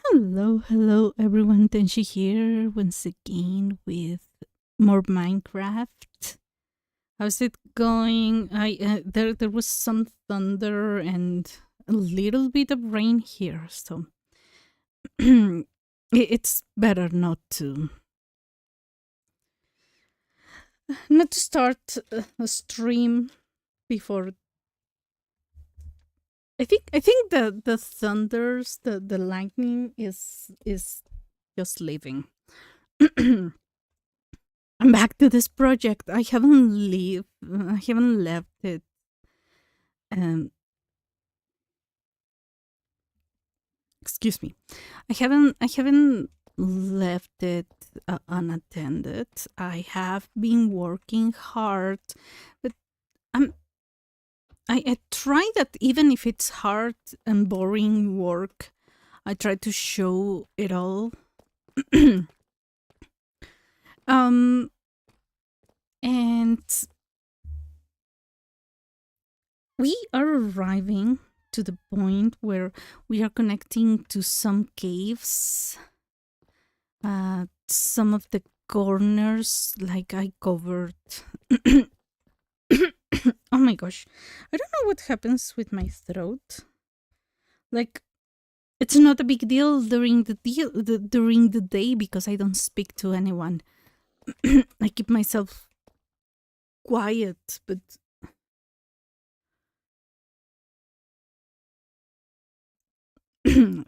Hello everyone, Tenshi here once again with more Minecraft. How's it going? There was some thunder and a little bit of rain here, so it's better not to start a stream before. I think the thunders, the lightning is just leaving. I'm back to this project. I haven't left it. Um, excuse me. I haven't left it unattended. I have been working hard, but I'm. I try that even if it's hard and boring work, I try to show it all. um, and we are arriving to the point where we are connecting to some caves. Some of the corners, like I covered. Oh my gosh. I don't know what happens with my throat. Like, it's not a big deal during during the day because I don't speak to anyone. I keep myself quiet, but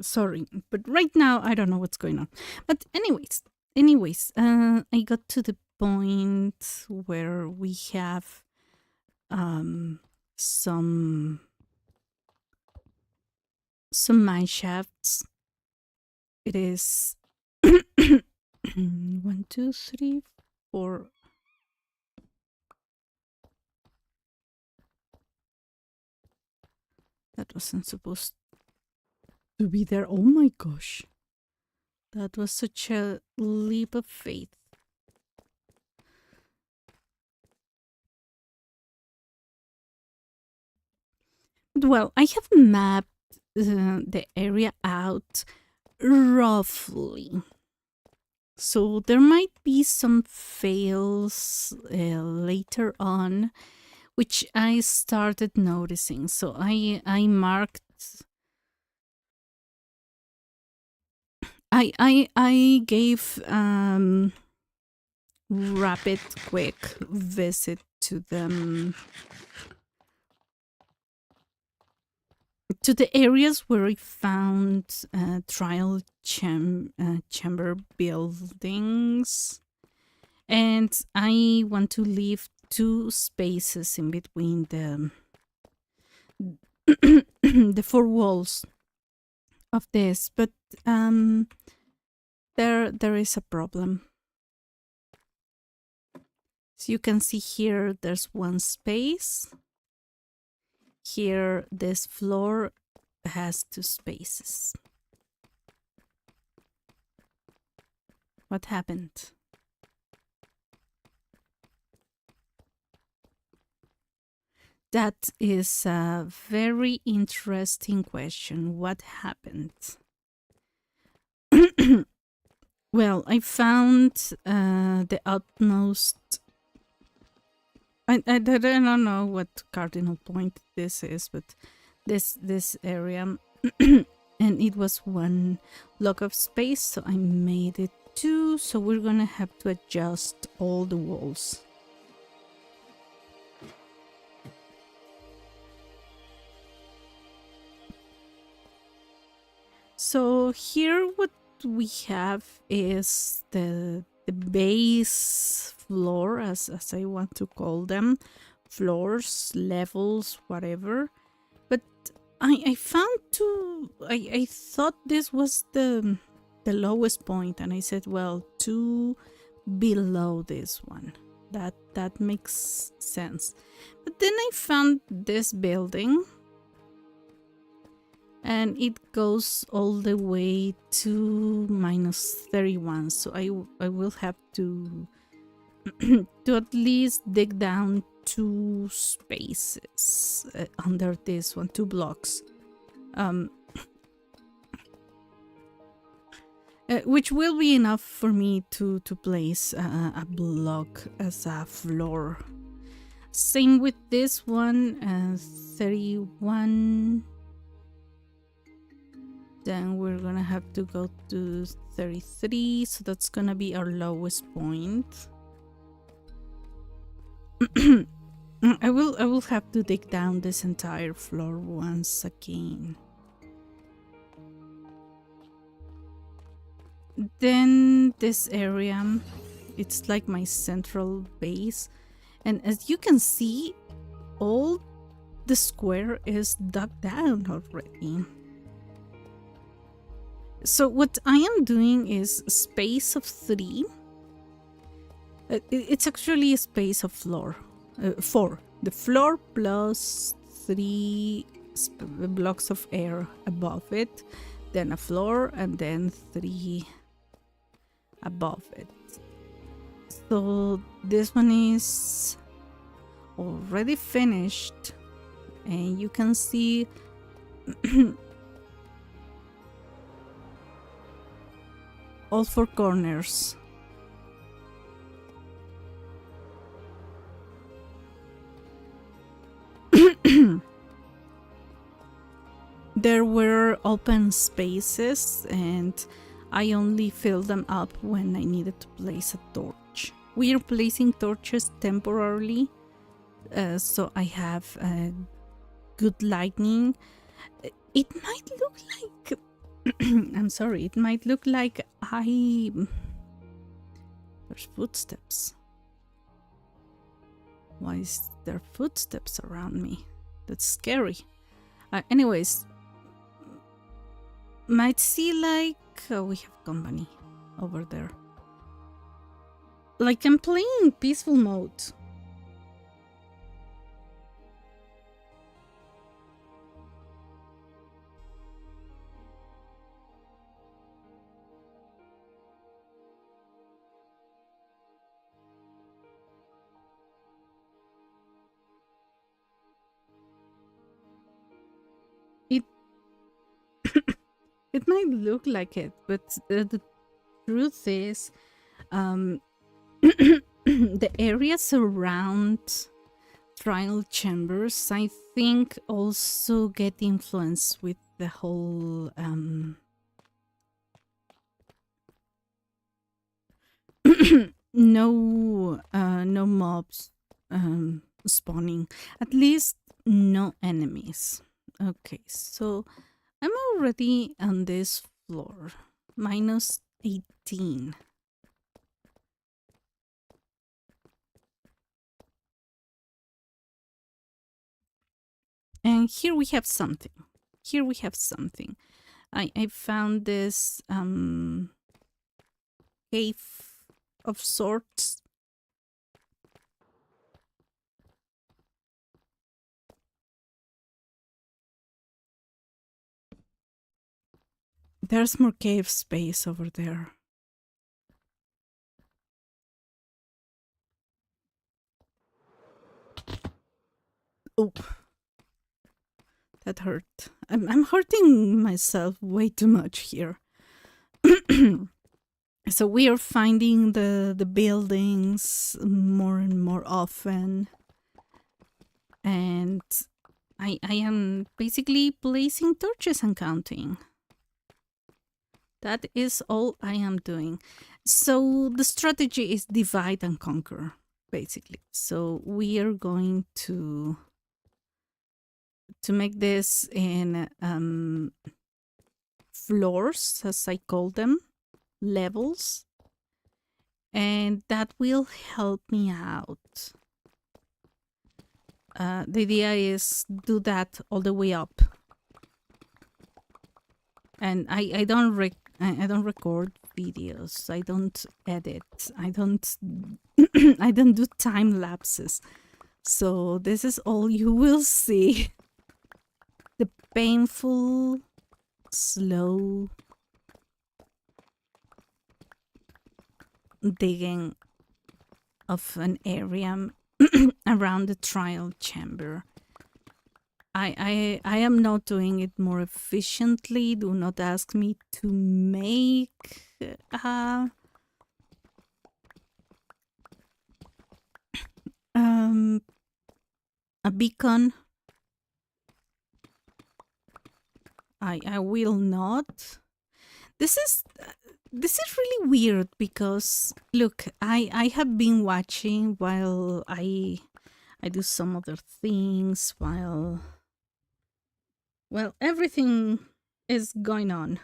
sorry, but right now I don't know what's going on. But anyways, I got to the point where we have some mine shafts. It is 1, 2, 3, 4. That wasn't supposed to be there. Oh my gosh. That was such a leap of faith. Well, I have mapped the area out roughly. So there might be some fails later on, which I started noticing. So I marked. I gave rapid quick visit to them, to the areas where I found trial chamber buildings, and I want to leave 2 spaces in between the 4 walls of this, but there is a problem. So you can see here there's 1 space. Here this floor has 2 spaces. What happened? That is a very interesting question. What happened? Well, I found the utmost. I don't know what cardinal point this is, but this area, and it was 1 block of space, so I made it 2. So we're gonna have to adjust all the walls. So here what we have is the base floor, as I want to call them, floors, levels, whatever. But I found 2. I thought this was the lowest point, and I said, well, 2 below this one. That makes sense. But then I found this building, and it goes all the way to -31. So I will have to to at least dig down 2 spaces under this one, 2 blocks. which will be enough for me to place a block as a floor. Same with this one, 31. Then we're gonna have to go to 33, so that's gonna be our lowest point. I will have to dig down this entire floor once again. Then this area, it's like my central base, and as you can see, all the square is dug down already. So what I am doing is a space of 3. It's actually a space of 4. The floor plus 3 blocks of air above it, then a floor, and then 3 above it. So this one is already finished, and you can see all 4 corners. There were open spaces, and I only filled them up when I needed to place a torch. We are placing torches temporarily, so I have good lighting. It might look like I'm sorry, it might look like there's footsteps. Why is there footsteps around me? That's scary. Anyways, might see like we have company over there. Like I'm playing peaceful mode. It might look like it, but the truth is, the areas around trial chambers, I think, also get influenced with the whole no mobs spawning, at least no enemies. Okay, so I'm already on this floor, minus 18. And here we have something. I found this cave of sorts. There's more cave space over there. Oh, that hurt. I'm hurting myself way too much here. So we are finding the buildings more and more often. And I am basically placing torches and counting. That is all I am doing. So the strategy is divide and conquer, basically. So we are going to make this in floors, as I call them, levels, and that will help me out. The idea is do that all the way up, and I don't record videos. I don't edit. I don't I don't do time lapses. So this is all you will see. The painful, slow digging of an area around the trial chamber. I am not doing it more efficiently. Do not ask me to make a beacon. I will not. This is really weird because look, I have been watching while I do some other things while everything is going on.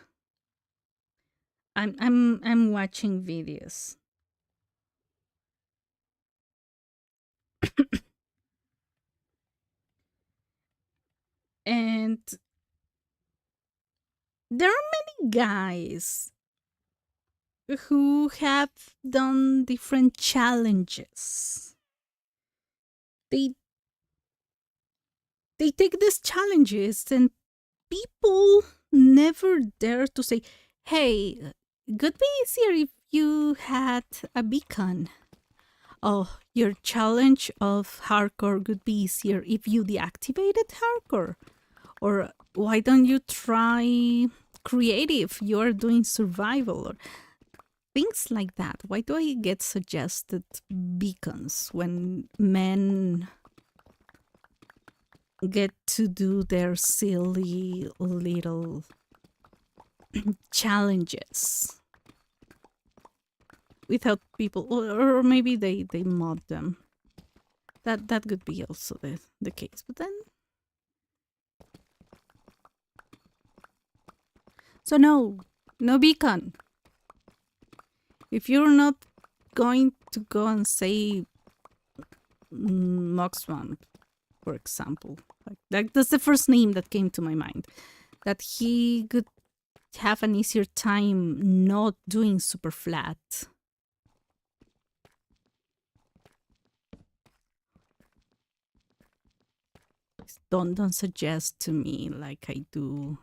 I'm watching videos. And there are many guys who have done different challenges. They they take these challenges and people never dare to say, hey, could be easier if you had a beacon. Oh, your challenge of hardcore could be easier if you deactivated hardcore. Or why don't you try creative? You're doing survival or things like that. Why do I get suggested beacons when men get to do their silly little challenges without people, or maybe they mod them. That could be also the case. But then, so no beacon. If you're not going to go and say Moxman, for example, like that's the first name that came to my mind, that he could have an easier time not doing super flat. Don't suggest to me like I do.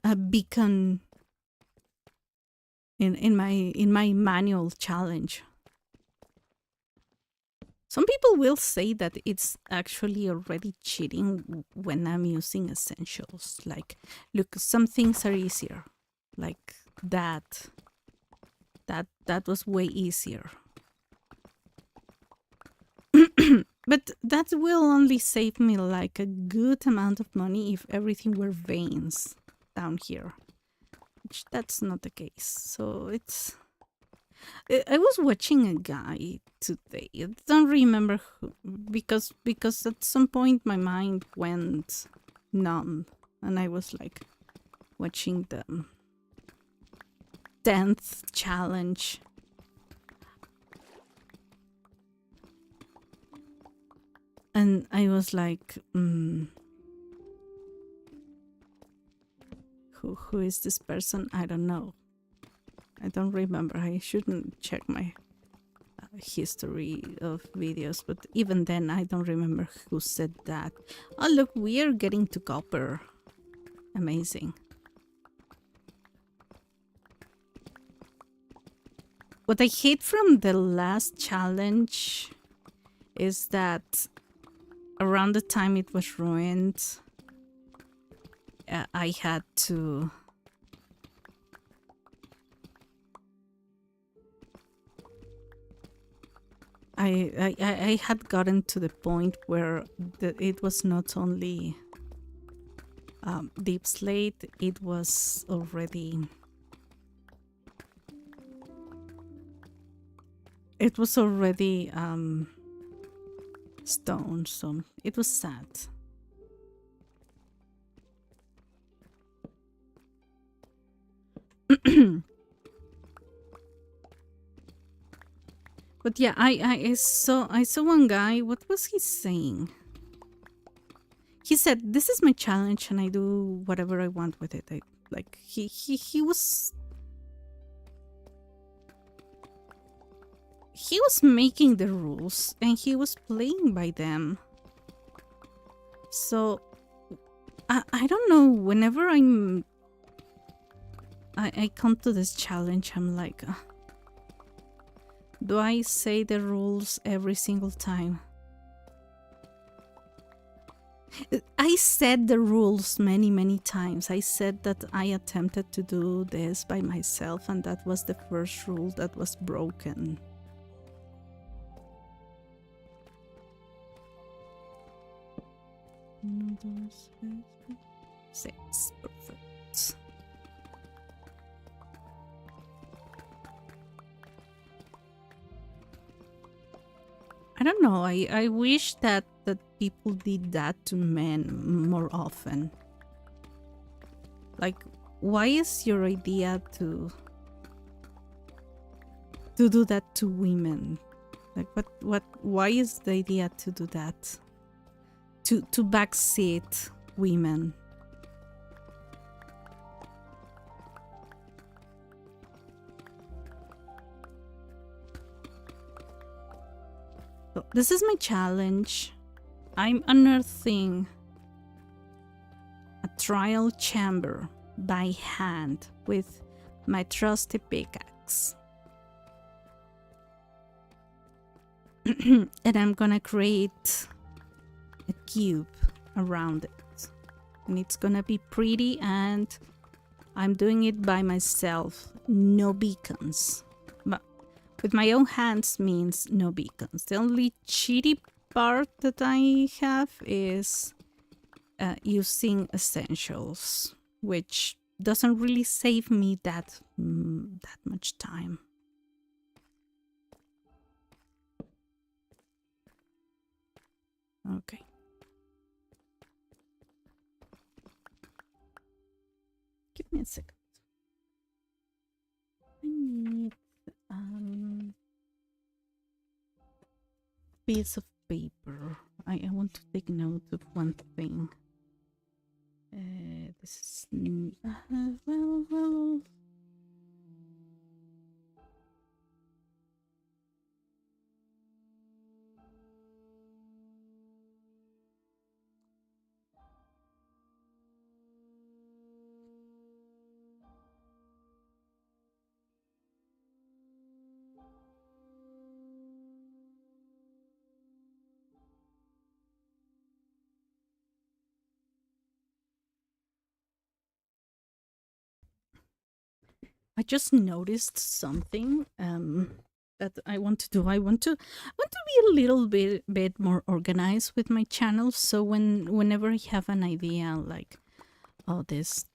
A beacon in my manual challenge. Some people will say that it's actually already cheating when I'm using essentials. Like, look, some things are easier. Like that was way easier. But that will only save me like a good amount of money if everything were veins down here. Which that's not the case. So it's... I was watching a guy today. I don't remember who, because at some point my mind went numb and I was like watching the 10th challenge. And I was like, who is this person? I don't know. I don't remember. I shouldn't check my history of videos, but even then I don't remember who said that. Oh look, we are getting to copper. Amazing. What I hate from the last challenge is that around the time it was ruined, I had to... I had gotten to the point where it was not only deep slate, it was already... It was already stone, so it was sad. But yeah, I saw one guy. What was he saying? He said, "This is my challenge, and I do whatever I want with it." He was making the rules and he was playing by them. So I don't know. Whenever I come to this challenge, I'm like, Do I say the rules every single time? I said the rules many times. I said that I attempted to do this by myself, and that was the first rule that was broken. Six, perfect. I don't know. I wish that people did that to men more often. Like, why is your idea to do that to women? Like, why is the idea to do that? To backseat women? So this is my challenge. I'm unearthing a trial chamber by hand with my trusty pickaxe. And I'm gonna create a cube around it. And it's gonna be pretty, and I'm doing it by myself. No beacons. But with my own hands means no beacons. The only cheaty part that I have is using essentials, which doesn't really save me that much time. Okay. Give me a second. I need piece of paper. I want to take note of one thing. This is well. I just noticed something that I want to do. I want to be a little bit more organized with my channel. So whenever I have an idea, like, oh, this,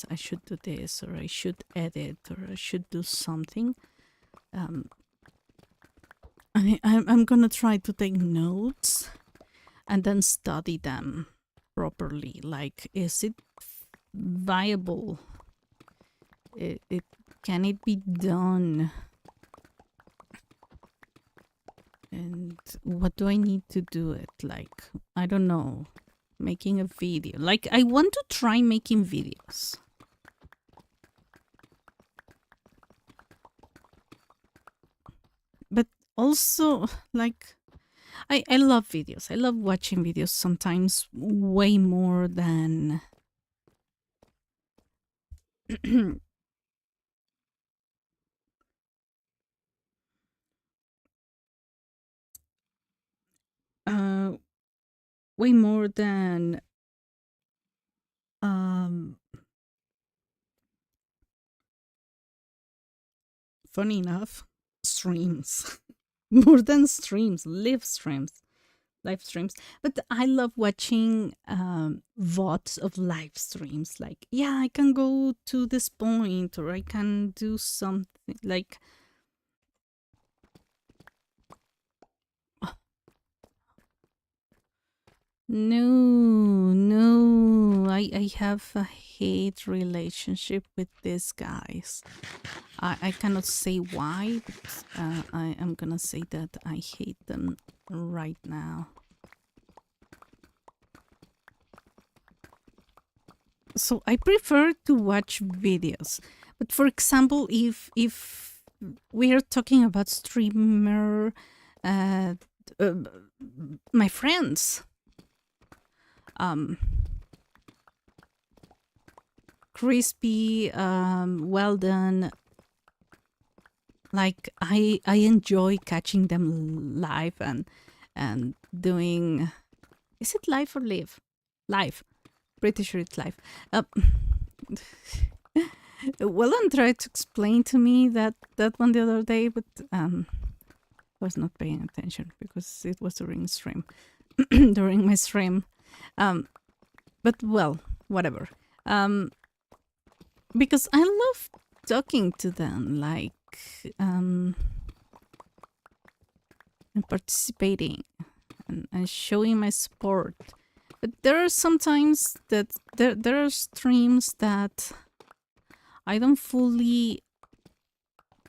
I should do this, or I should edit, or I should do something. I'm gonna try to take notes and then study them properly. Like, is it viable? Can it be done? And what do I need to do it? Like, I don't know, making a video. Like, I want to try making videos. But also, like, I love videos. I love watching videos, sometimes way more than way more than funny enough, streams. More than streams, live streams. But I love watching VODs of live streams. Like, yeah, I can go to this point, or I can do something like no, I have a hate relationship with these guys. I cannot say why, but I am gonna say that I hate them right now. So I prefer to watch videos. But for example, if we are talking about streamer, my friends, Crispy, well done, Like I enjoy catching them live and doing. Is it live or live? Live. Pretty sure it's live. Willen tried to explain to me that one the other day, but I was not paying attention because it was during stream, during my stream. But well, whatever. Because I love talking to them, like and participating and showing my support. But there are sometimes that there are streams that I don't fully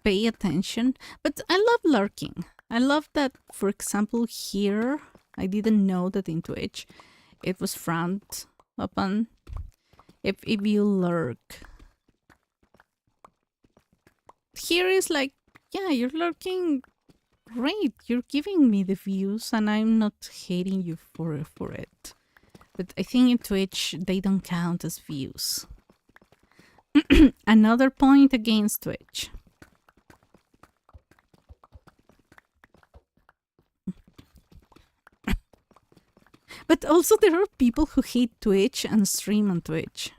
pay attention, but I love lurking. I love that, for example, here, I didn't know that in Twitch it was frowned upon if you lurk. Here is like, yeah, you're lurking, great, you're giving me the views and I'm not hating you for it. But I think in Twitch, they don't count as views. Another point against Twitch. But also there are people who hate Twitch and stream on Twitch.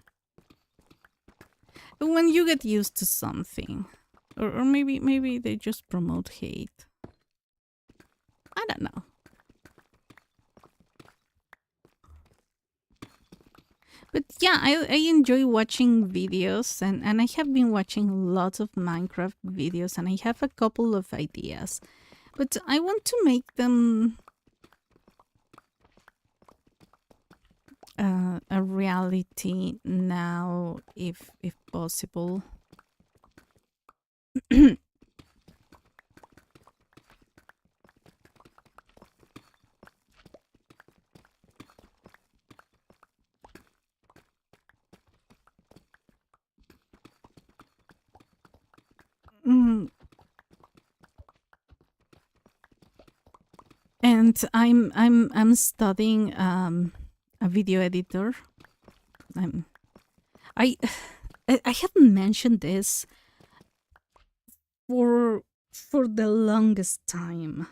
When you get used to something, or maybe they just promote hate. I don't know. But yeah, I enjoy watching videos, and I have been watching lots of Minecraft videos, and I have a couple of ideas. But I want to make them a reality now, if possible. And I'm studying a video editor. I haven't mentioned this for the longest time.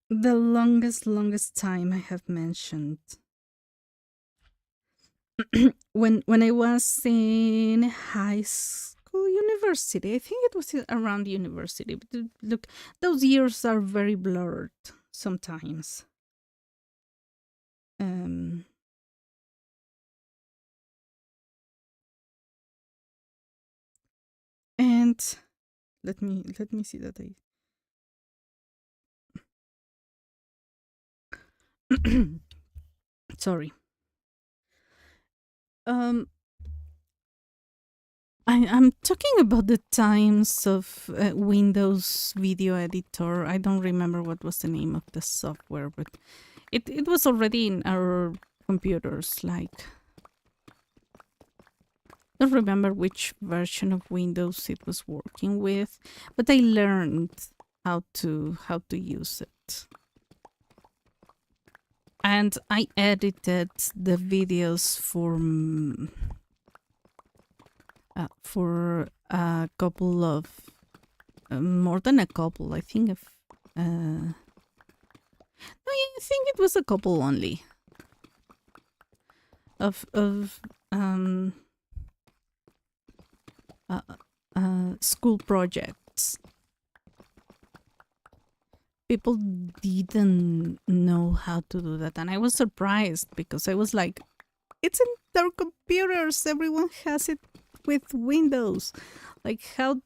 The longest time I have mentioned. when I was in high school, university, I think it was around university. But look, those years are very blurred sometimes. And let me see that sorry. I'm talking about the times of Windows Video Editor. I don't remember what was the name of the software, but it was already in our computers. Like, I don't remember which version of Windows it was working with, but I learned how to use it. And I edited the videos for a couple of more than a couple. I think no, I think it was a couple only of school projects. People didn't know how to do that, and I was surprised because I was like, it's in their computers, everyone has it with Windows. Like, how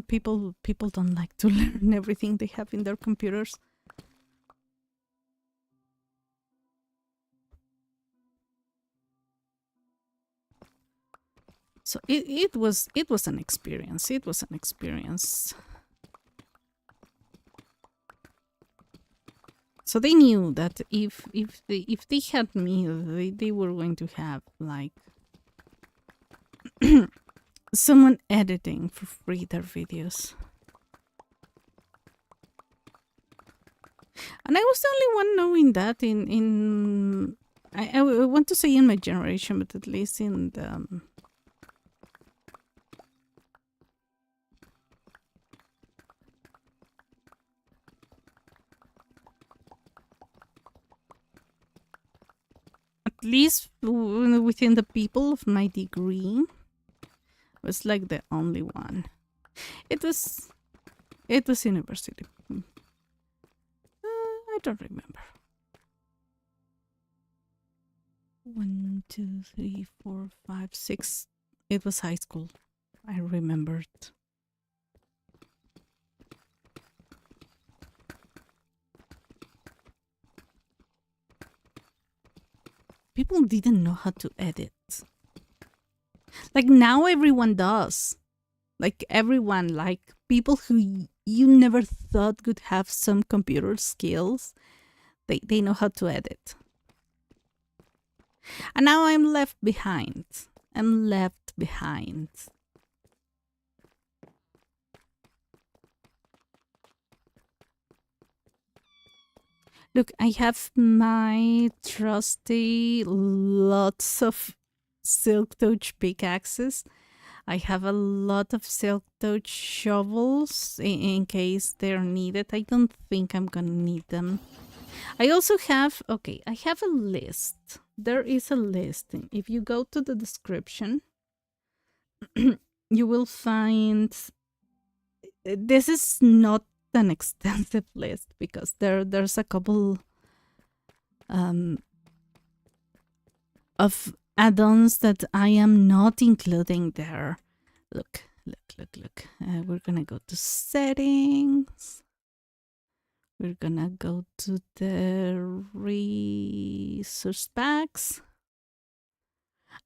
people don't like to learn everything they have in their computers. So it was an experience. It was an experience. So they knew that if they had me, they were going to have like someone editing for free their videos. And I was the only one knowing that in I want to say in my generation, but at least in the at least within the people of my degree, was like the only one. It was university. I don't remember. 1, 2, 3, 4, 5, 6. It was high school. I remembered. People didn't know how to edit. Like now everyone does. Like everyone, like people who you never thought could have some computer skills, they know how to edit. And now I'm left behind. I'm left behind. Look, I have my trusty lots of silk touch pickaxes. I have a lot of silk touch shovels in case they're needed. I don't think I'm gonna need them. I also have, okay, I have a list. There is a list. If you go to the description, you will find, this is not an extensive list because there's a couple of add-ons that I am not including there. Look. We're gonna go to settings. We're gonna go to the resource packs.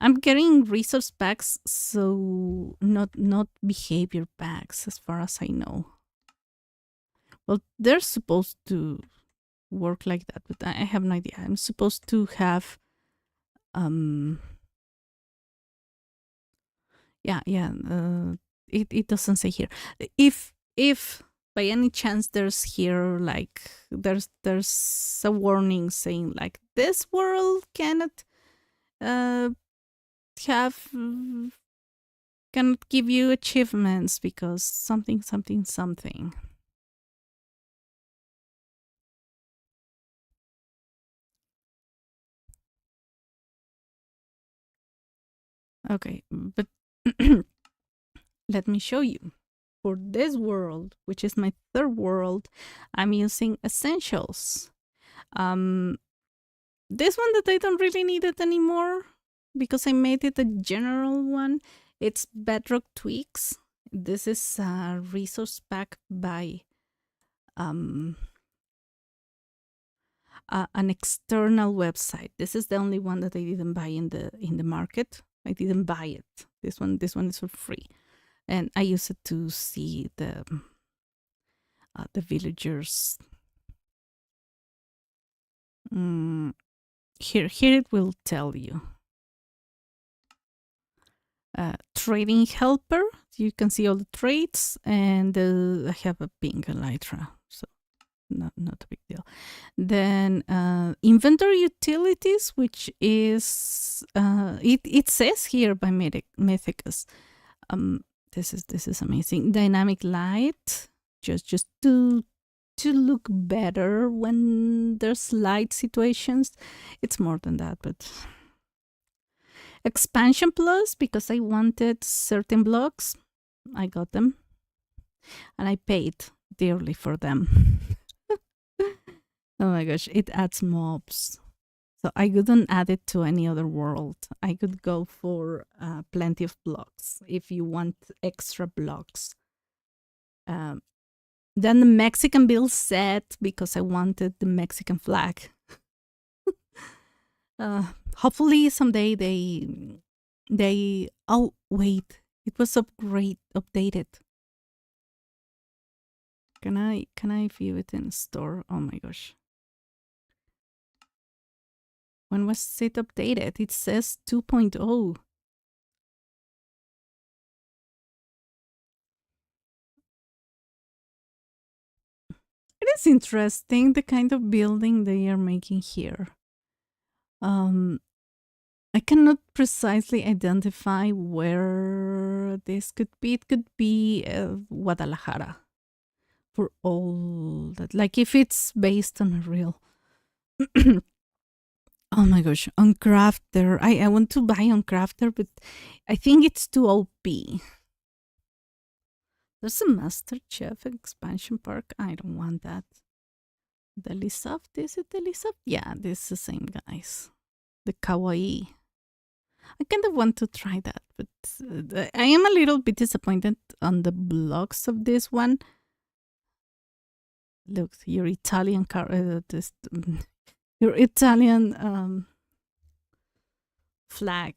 I'm getting resource packs, so not behavior packs as far as I know. Well, they're supposed to work like that, but I have no idea. I'm supposed to have it doesn't say here. If by any chance there's here like there's a warning saying like this world cannot cannot give you achievements because something. Okay, but let me show you. For this world, which is my third world, I'm using essentials. This one that I don't really need it anymore because I made it a general one. It's Bedrock Tweaks. This is a resource pack by an external website. This is the only one that I didn't buy in the market. I didn't buy it. This one is for free, and I use it to see the villagers. Here it will tell you. Trading helper. You can see all the trades, and I have a pink elytra, so not a big deal. Then inventory utilities, which is it says here by Mythicus. This is amazing. Dynamic light, just to look better when there's light situations. It's more than that, but expansion plus because I wanted certain blocks. I got them, and I paid dearly for them. Oh my gosh, it adds mobs. So I couldn't add it to any other world. I could go for plenty of blocks if you want extra blocks. Then the Mexican bill set because I wanted the Mexican flag. Hopefully someday they oh wait, it was updated. Can I view it in store? Oh my gosh. When was it updated? It says 2.0. It is interesting, the kind of building they are making here. I cannot precisely identify where this could be. It could be Guadalajara for all that. Like if it's based on a real. Oh my gosh, on Crafter. I want to buy on Crafter, but I think it's too OP. There's a Master Chef expansion park. I don't want that. Delisoft, is it Delisoft? Yeah, this is the same guys. The Kawaii. I kind of want to try that, but I am a little bit disappointed on the blocks of this one. Look, your Italian your Italian flag.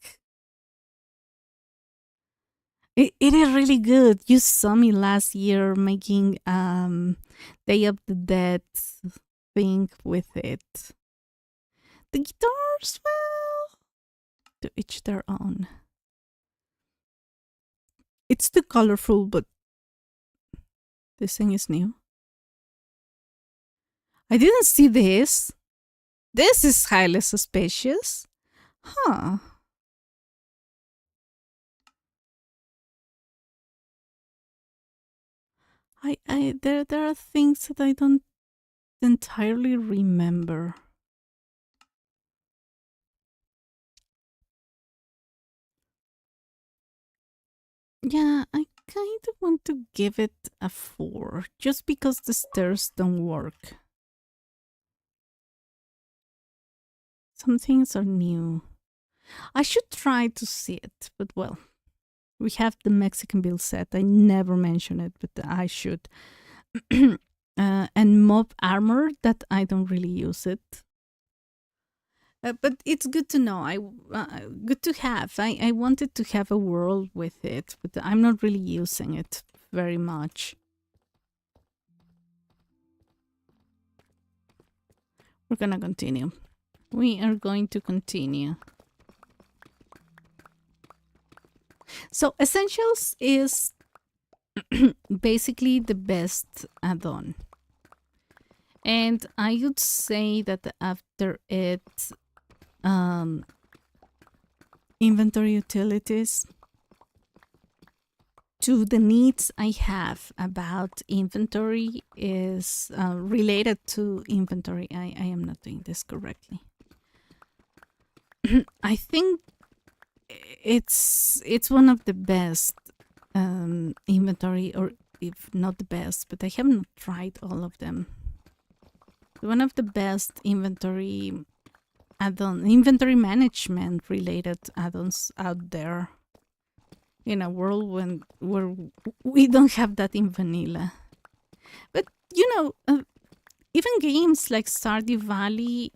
It is really good. You saw me last year making Day of the Dead thing with it. The guitars, well, to each their own. It's too colorful, but this thing is new. I didn't see this. This is highly suspicious. Huh. There are things that I don't entirely remember. Yeah, I kind of want to give it a 4 just because the stairs don't work. Some things are new. I should try to see it, but well, we have the Mexican build set. I never mention it, but I should. And mob armor that I don't really use it. But it's good to know. Good to have. I wanted to have a world with it, but I'm not really using it very much. We're gonna continue. We are going to continue. So Essentials is basically the best add-on. And I would say that after it, inventory utilities, to the needs I have about inventory is related to inventory. I am not doing this correctly. I think it's one of the best inventory, or if not the best, but I haven't tried all of them. One of the best inventory add-on, inventory management related add-ons out there in a world where we don't have that in vanilla. But you know, even games like Stardew Valley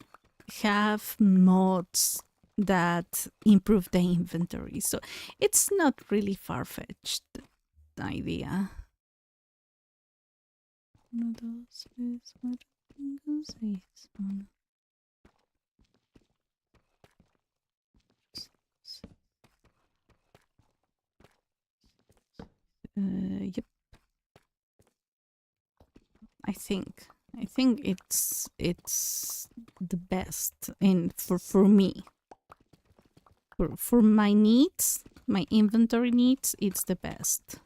have mods that improve the inventory, so it's not really far-fetched, the idea. Yep. I think it's the best for me. For my needs, my inventory needs, it's the best.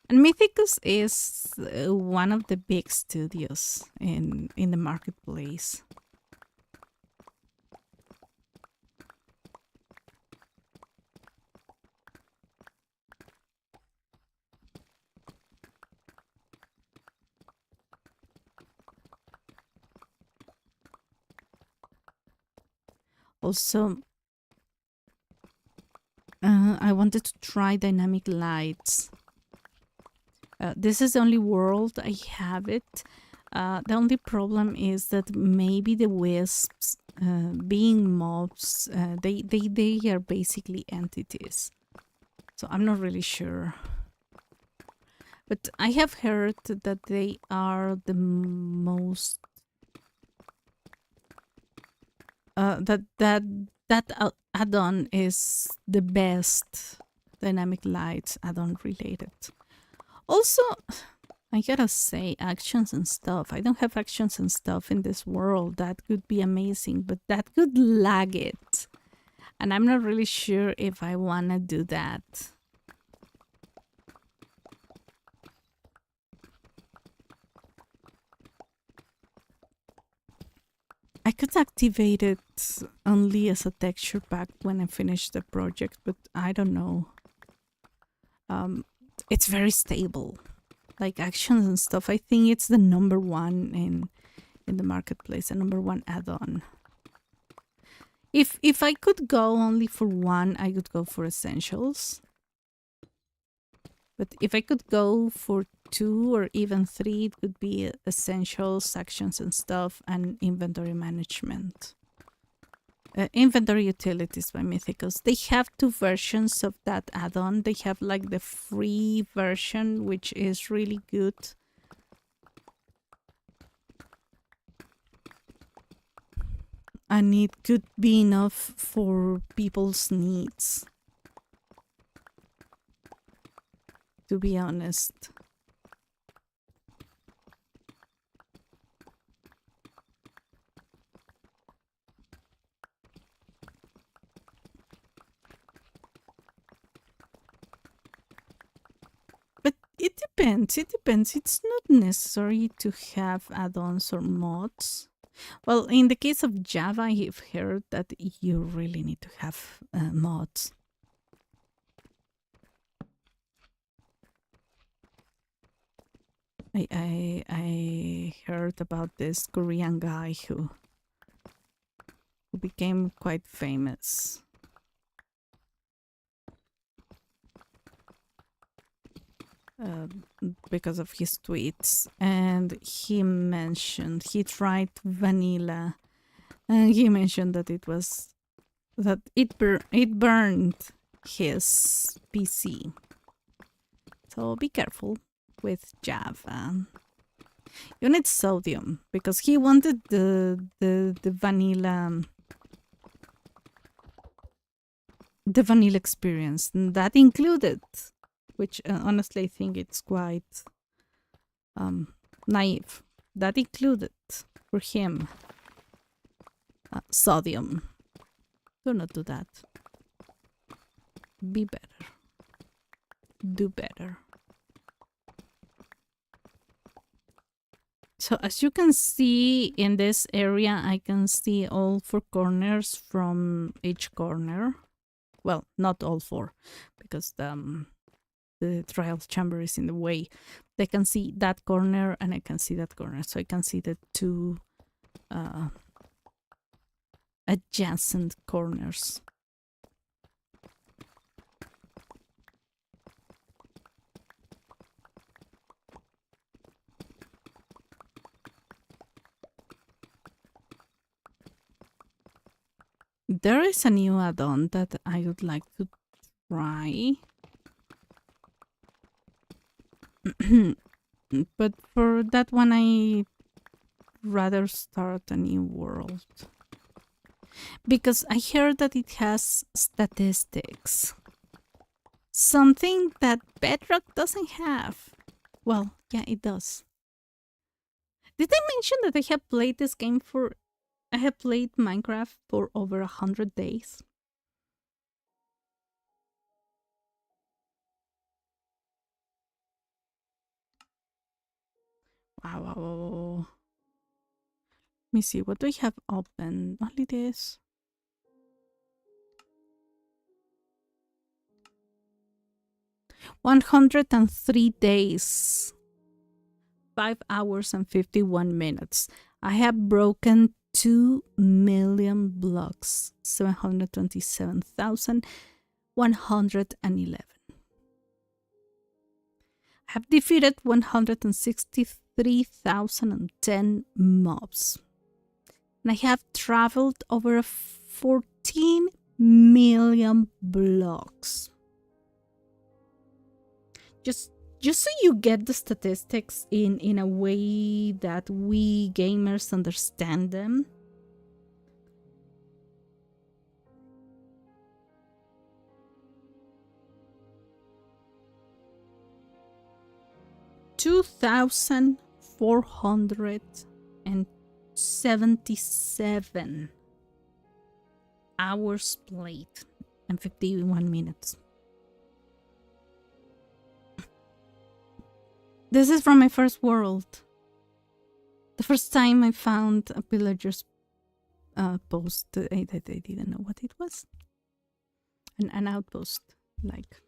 And Mythicus is one of the big studios in the marketplace. Also, I wanted to try dynamic lights. This is the only world I have it. The only problem is that maybe the wisps, being mobs, they are basically entities. So I'm not really sure. But I have heard that they are the most that add-on is the best dynamic lights add-on related. Also, I gotta say, actions and stuff. I don't have actions and stuff in this world. That could be amazing, but that could lag it. And I'm not really sure if I wanna do that. I could activate it only as a texture pack when I finish the project, but I don't know. It's very stable. Like actions and stuff, I think it's the number one in the marketplace, the number one add-on. If I could go only for one, I could go for essentials. But if I could go for 2 or even 3, it would be essentials, actions and stuff, and inventory management. Inventory utilities by Mythicus. They have 2 versions of that add-on. They have like the free version, which is really good. And it could be enough for people's needs, to be honest. But it depends. It depends. It's not necessary to have add-ons or mods. Well, in the case of Java, I've heard that you really need to have mods. I heard about this Korean guy who became quite famous. Because of his tweets, and he tried vanilla, and he mentioned that it burned his PC. So be careful with Java. You need sodium because he wanted the vanilla. The vanilla experience, and that included, which honestly I think it's quite naive. That included for him sodium. Do not do that. Be better. Do better. So as you can see in this area, I can see all 4 corners from each corner. Well, not all 4, because the trial chamber is in the way. I can see that corner and I can see that corner. So I can see the 2 adjacent corners. There is a new add-on that I would like to try. But for that one, I rather start a new world. Because I heard that it has statistics. Something that Bedrock doesn't have. Well, yeah, it does. Did I mention that I have played this game for... I have played Minecraft for over 100 days. Wow. Let me see, what do I have open? Only this. 103 days. 5 hours and 51 minutes. I have broken 2 million blocks. 727,111. I have defeated 163,010 mobs. And I have traveled over 14 million blocks. Just so you get the statistics in a way that we gamers understand them. 2,477 hours played and 51 minutes. This is from my first world. The first time I found a villager's post, I didn't know what it was. An outpost, like.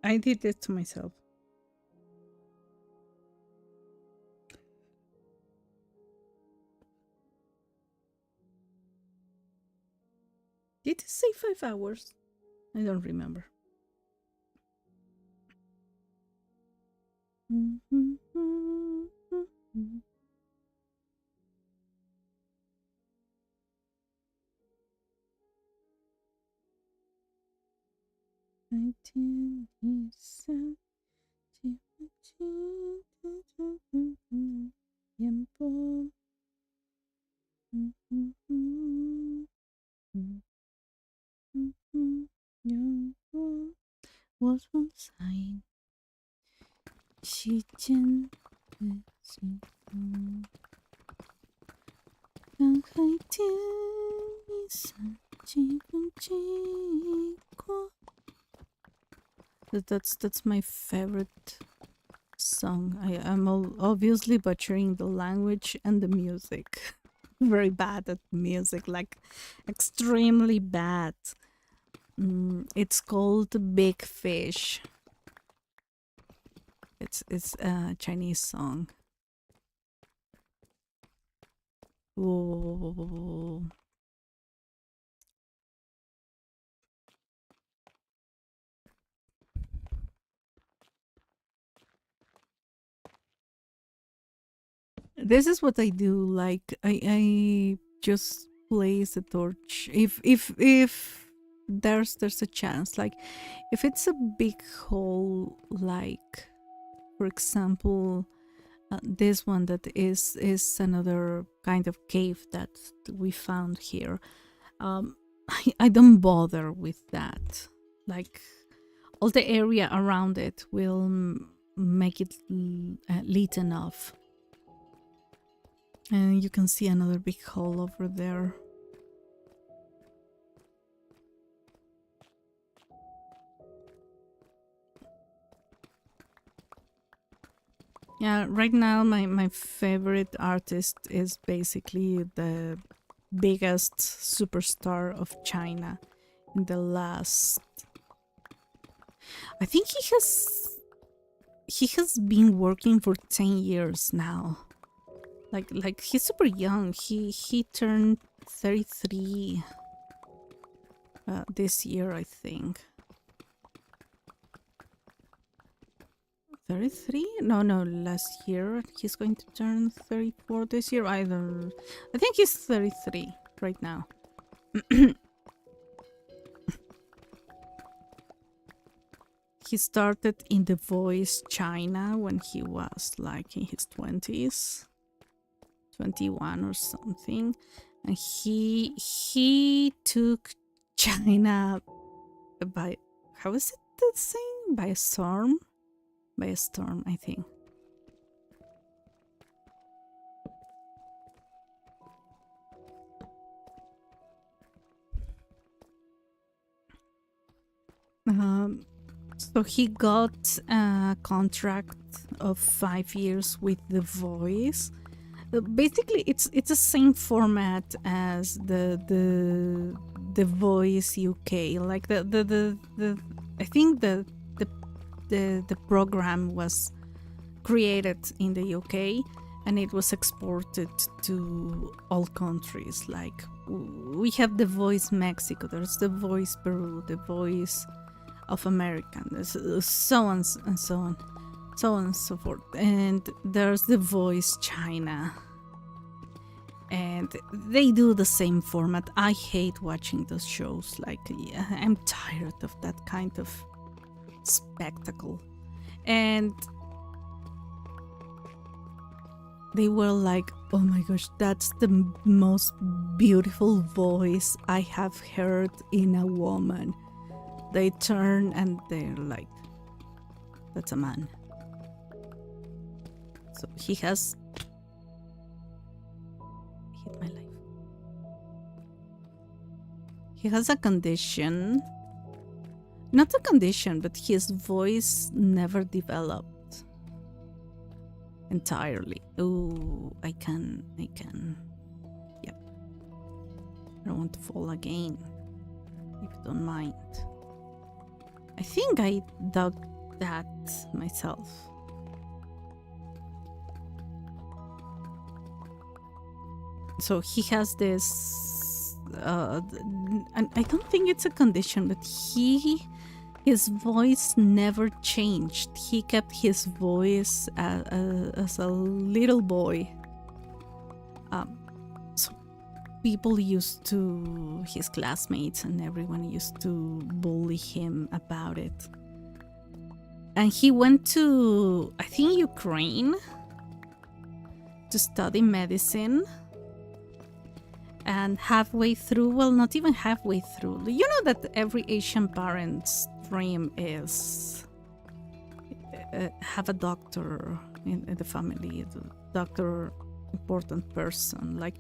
I did it to myself. Did it say 5 hours? I don't remember. Was one sign. That's my favorite song. I am obviously butchering the language and the music. Very bad at music, like extremely bad. It's called Big Fish. It's a Chinese song. Whoa. This is what I do. Like I just place the torch. If there's a chance, like if it's a big hole, like for example this one that is another kind of cave that we found here, I don't bother with that. Like all the area around it will make it lit enough. And you can see another big hole over there. Yeah, right now my favorite artist is basically the biggest superstar of China in the last... I think he has been working for 10 years now. Like he's super young. He turned 33 this year, I think. 33? No, last year. He's going to turn 34 this year. I think he's 33 right now. He started in The Voice China when he was like in his 20s. 21 or something. And he took China by... How is it the thing? By a storm? By a storm, I think. So he got a contract of 5 years with The Voice. Basically, it's the same format as the Voice UK. Like the I think the program was created in the UK, and it was exported to all countries. Like, we have The Voice Mexico, there's The Voice Peru, The Voice of America, there's so on and so on, so on and so forth. And there's The Voice China, and they do the same format. I hate watching those shows. Like, yeah, I'm tired of that kind of spectacle. And they were like, oh my gosh, that's the most beautiful voice I have heard in a woman. They turn and they're like, that's a man. So he has hit my life. He has a condition. Not a condition, but his voice never developed entirely. Oh, I can. Yep. I don't want to fall again, if you don't mind. I think I dug that myself. So he has this, and I don't think it's a condition, but his voice never changed. He kept his voice as a little boy. So people his classmates and everyone used to bully him about it. And he went to, I think, Ukraine to study medicine. And halfway through, well, not even halfway through, you know that every Asian parent's dream is have a doctor in the family, the doctor, important person, like,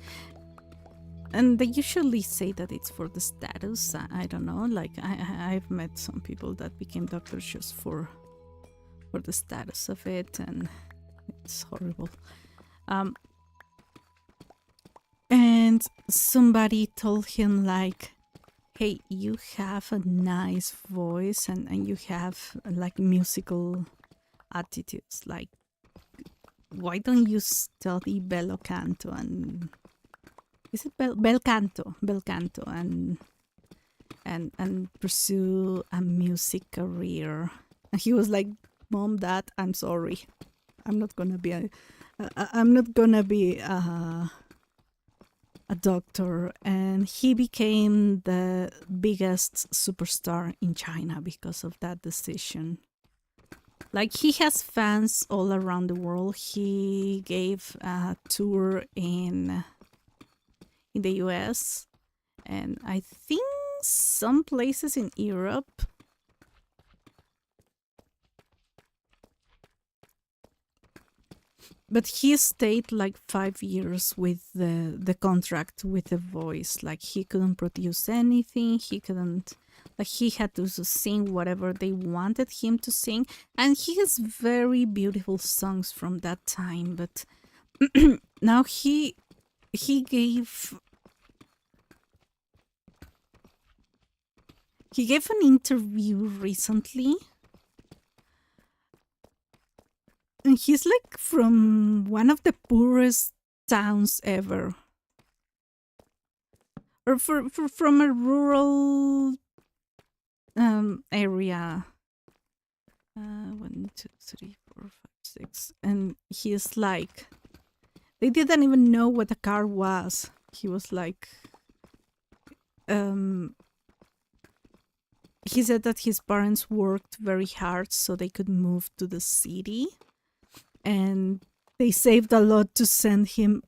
and they usually say that it's for the status. I don't know, like, I've met some people that became doctors just for the status of it, and it's horrible. And somebody told him, like, hey, you have a nice voice and you have, like, musical attitudes. Like, why don't you study bello canto and... Is it bel canto and pursue a music career? And he was like, Mom, Dad, I'm sorry. I'm not gonna be a doctor. And he became the biggest superstar in China because of that decision. Like, he has fans all around the world. He gave a tour in the US and I think some places in Europe. But he stayed like 5 years with the contract with The Voice. Like, he couldn't produce anything. He couldn't, like, he had to sing whatever they wanted him to sing. And he has very beautiful songs from that time. But now he gave an interview recently. And he's like from one of the poorest towns ever. Or from a rural area. 1, 2, 3, 4, 5, 6. And he's like, they didn't even know what a car was. He was like, he said that his parents worked very hard so they could move to the city. And they saved a lot to send him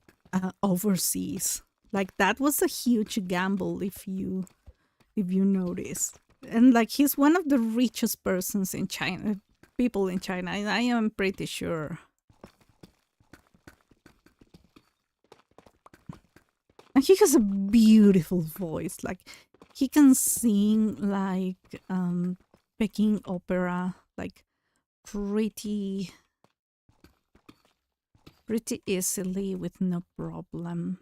overseas. Like, that was a huge gamble, if you notice. And like, he's one of the richest persons in China, people in China. I am pretty sure. And he has a beautiful voice. Like, he can sing like Peking opera, like pretty easily with no problem.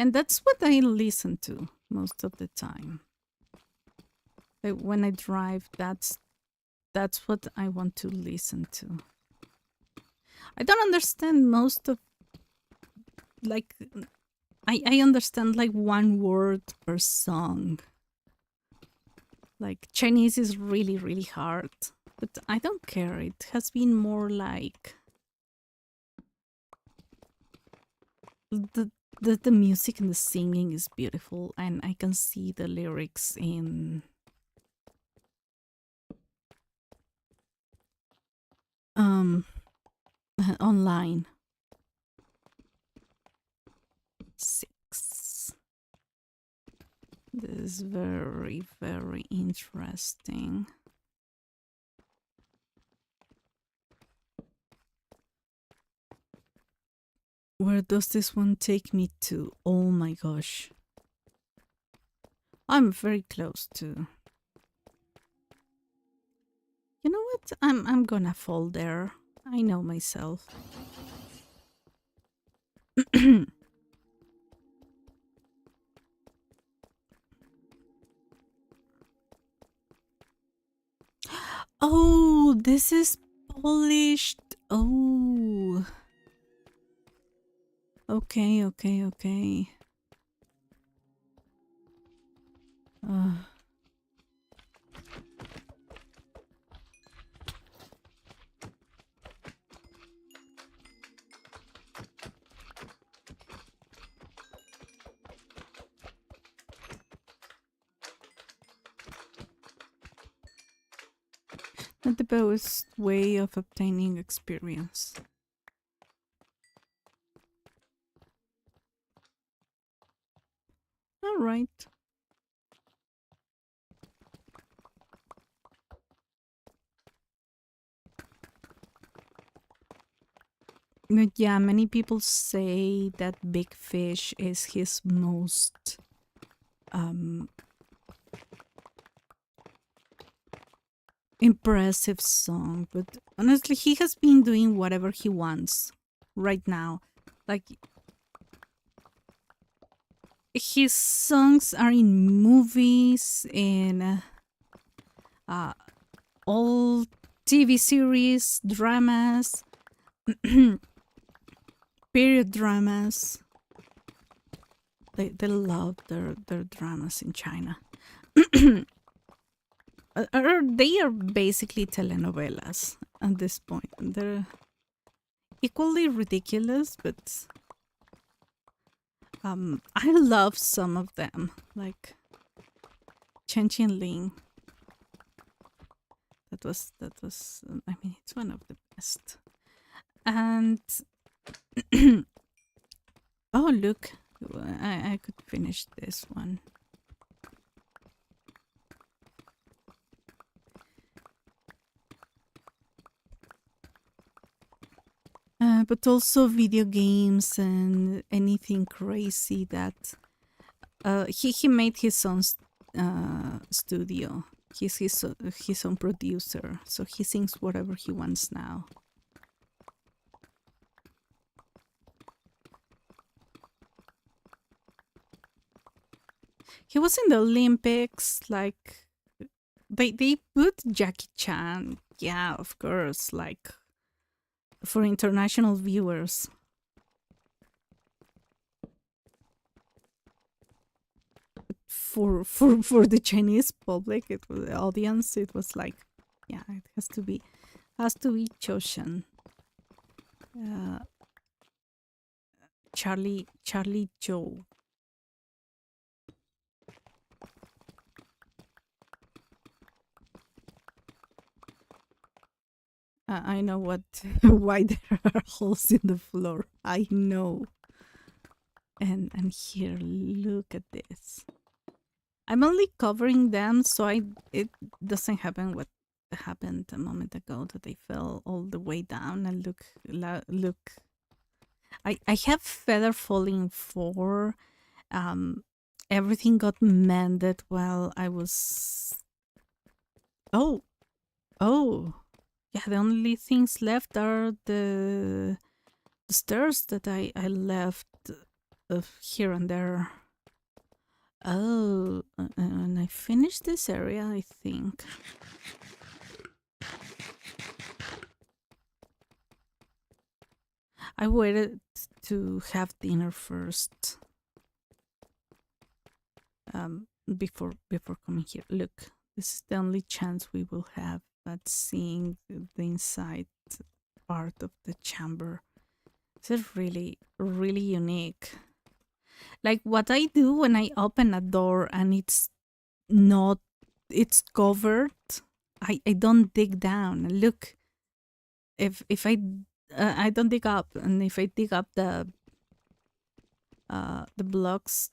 And that's what I listen to most of the time. Like when I drive, that's what I want to listen to. I don't understand most of, like, I understand like one word per song. Like Chinese is really, really hard, but I don't care. It has been more like the music and the singing is beautiful, and I can see the lyrics in online. 6. This is very, very interesting. Where does this one take me to? Oh my gosh. I'm very close to. You know what? I'm gonna fall there. I know myself. Oh, this is polished. Oh. Okay, okay, okay. Not the best way of obtaining experience. All right. But yeah, many people say that Big Fish is his most impressive song, but honestly, he has been doing whatever he wants right now. Like, his songs are in movies, in all TV series, dramas, period dramas. They love their dramas in China. They are basically telenovelas at this point. They're equally ridiculous, but I love some of them, like Chen Ling. That was. I mean, it's one of the best. And oh, look, I could finish this one. But also video games and anything crazy that he made his own studio. He's his own producer, so he sings whatever he wants now. He was in the Olympics, like they put Jackie Chan, yeah, of course, like for international viewers. For the Chinese public, it was the audience. It was like, yeah, it has to be Choshan. Charlie Joe. I know what why there are holes in the floor. I know. And here, look at this. I'm only covering them so it doesn't happen what happened a moment ago, that they fell all the way down. And look. I have Feather Falling 4. Everything got mended while I was. Oh. Yeah, the only things left are the stairs that I left of here and there. Oh, and I finished this area, I think. I waited to have dinner first. Before coming here. Look, this is the only chance we will have at seeing the inside part of the chamber. This is really, really unique. Like what I do when I open a door and it's covered, I don't dig down. Look, if I don't dig up, and if I dig up the blocks,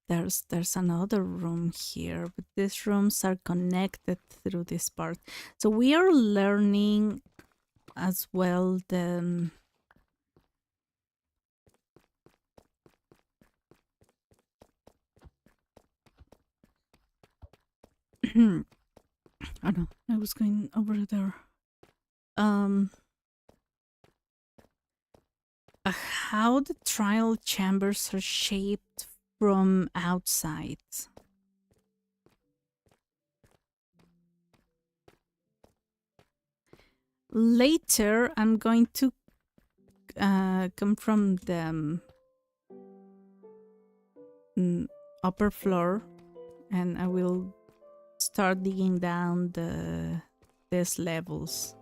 there's another room here, but these rooms are connected through this part. So we are learning as well the oh no, I was going over there. How the trial chambers are shaped from outside. Later, I'm going to come from the upper floor, and I will start digging down these levels.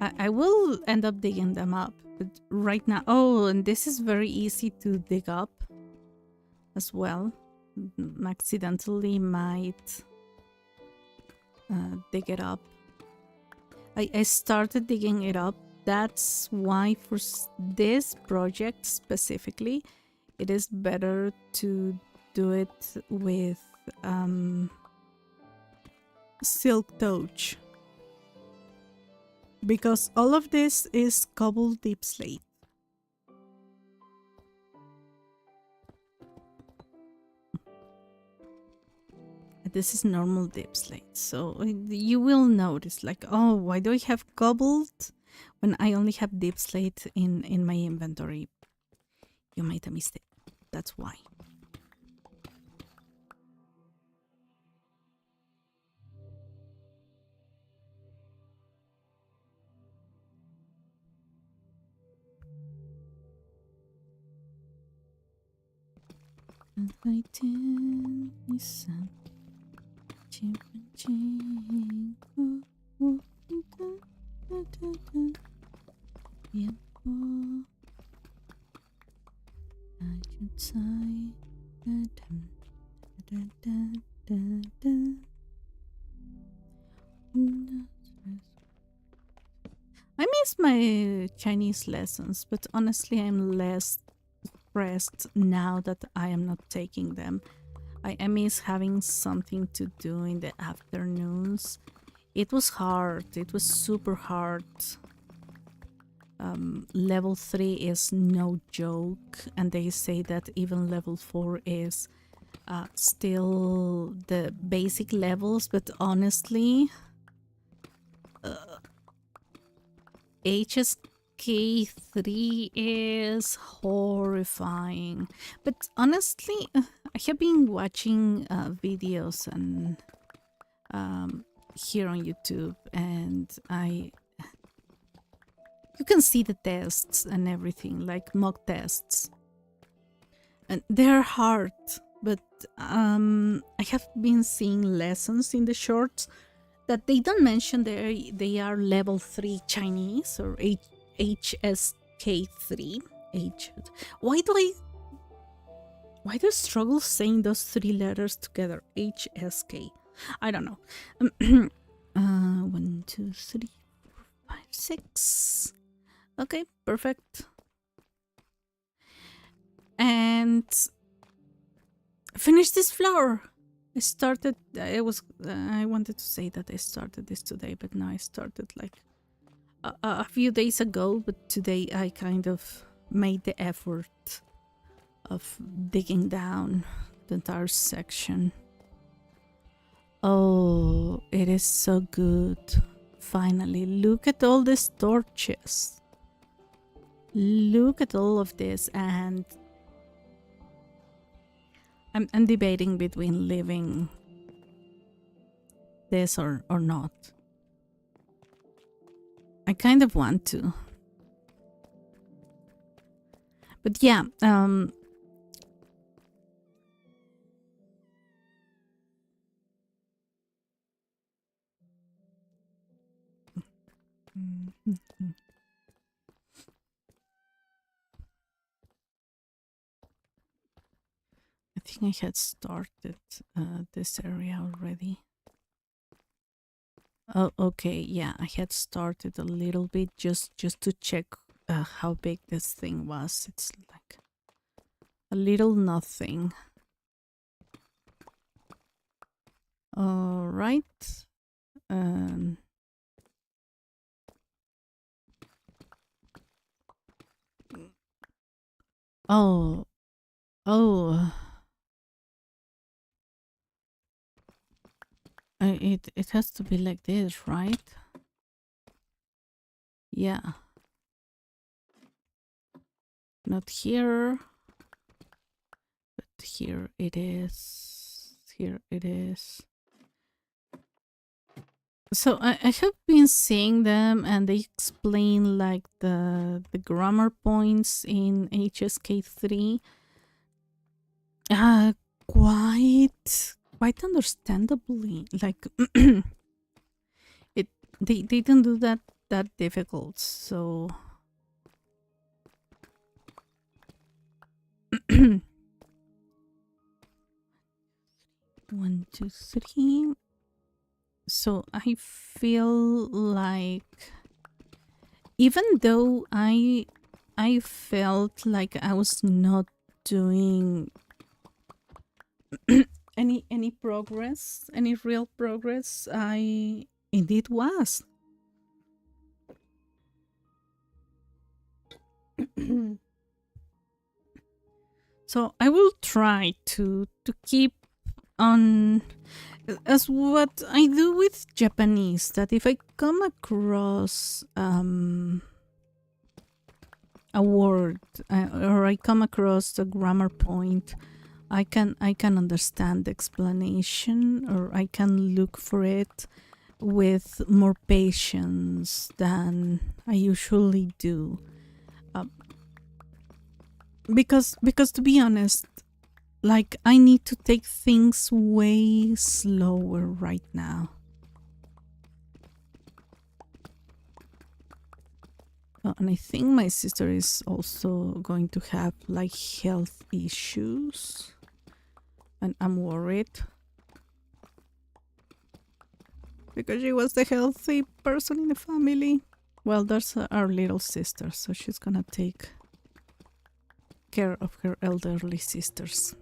I will end up digging them up, but right now... Oh, and this is very easy to dig up as well. Accidentally might dig it up. I started digging it up. That's why for this project specifically, it is better to do it with silk touch. Because all of this is cobbled deep slate. This is normal deep slate, so you will notice like, oh, why do I have cobbled when I only have deep slate in my inventory? You made a mistake. That's why. I miss my Chinese lessons, but honestly I'm less stressed now that I am not taking them. I miss having something to do in the afternoons. It was hard. It was super hard. Level 3 is no joke, and they say that even level 4 is still the basic levels, but honestly, HSK3 is horrifying. But honestly, I have been watching videos and here on YouTube, and you can see the tests and everything, like mock tests, and they're hard. But I have been seeing lessons in the shorts that they don't mention they are level 3 Chinese or HSK3. Why do I struggle saying those 3 letters together? HSK. I don't know. 1, 2, 3, 4, 5, 6. Okay, perfect. And finish this floor. I wanted to say that I started this today, but now I started like a few days ago, but today I kind of made the effort of digging down the entire section. Oh, it is so good. Finally, look at all these torches. look at all of this, and I'm debating between leaving this or not. I kind of want to. But yeah, I think I had started this area already. Oh, okay, yeah, I had started a little bit just to check how big this thing was. It's like a little nothing. All right. Oh, oh. It has to be like this, right? Yeah. Not here. But here it is. Here it is. So I have been seeing them, and they explain like the grammar points in HSK3. Quite understandably. Like they didn't do that difficult, so 1, 2, 3. So I feel like, even though I felt like I was not doing any progress, any real progress, I indeed was. So I will try to keep on, as what I do with Japanese, that if I come across a word or I come across a grammar point, I can understand the explanation, or I can look for it with more patience than I usually do. Because to be honest, like, I need to take things way slower right now. And I think my sister is also going to have like health issues, and I'm worried because she was the healthy person in the family. Well, there's our little sister, so she's gonna take care of her elderly sisters.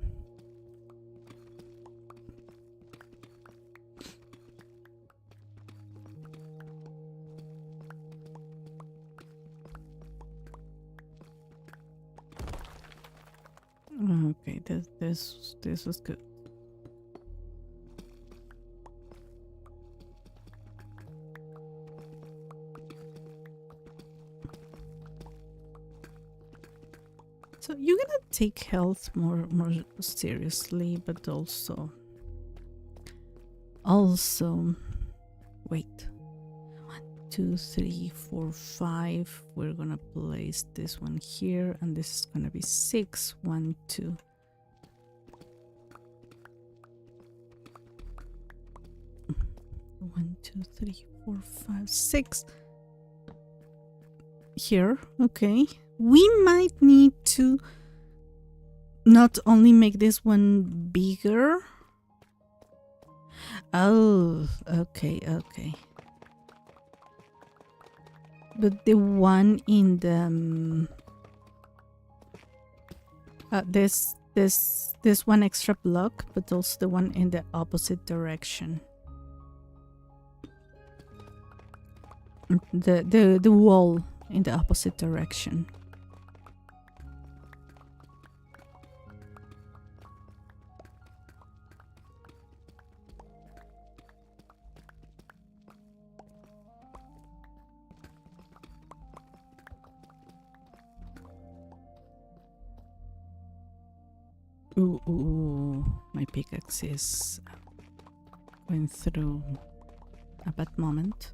Okay, this was good. So you're gonna take health more seriously, but also wait. 1, 2, 3, 4, 5. We're gonna place this one here, and this is gonna be 6. 1, 2. One, 2, 3, 4, 5, 6. Here, okay. We might need to not only make this one bigger. Oh, okay. But the one in the this one extra block, but also the one in the opposite direction. The wall in the opposite direction. Ooh, my pickaxe is going through a bad moment.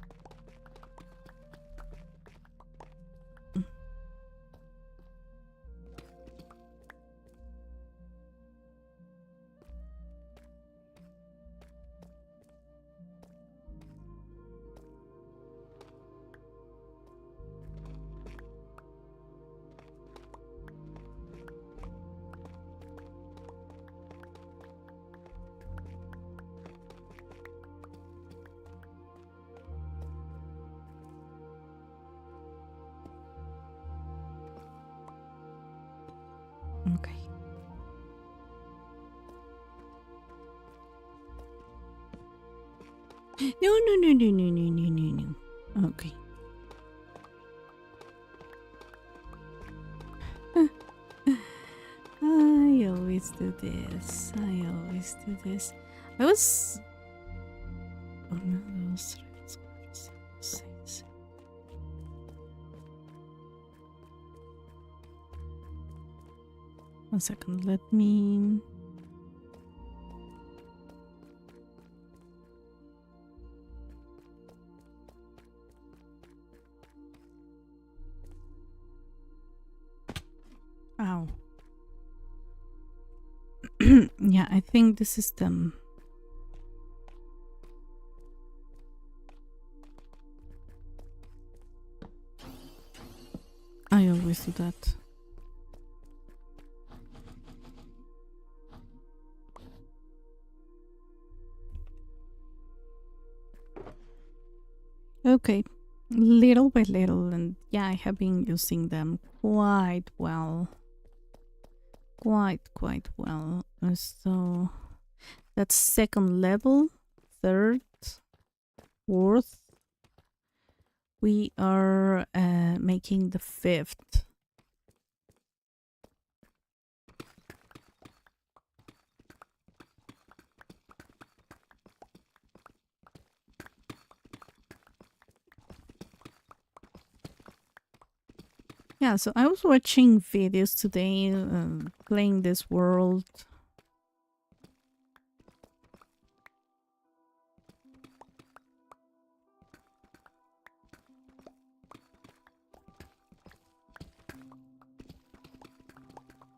Okay. No. Okay. I always do this. I was... Oh no, those 6. One second, let me... Ow. Yeah, I think this is them. I always do that. Okay, little by little, and yeah, I have been using them quite well. Quite well. So that's second level, third, fourth. We are making the fifth. Yeah, so I was watching videos today, playing this world.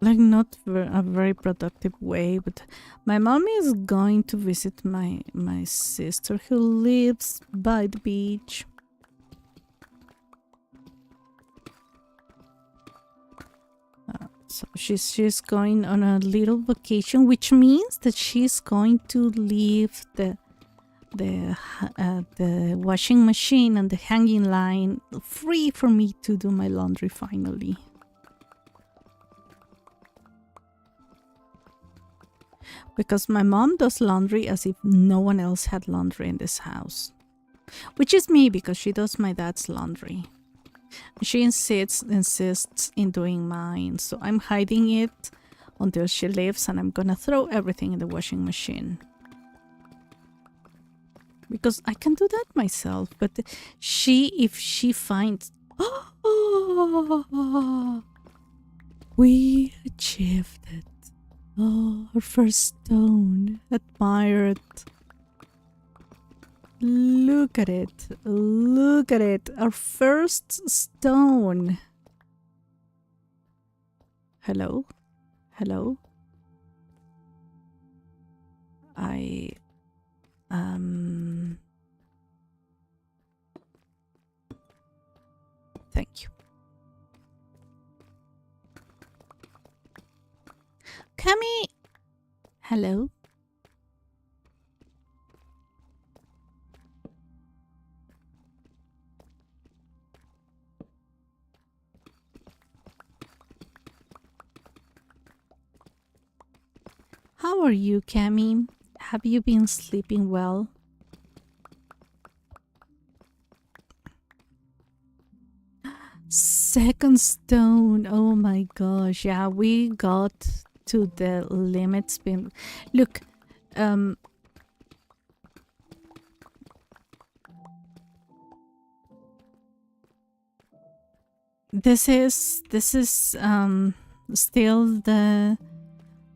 Like not a very productive way, but my mom is going to visit my sister who lives by the beach. So she's going on a little vacation, which means that she's going to leave the washing machine and the hanging line free for me to do my laundry finally. Because my mom does laundry as if no one else had laundry in this house. Which is me, because she does my dad's laundry. She insists in doing mine, so I'm hiding it until she leaves, and I'm gonna throw everything in the washing machine. Because I can do that myself, but if she finds... Oh, we achieved it. Oh, our first stone. Admire it. Look at it. Look at it. Our first stone. Hello? Hello? Thank you. Kami! Hello? How are you, Kami? Have you been sleeping well? Second stone. Oh my gosh. Yeah, we got to the limits. Look, this is still the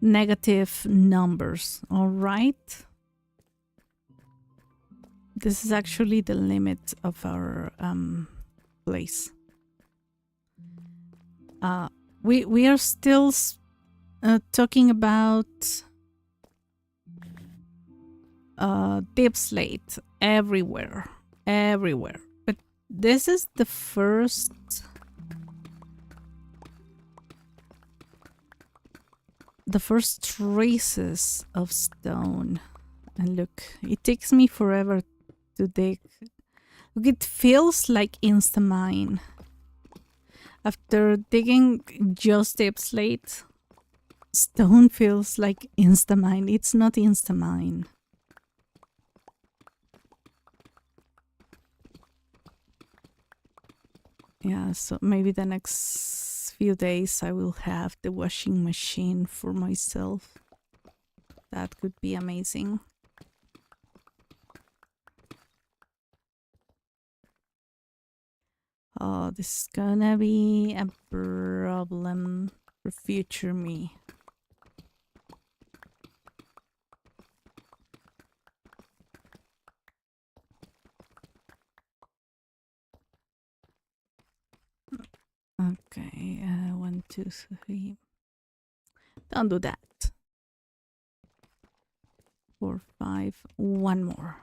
negative numbers. All right. This is actually the limit of our place. We are still talking about deep slate everywhere. But this is the first traces of stone. And look, it takes me forever to dig. Look, it feels like Instamine. After digging just deep slate, stone feels like Instamine. It's not Instamine. Yeah, so maybe the next few days I will have the washing machine for myself. That could be amazing. Oh, this is gonna be a problem for future me. Okay, 1, 2, 3. Don't do that. 4, 5. One more.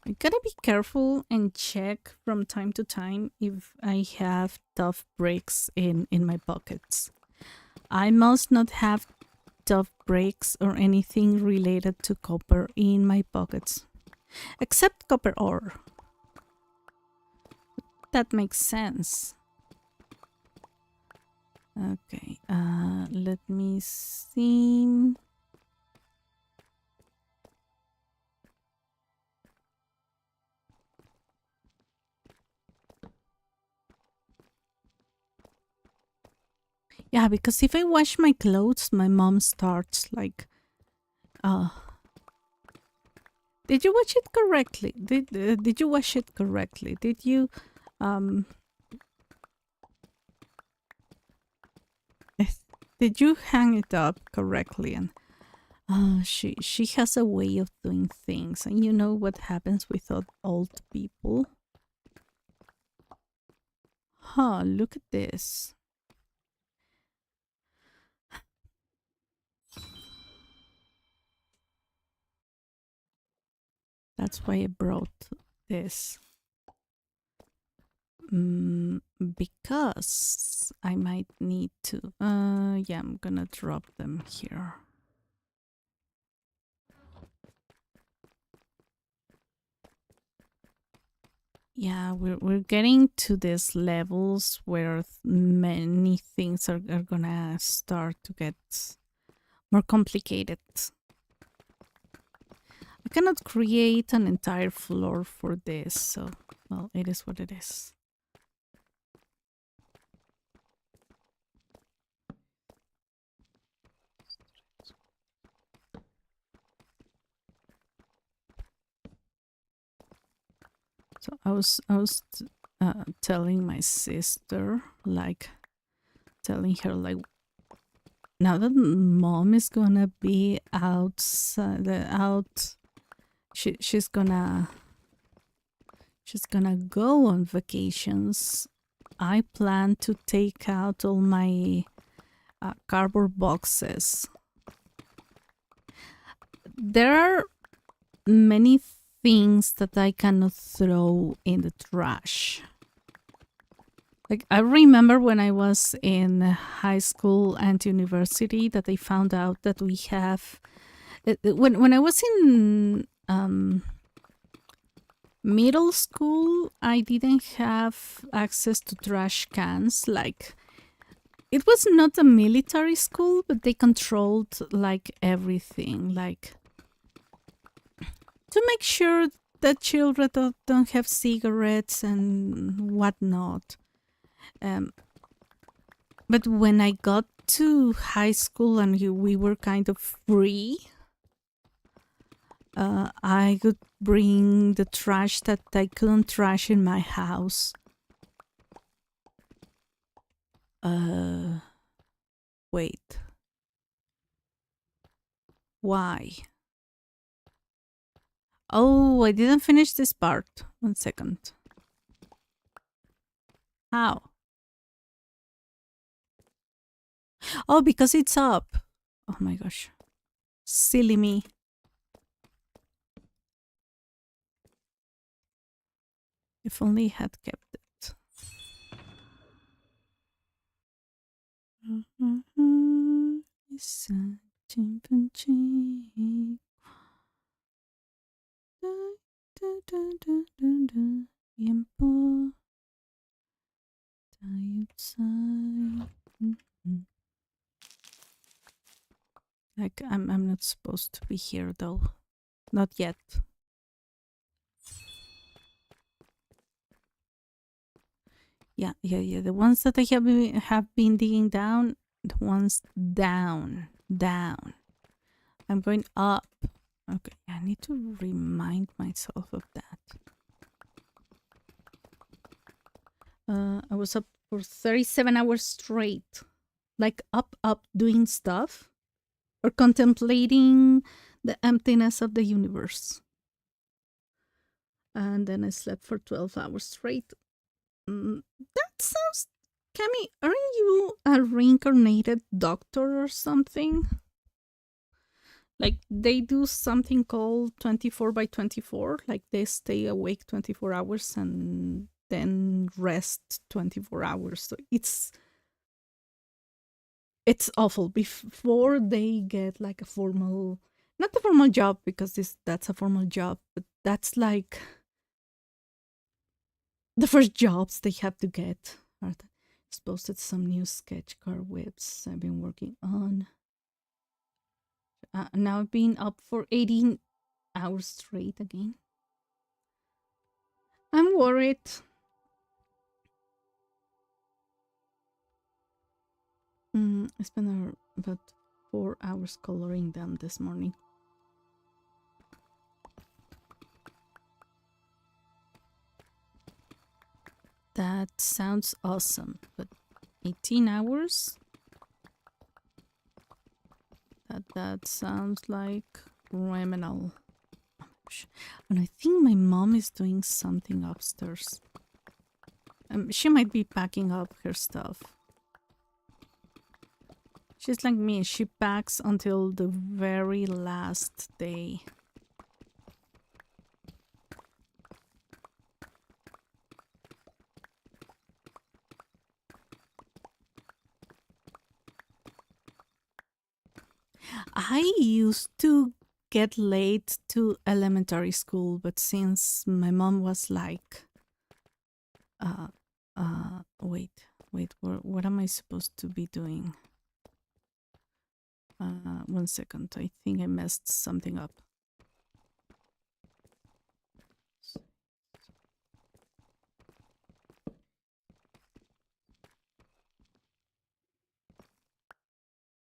I gotta be careful and check from time to time if I have tough bricks in my pockets. I must not have tough bricks or anything related to copper in my pockets, except copper ore. That makes sense. Okay, let me see. Yeah, because if I wash my clothes, my mom starts like, did you wash it correctly? Did you wash it correctly? Did you did you hang it up correctly? And she has a way of doing things, and you know what happens with old people. Huh, look at this. That's why I brought this. Because I might need to. Yeah, I'm gonna drop them here. Yeah, we're getting to these levels where many things are gonna start to get more complicated. I cannot create an entire floor for this, so, well, it is what it is. So I was telling my sister, like, telling her, like, now that mom is gonna be she's gonna go on vacations. I plan to take out all my cardboard boxes. There are many things that I cannot throw in the trash. Like, I remember when I was in high school and university that I found out that we have... When I was in middle school, I didn't have access to trash cans. Like, it was not a military school, but they controlled, like, everything. Like, to make sure that children don't have cigarettes and whatnot. But when I got to high school and we were kind of free, I could bring the trash that I couldn't trash in my house Wait. Why? Oh, I didn't finish this part. 1 second. How? Oh, because it's up. Oh my gosh. Silly me. If only I had kept it. Tiempo like I'm not supposed to be here though. Not yet. Yeah. The ones that I have been digging down, the ones down. I'm going up. Okay, I need to remind myself of that. I was up for 37 hours straight. Like up, doing stuff. Or contemplating the emptiness of the universe. And then I slept for 12 hours straight. That sounds... Cami, aren't you a reincarnated doctor or something? Like, they do something called 24 by 24. Like, they stay awake 24 hours and then rest 24 hours. So it's awful. Before they get like a formal... Not a formal job, because that's a formal job. But that's like... the first jobs they have to get. It's posted some new sketch car whips I've been working on. Now I've been up for 18 hours straight again. I'm worried. I spent about 4 hours coloring them this morning. That sounds awesome, but 18 hours? That sounds like criminal. And I think my mom is doing something upstairs. She might be packing up her stuff. She's like me, she packs until the very last day. I used to get late to elementary school, but since my mom was like, wait, what am I supposed to be doing? 1 second, I think I messed something up.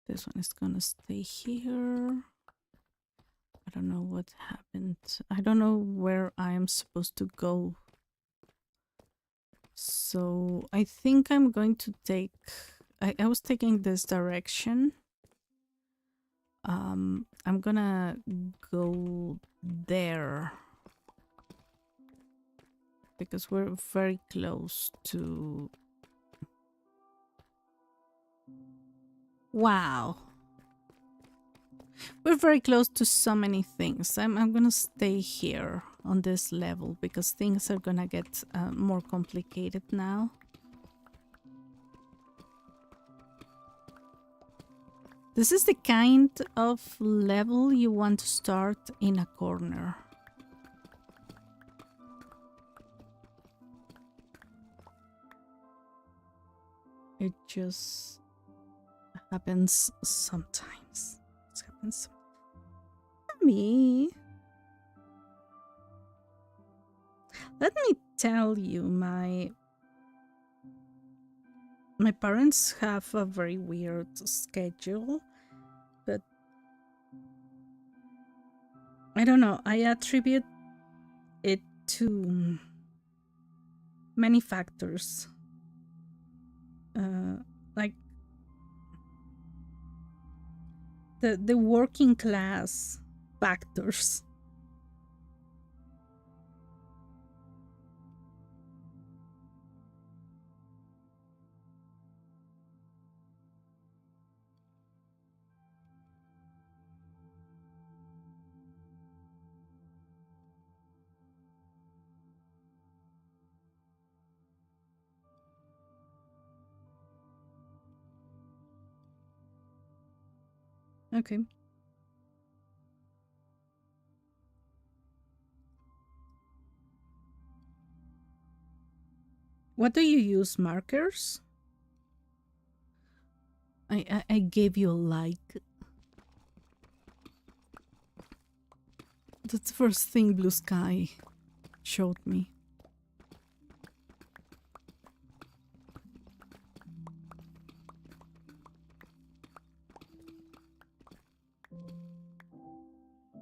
This one is gonna stay here. I don't know what happened. I don't know where I am supposed to go. So I think I'm going to take... I was taking this direction. I'm gonna go there. Because we're very close to... Wow. We're very close to so many things. I'm gonna stay here on this level because things are gonna get more complicated now. This is the kind of level you want to start in a corner. It just happens sometimes. It happens. Me. Let me tell you, my parents have a very weird schedule, but I don't know. I attribute it to many factors. Like the working class factors. Okay. What do you use? Markers? I gave you a like. That's the first thing Blue Sky showed me.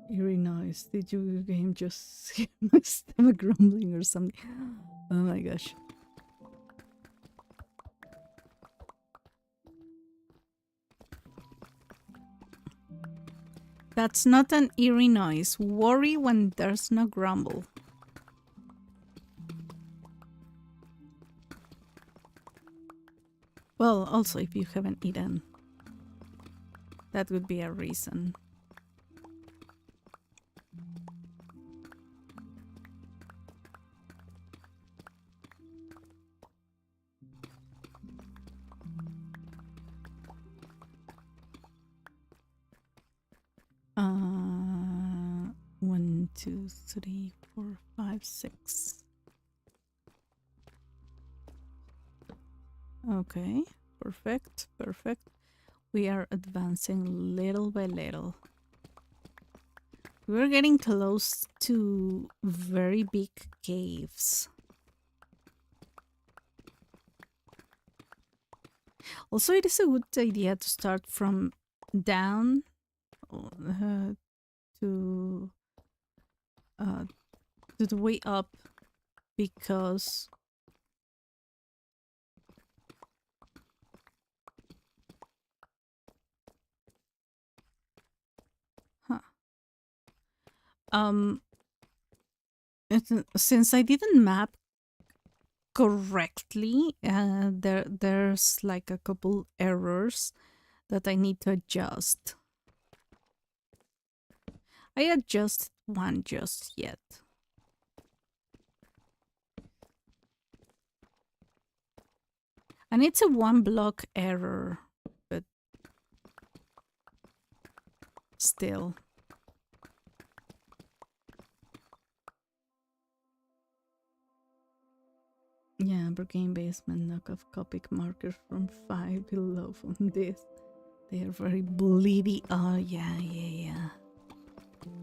Eerie noise. Did you game just hear my stomach grumbling or something? Oh my gosh. That's not an eerie noise. Worry when there's no grumble. Well, also if you haven't eaten. That would be a reason. One, two, three, 4, 5, 6. Okay, perfect, perfect. We are advancing little by little. We're getting close to very big caves. Also, it is a good idea to start from down to the way up, because since I didn't map correctly, there's like a couple errors that I need to adjust. I adjusted one just yet. And it's a 1 block error, but still. Yeah, Brigade Basement knockoff Copic markers from 5 below from this. They are very bleedy. Oh, yeah.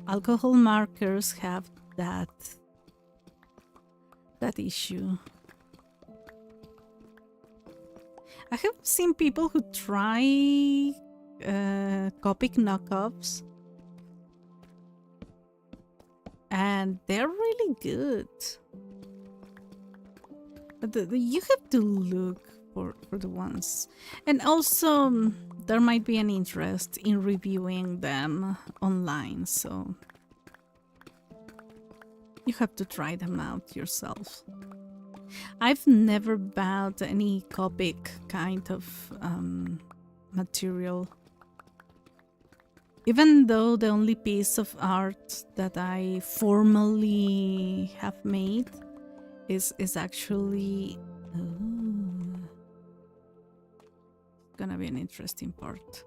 Alcohol markers have that issue. I have seen people who try Copic knockoffs, and they're really good. But you have to look for the ones. And also, there might be an interest in reviewing them online, so you have to try them out yourself. I've never bought any Copic kind of material. Even though the only piece of art that I formally have made is actually gonna be an interesting part.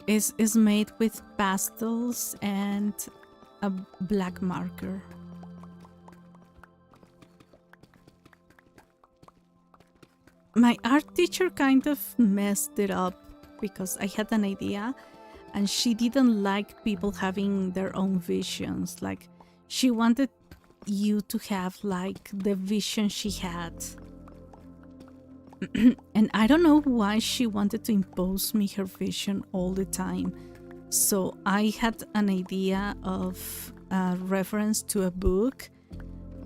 Is made with pastels and a black marker. My art teacher kind of messed it up because I had an idea and she didn't like people having their own visions. Like, she wanted you to have like the vision she had. And I don't know why she wanted to impose me her vision all the time. So I had an idea of a reference to a book,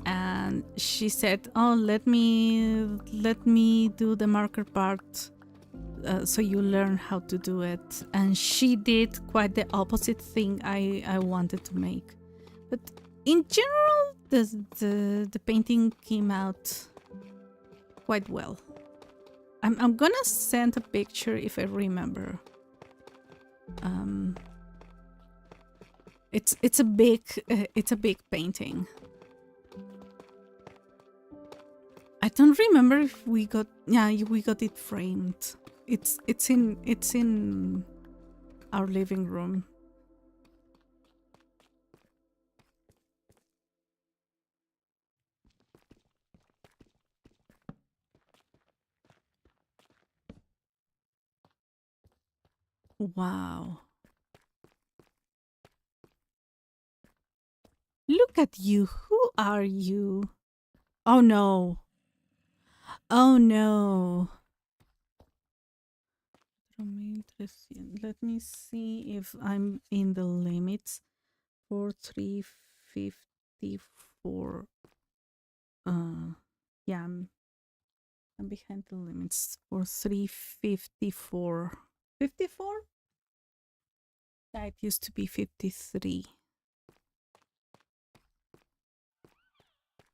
and she said, "Oh, let me do the marker part so you learn how to do it. And she did quite the opposite thing I wanted to make. But in general, the painting came out quite well. I'm gonna send a picture if I remember. It's a big painting. I don't remember if we got it framed. It's in our living room. Wow. Look at you. Who are you? Oh no. Oh no. Let me see if I'm in the limits for 354. Yeah, I'm behind the limits for 354. 54? That used to be 53.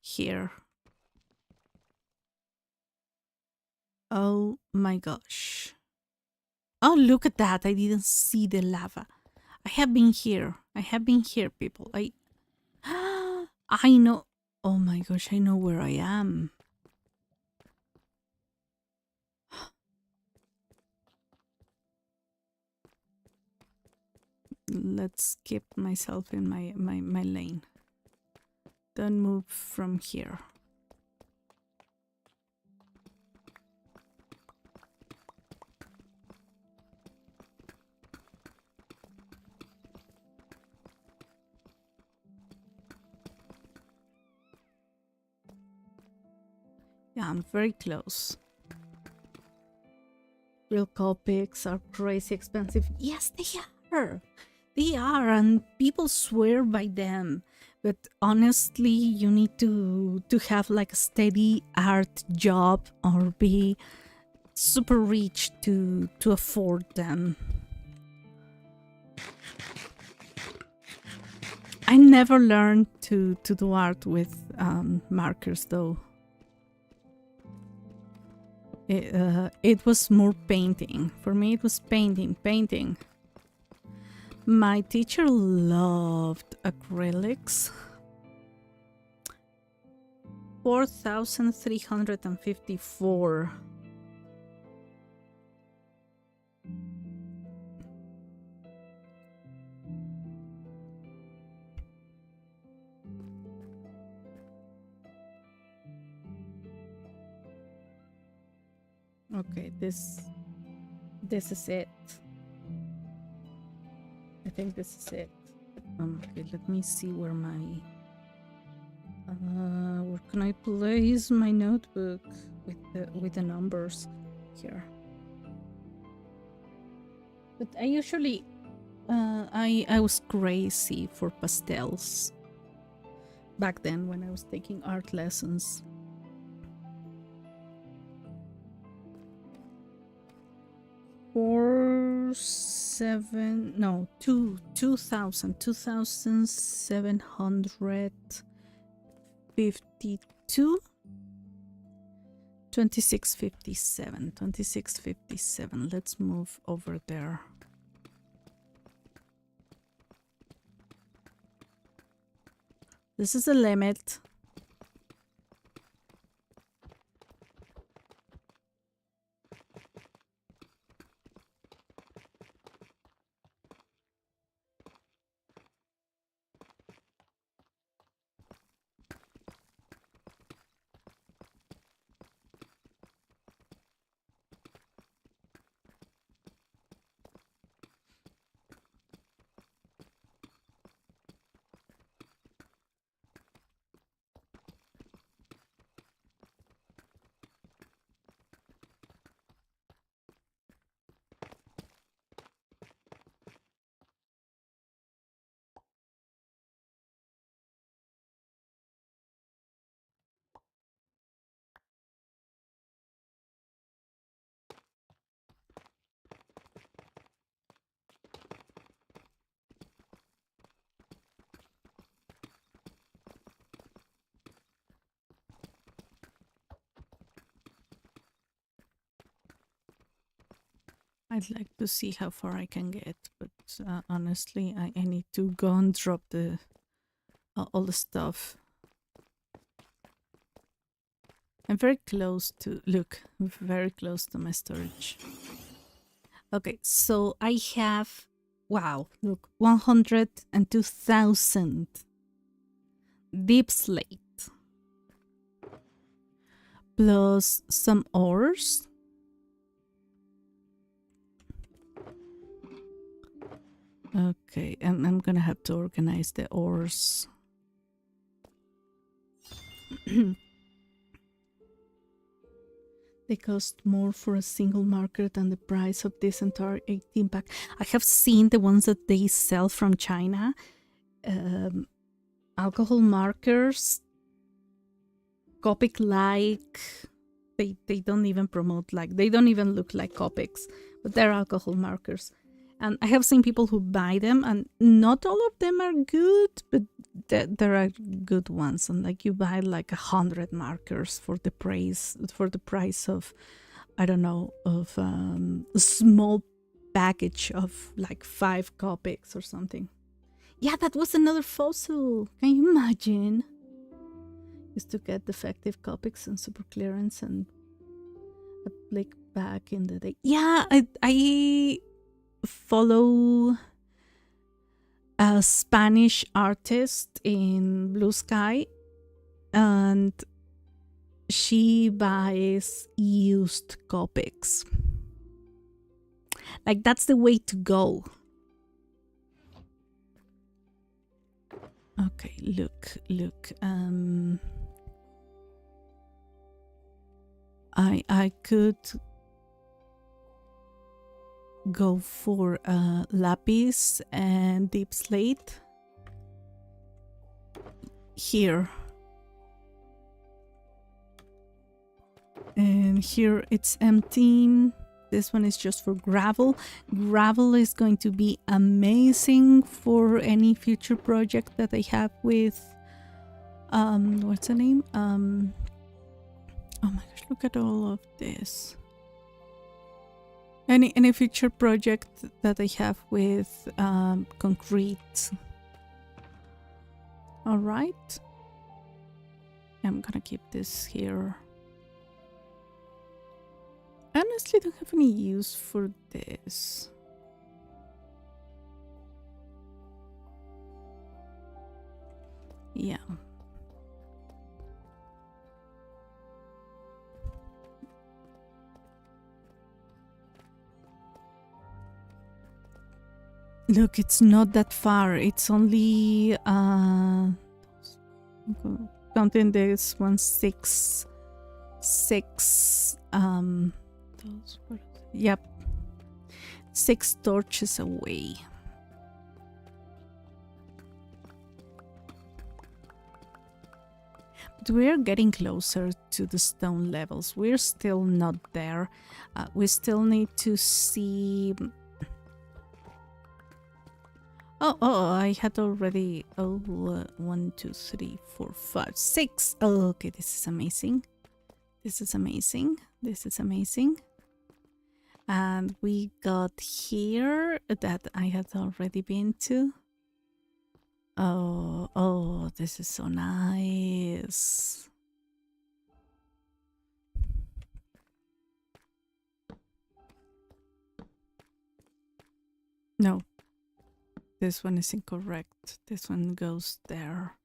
Here. Oh my gosh. Oh, look at that. I didn't see the lava. I have been here. People. I know. Oh my gosh, I know where I am. Let's keep myself in my lane. Don't move from here. Yeah, I'm very close. Real Copics are crazy expensive. Yes, they are. They are, and people swear by them. But honestly, you need to have like a steady art job or be super rich to afford them. I never learned to do art with markers though. It was more painting. For me, it was painting. My teacher loved acrylics. 4,354. Okay, this is it. I think this is it. Okay, let me see where my where can I place my notebook with the numbers here. But I usually I was crazy for pastels back then when I was taking art lessons. Two 2,752. 2657. Let's move over there. This is the limit. I'd like to see how far I can get, but honestly, I need to go and drop the all the stuff. I'm very close to, look, very close to my storage. Okay, so I have, wow, look, 102,000 deep slate plus some ores. Okay, and I'm gonna have to organize the ores. They cost more for a single marker than the price of this entire 18 pack. I have seen the ones that they sell from China. Alcohol markers, Copic-like. They don't even promote, like, they don't even look like Copics, but they're alcohol markers. And I have seen people who buy them, and not all of them are good, but there are good ones. And like, you buy like 100 markers for the price of, I don't know, of a small package of like 5 Copics or something. Yeah, that was another fossil. Can you imagine? Used to get defective Copics and super clearance and a blick back in the day. Yeah, I follow a Spanish artist in Blue Sky, and she buys used Copics. Like, that's the way to go. Okay, look. I could go for lapis and deep slate here, and here it's empty. This one is just for gravel. Gravel is going to be amazing for any future project that I have with what's the name? Oh my gosh, look at all of this. Any future project that I have with concrete. All right. I'm gonna keep this here. I honestly don't have any use for this. Yeah. Look, it's not that far. It's only counting this one, six yep, 6 torches away. But we're getting closer to the stone levels. We're still not there. We still need to see. Oh, I had already. 1, 2, 3, 4, 5, 6. Oh, okay, this is amazing. This is amazing. This is amazing. And we got here that I had already been to. Oh, this is so nice. No. This one is incorrect. This one goes there.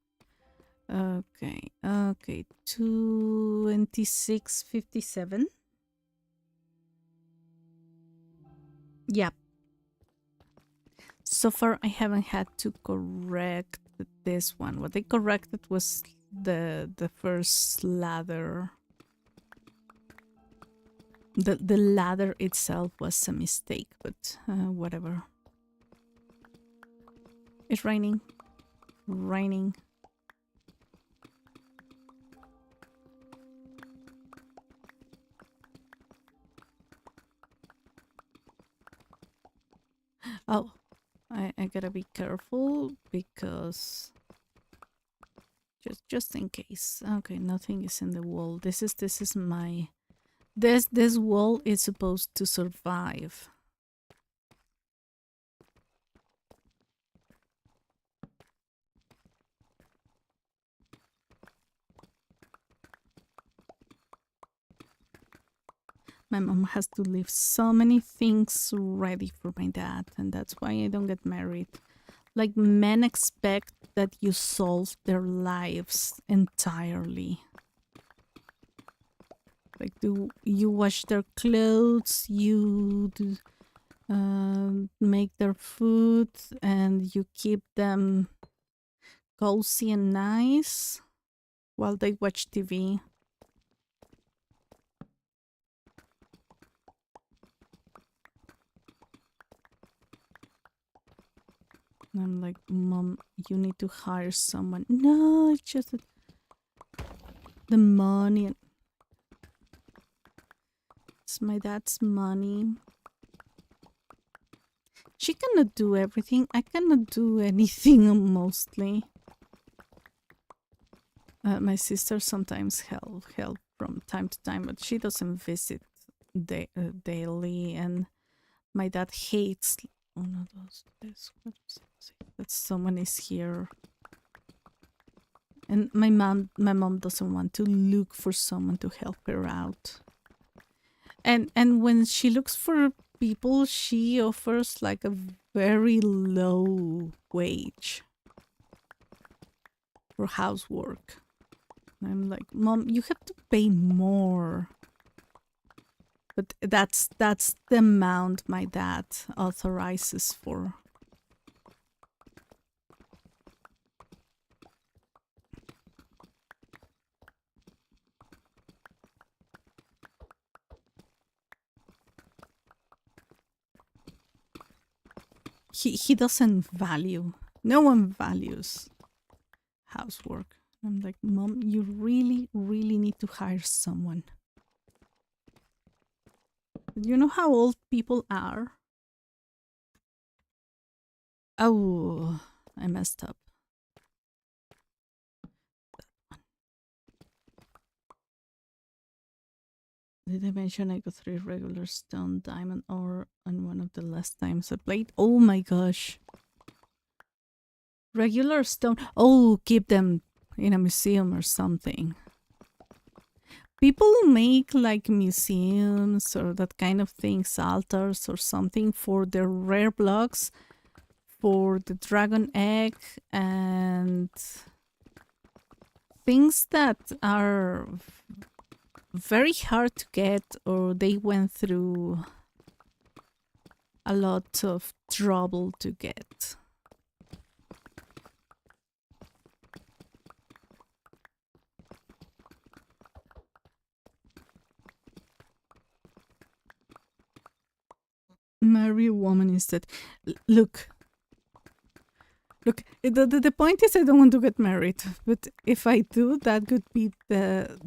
Okay. 2657. Yep. So far, I haven't had to correct this one. What I corrected was the first ladder. The ladder itself was a mistake, but whatever. It's raining. Raining. Oh, I gotta be careful because just in case. Okay, nothing is in the wall. This is my this wall is supposed to survive. My mom has to leave so many things ready for my dad, and that's why I don't get married. Like, men expect that you solve their lives entirely. Like, do you wash their clothes, you do, make their food, and you keep them cozy and nice while they watch TV. And I'm like, Mom, you need to hire someone. No, it's just the money. It's my dad's money. She cannot do everything. I cannot do anything mostly. My sister sometimes help from time to time, but she doesn't visit daily. And my dad hates. Oh no, that someone is here. And my mom doesn't want to look for someone to help her out. And when she looks for people, she offers like a very low wage for housework. And I'm like, Mom, you have to pay more. But that's the amount my dad authorizes for. He doesn't value. No one values housework. I'm like, Mom, you really, really need to hire someone. You know how old people are? Oh, I messed up. Did I mention I got 3 regular stone, diamond, ore on one of the last times I played? Oh my gosh. Regular stone. Oh, keep them in a museum or something. People make like museums or that kind of things, altars or something for their rare blocks, for the dragon egg, and things that are very hard to get, or they went through a lot of trouble to get. Marry a woman instead. Look, the point is I don't want to get married, but if I do, that could be the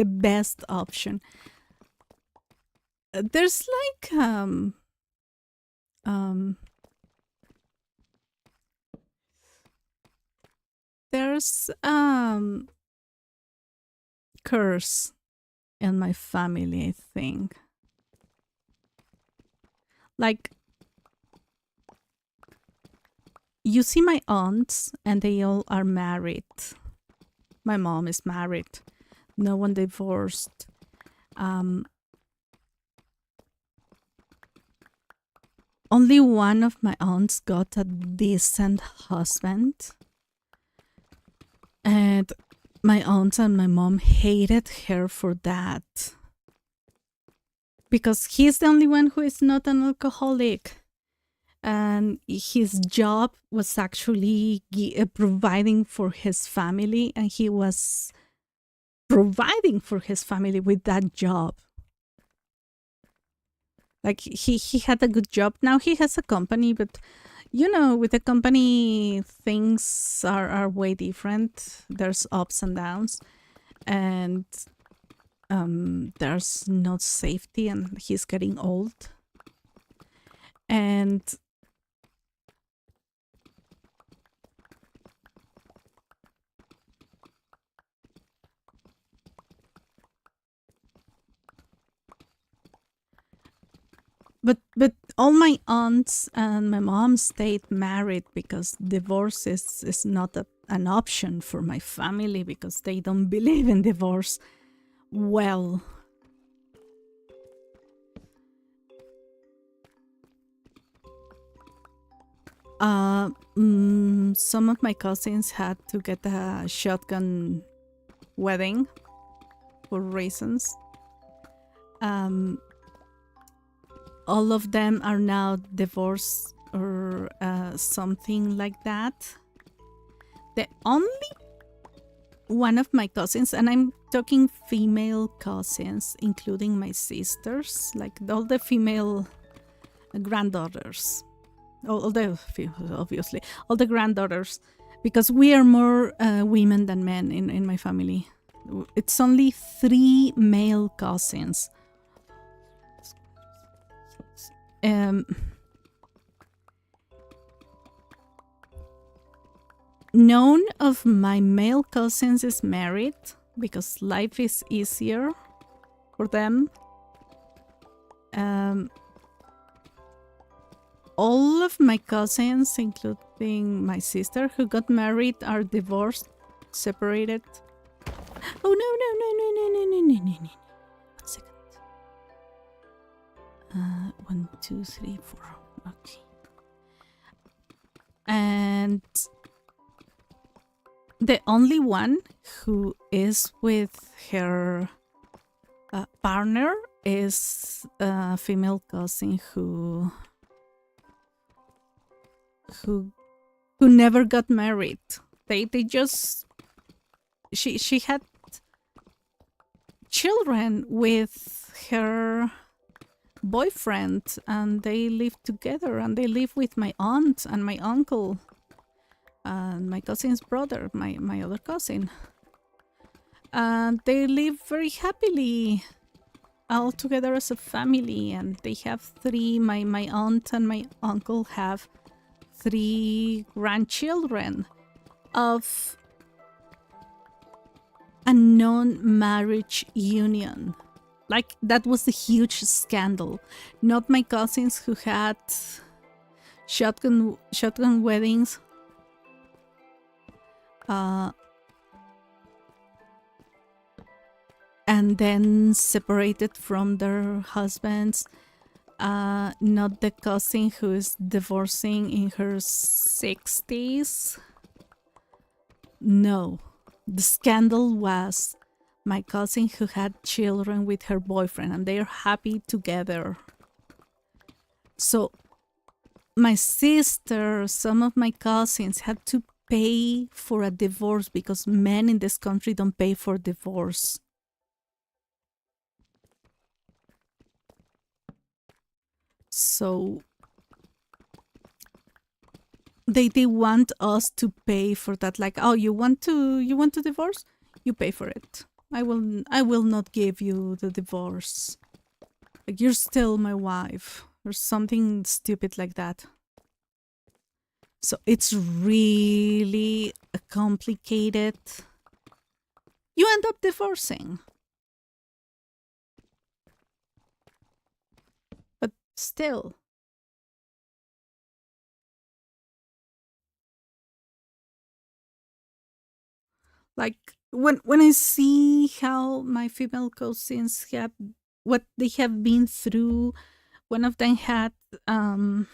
best option. There's like there's curse in my family, I think. Like, you see my aunts and they all are married. My mom is married. No one divorced. Only one of my aunts got a decent husband. And my aunt and my mom hated her for that. Because he's the only one who is not an alcoholic. And his job was actually providing for his family, and he was providing for his family with that job. Like, he had a good job. Now he has a company, but you know, with a company, things are way different. There's ups and downs, and there's no safety, and he's getting old. And But all my aunts and my mom stayed married because divorce is not an option for my family, because they don't believe in divorce. Well, Some of my cousins had to get a shotgun wedding for reasons. All of them are now divorced or something like that. The only one of my cousins, and I'm talking female cousins, including my sisters, like all the female granddaughters, obviously, all the granddaughters, because we are more women than men in my family. It's only 3 male cousins. None of my male cousins is married because life is easier for them. All of my cousins, including my sister who got married, are divorced, separated. Oh no. 1 second. 1, 2, 3, 4. Okay. And the only one who is with her partner is a female cousin who never got married. They just she had children with her boyfriend, and they live together, and they live with my aunt and my uncle and my cousin's brother, my other cousin. And they live very happily all together as a family, and they have 3, my aunt and my uncle have 3 grandchildren of a non-marriage union. Like, that was a huge scandal. Not my cousins who had shotgun weddings. And then separated from their husbands. Not the cousin who is divorcing in her 60s. No. The scandal was my cousin who had children with her boyfriend, and they are happy together. So my sister, some of my cousins had to pay for a divorce because men in this country don't pay for divorce. So they want us to pay for that. Like, oh, you want to divorce? You pay for it. I will not give you the divorce. Like, you're still my wife, or something stupid like that. So it's really complicated. You end up divorcing. But still. Like, when I see how my female cousins have, what they have been through, one of them had her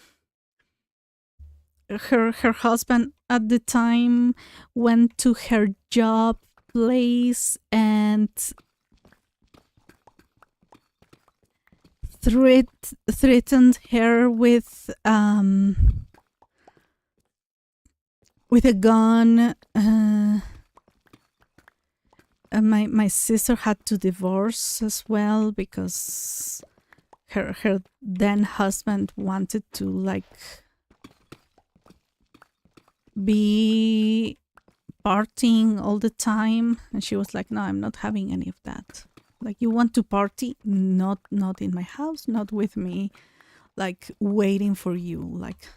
husband at the time went to her job place and threatened her with a gun. My sister had to divorce as well because her then husband wanted to, like, be partying all the time, and she was like, no, I'm not having any of that. Like, you want to party? Not in my house, not with me, like, waiting for you. Like,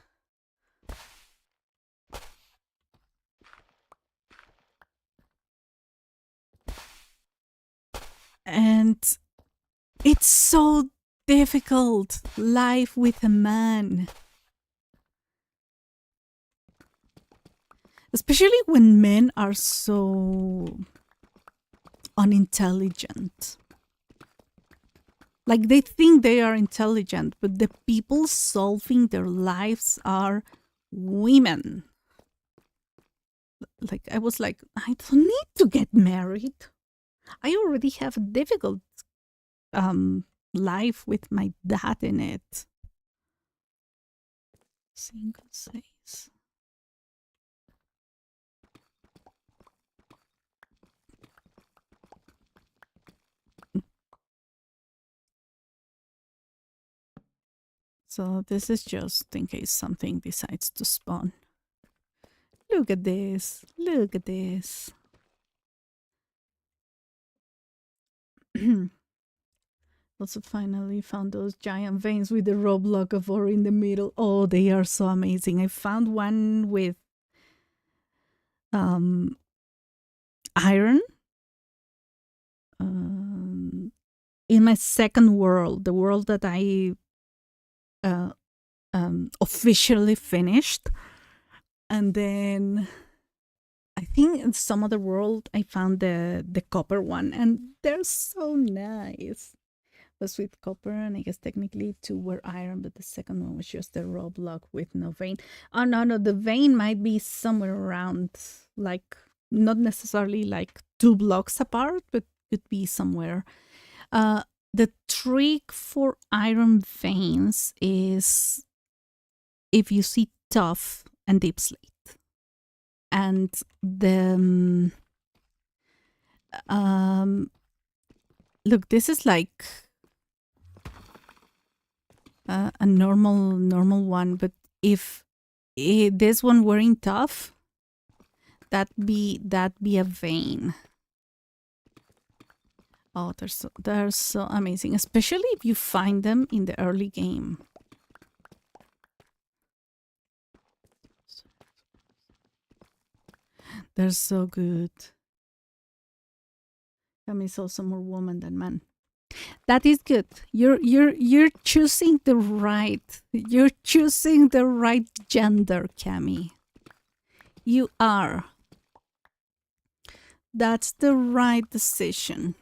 and it's so difficult, life with a man. Especially when men are so unintelligent. Like, they think they are intelligent, but the people solving their lives are women. Like, I was like, I don't need to get married. I already have a difficult life with my dad in it. Single says. So this is just in case something decides to spawn. Look at this. Look at this. Also finally found those giant veins with the raw block of ore in the middle. Oh, they are so amazing. I found one with iron. In my second world, the world that I officially finished. And then I think in some other world I found the copper one, and they're so nice. It was with copper, and I guess technically two were iron, but the second one was just a raw block with no vein. Oh no, the vein might be somewhere around, like not necessarily like 2 blocks apart, but could be somewhere. The trick for iron veins is if you see tough and deep slate. And the look, this is like a normal one, but if this one were in tough, that be a vein. Oh, they're so amazing, especially if you find them in the early game. They're so good. Cami is also more woman than man. That is good. You're choosing the right. You're choosing the right gender, Cami. You are. That's the right decision.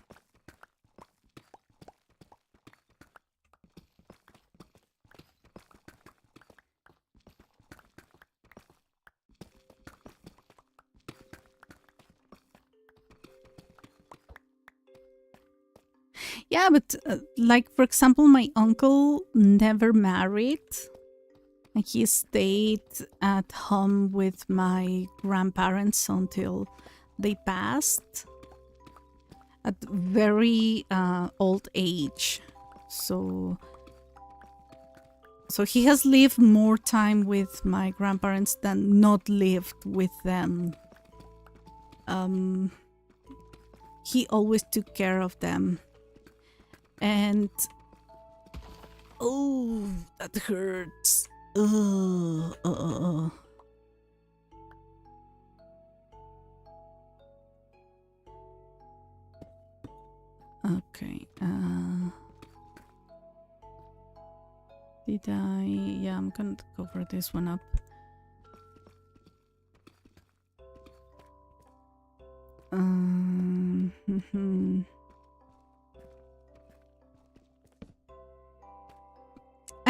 Yeah, but like, for example, my uncle never married. And he stayed at home with my grandparents until they passed at very old age. So he has lived more time with my grandparents than not lived with them. He always took care of them. And oh, that hurts. Okay. Did I? Yeah, I'm gonna cover this one up.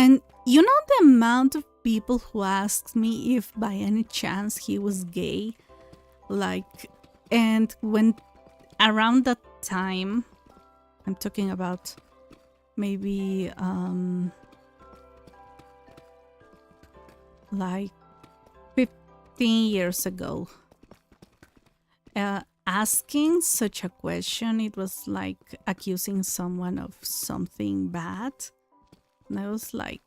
And you know the amount of people who asked me if by any chance he was gay? Like, and when around that time, I'm talking about maybe like 15 years ago, asking such a question, it was like accusing someone of something bad. And I was like,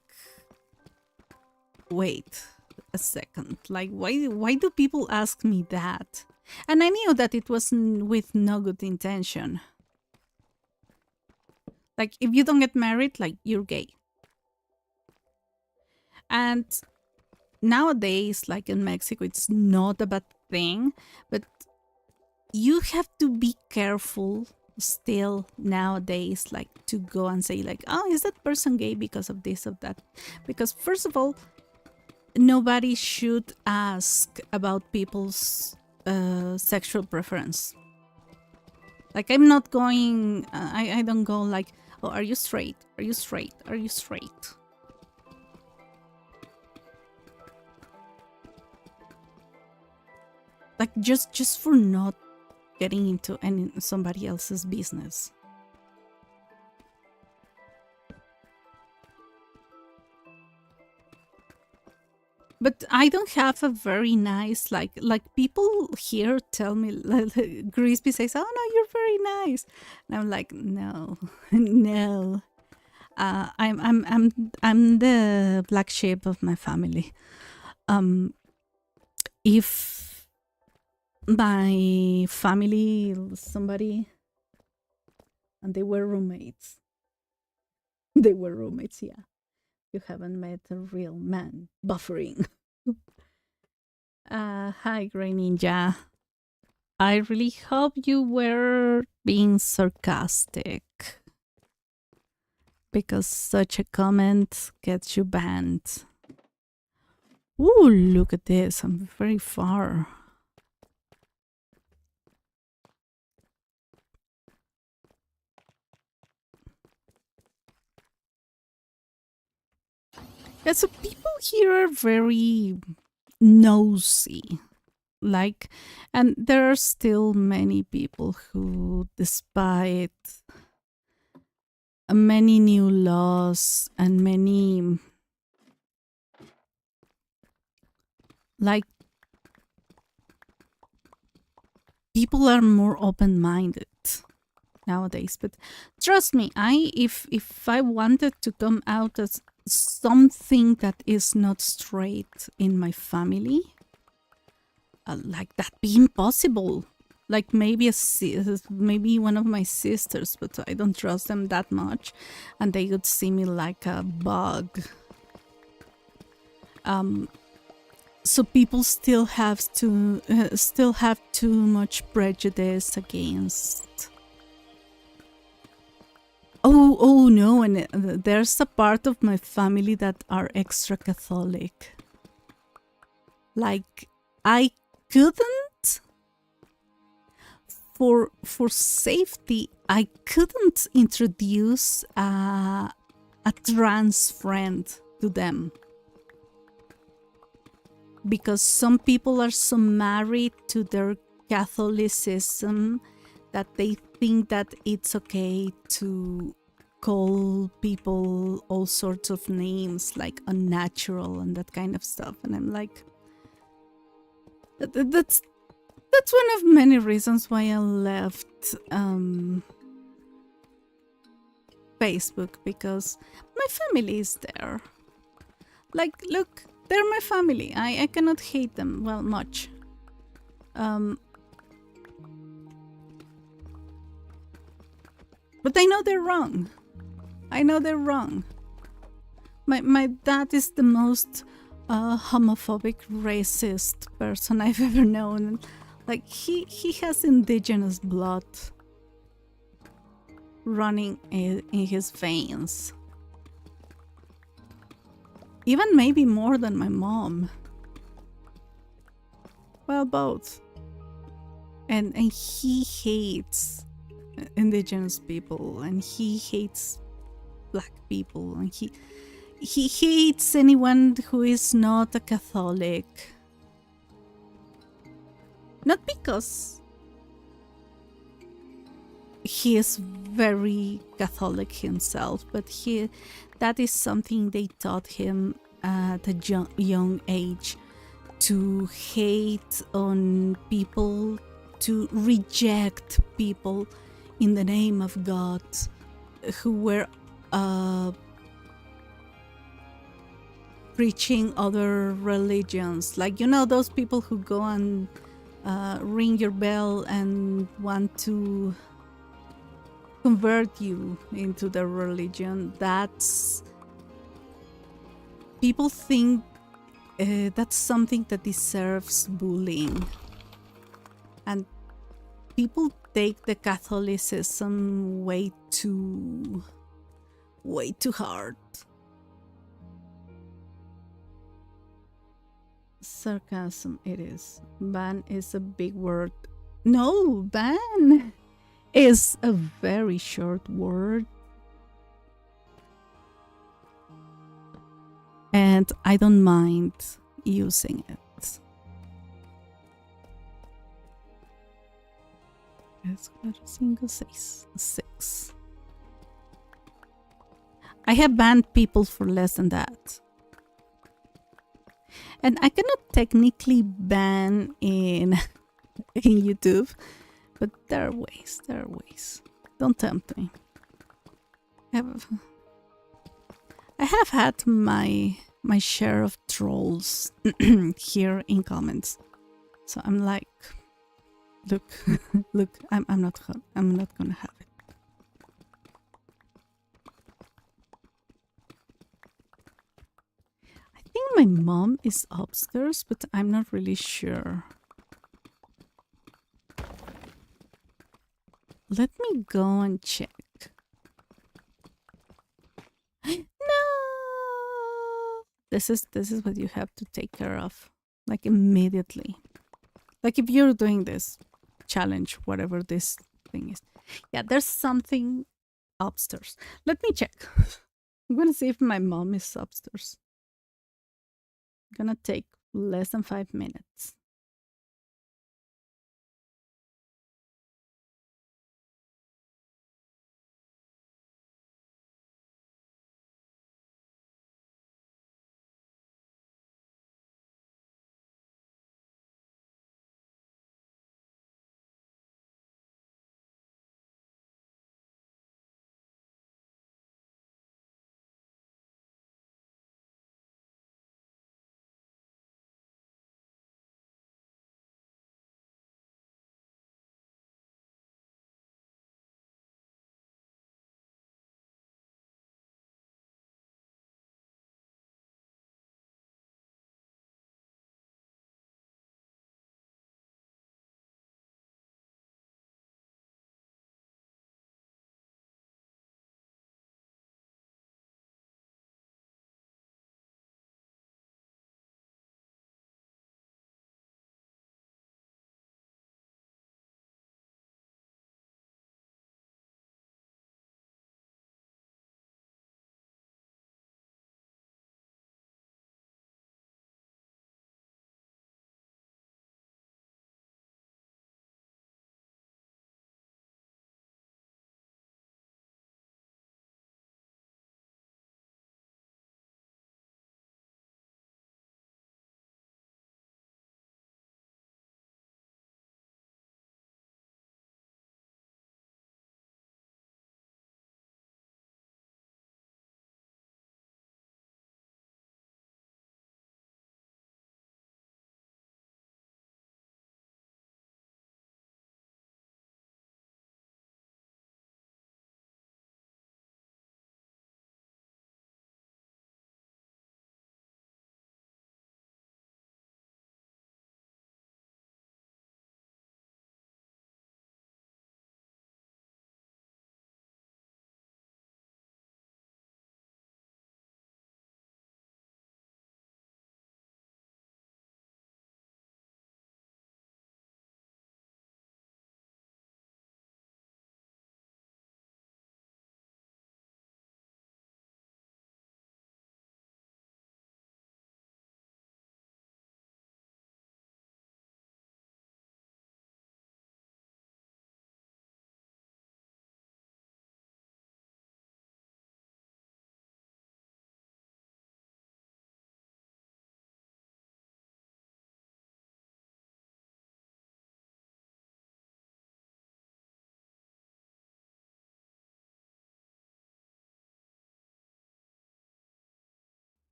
wait a second, like why do people ask me that? And I knew that it was with no good intention. Like, if you don't get married, like, you're gay. And nowadays, like in Mexico, it's not a bad thing, but you have to be careful still nowadays, like, to go and say like, oh, is that person gay because of this or that? Because first of all, nobody should ask about people's sexual preference. Like, I'm not going, I don't go like, oh, are you straight? Are you straight? Are you straight? like just for not getting into somebody else's business. But I don't have a very nice like people here tell me like, Crispy says, "Oh no, you're very nice," and I'm like, no, no. I'm the black sheep of my family. If my family somebody and they were roommates, they were roommates. Yeah, you haven't met a real man. Buffering. Hi, Grey Ninja. I really hope you were being sarcastic, because such a comment gets you banned. Ooh, look at this. I'm very far. Yeah, so people here are very nosy. Like, and there are still many people who, despite many new laws and many, like, people are more open-minded nowadays. But trust me, if I wanted to come out as something that is not straight in my family, like that be impossible. Like maybe maybe one of my sisters, but I don't trust them that much, and they would see me like a bug. So people still have too much prejudice against. Oh no, and there's a part of my family that are extra Catholic. Like I couldn't, for safety, I couldn't introduce a trans friend to them, because some people are so married to their Catholicism that they think that it's okay to call people all sorts of names, like unnatural and that kind of stuff. And I'm like, that's one of many reasons why I left Facebook, because my family is there. Like, look, they're my family. I cannot hate them, well, much. But I know they're wrong. My dad is the most homophobic, racist person I've ever known. Like, he has indigenous blood running in his veins. Even maybe more than my mom. Well, both. And he hates indigenous people, and he hates black people, and he hates anyone who is not a Catholic. Not because he is very Catholic himself, but that is something they taught him at a young age, to hate on people, to reject people in the name of God who were preaching other religions. Like, you know, those people who go and ring your bell and want to convert you into their religion. That's, people think that's something that deserves bullying, and people take the Catholicism way too hard. Sarcasm, it is. Ban is a big word. No, ban is a very short word. And I don't mind using it. 6. I have banned people for less than that. And I cannot technically ban in YouTube, but there are ways. Don't tempt me. I have had my share of trolls here in comments. So I'm like, look, I'm not gonna have it. I think my mom is upstairs, but I'm not really sure. Let me go and check. No! This is what you have to take care of. Like immediately. Like if you're doing this challenge, whatever this thing is. Yeah, there's something upstairs. Let me check. I'm gonna see if my mom is upstairs. Gonna take less than 5 minutes.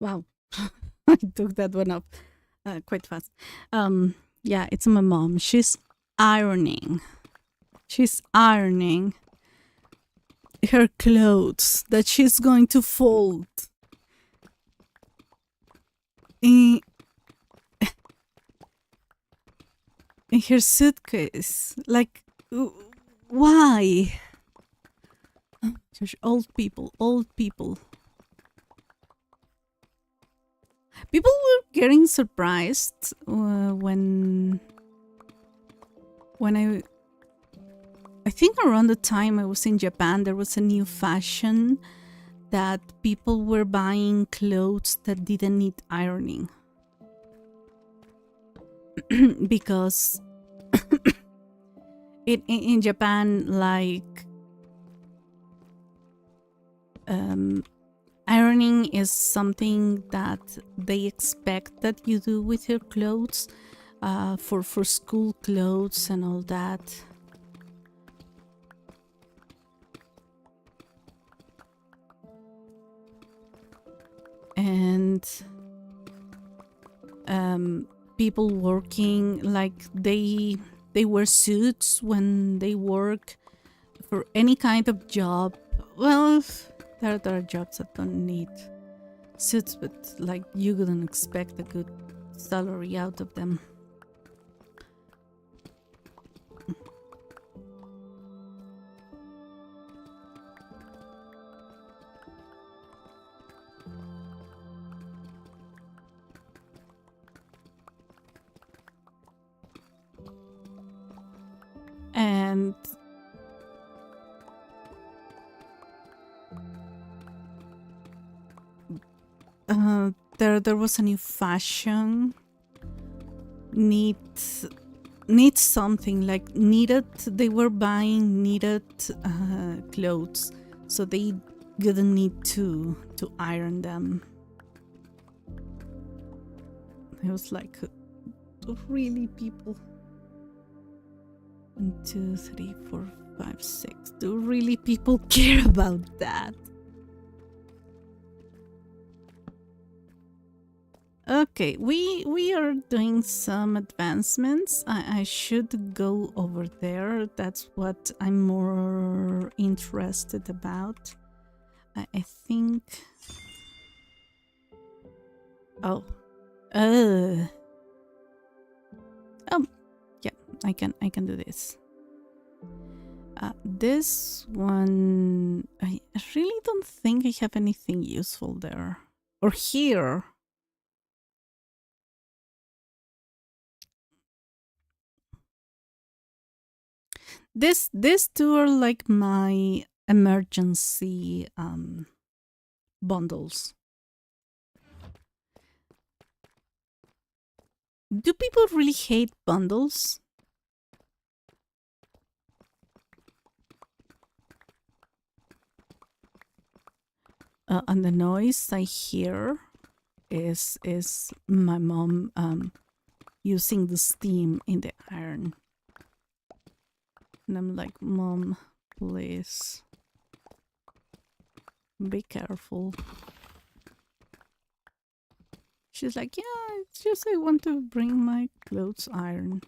Wow. I took that one up quite fast. Yeah, it's my mom. She's ironing. She's ironing her clothes that she's going to fold in, in her suitcase. Like, why? Old people, old people. People were getting surprised when I think around the time I was in Japan, there was a new fashion that people were buying clothes that didn't need ironing. because in Japan, like ironing is something that they expect that you do with your clothes, for school clothes and all that. And people working, like they wear suits when they work for any kind of job. Well, there are jobs that don't need suits, but like you wouldn't expect a good salary out of them. And there was a new fashion. Need something like needed. They were buying needed clothes, so they didn't need to iron them. It was like, really, people? 1, 2, 3, 4, 5, 6. Do really people care about that? Okay, we are doing some advancements. I should go over there. That's what I'm more interested about. I think. Oh, oh, yeah. I can do this. This one, I really don't think I have anything useful there or here. These two are like my emergency bundles. Do people really hate bundles? And the noise I hear is my mom using the steam in the iron. And I'm like, Mom, please be careful. She's like, yeah, it's just I want to bring my clothes iron.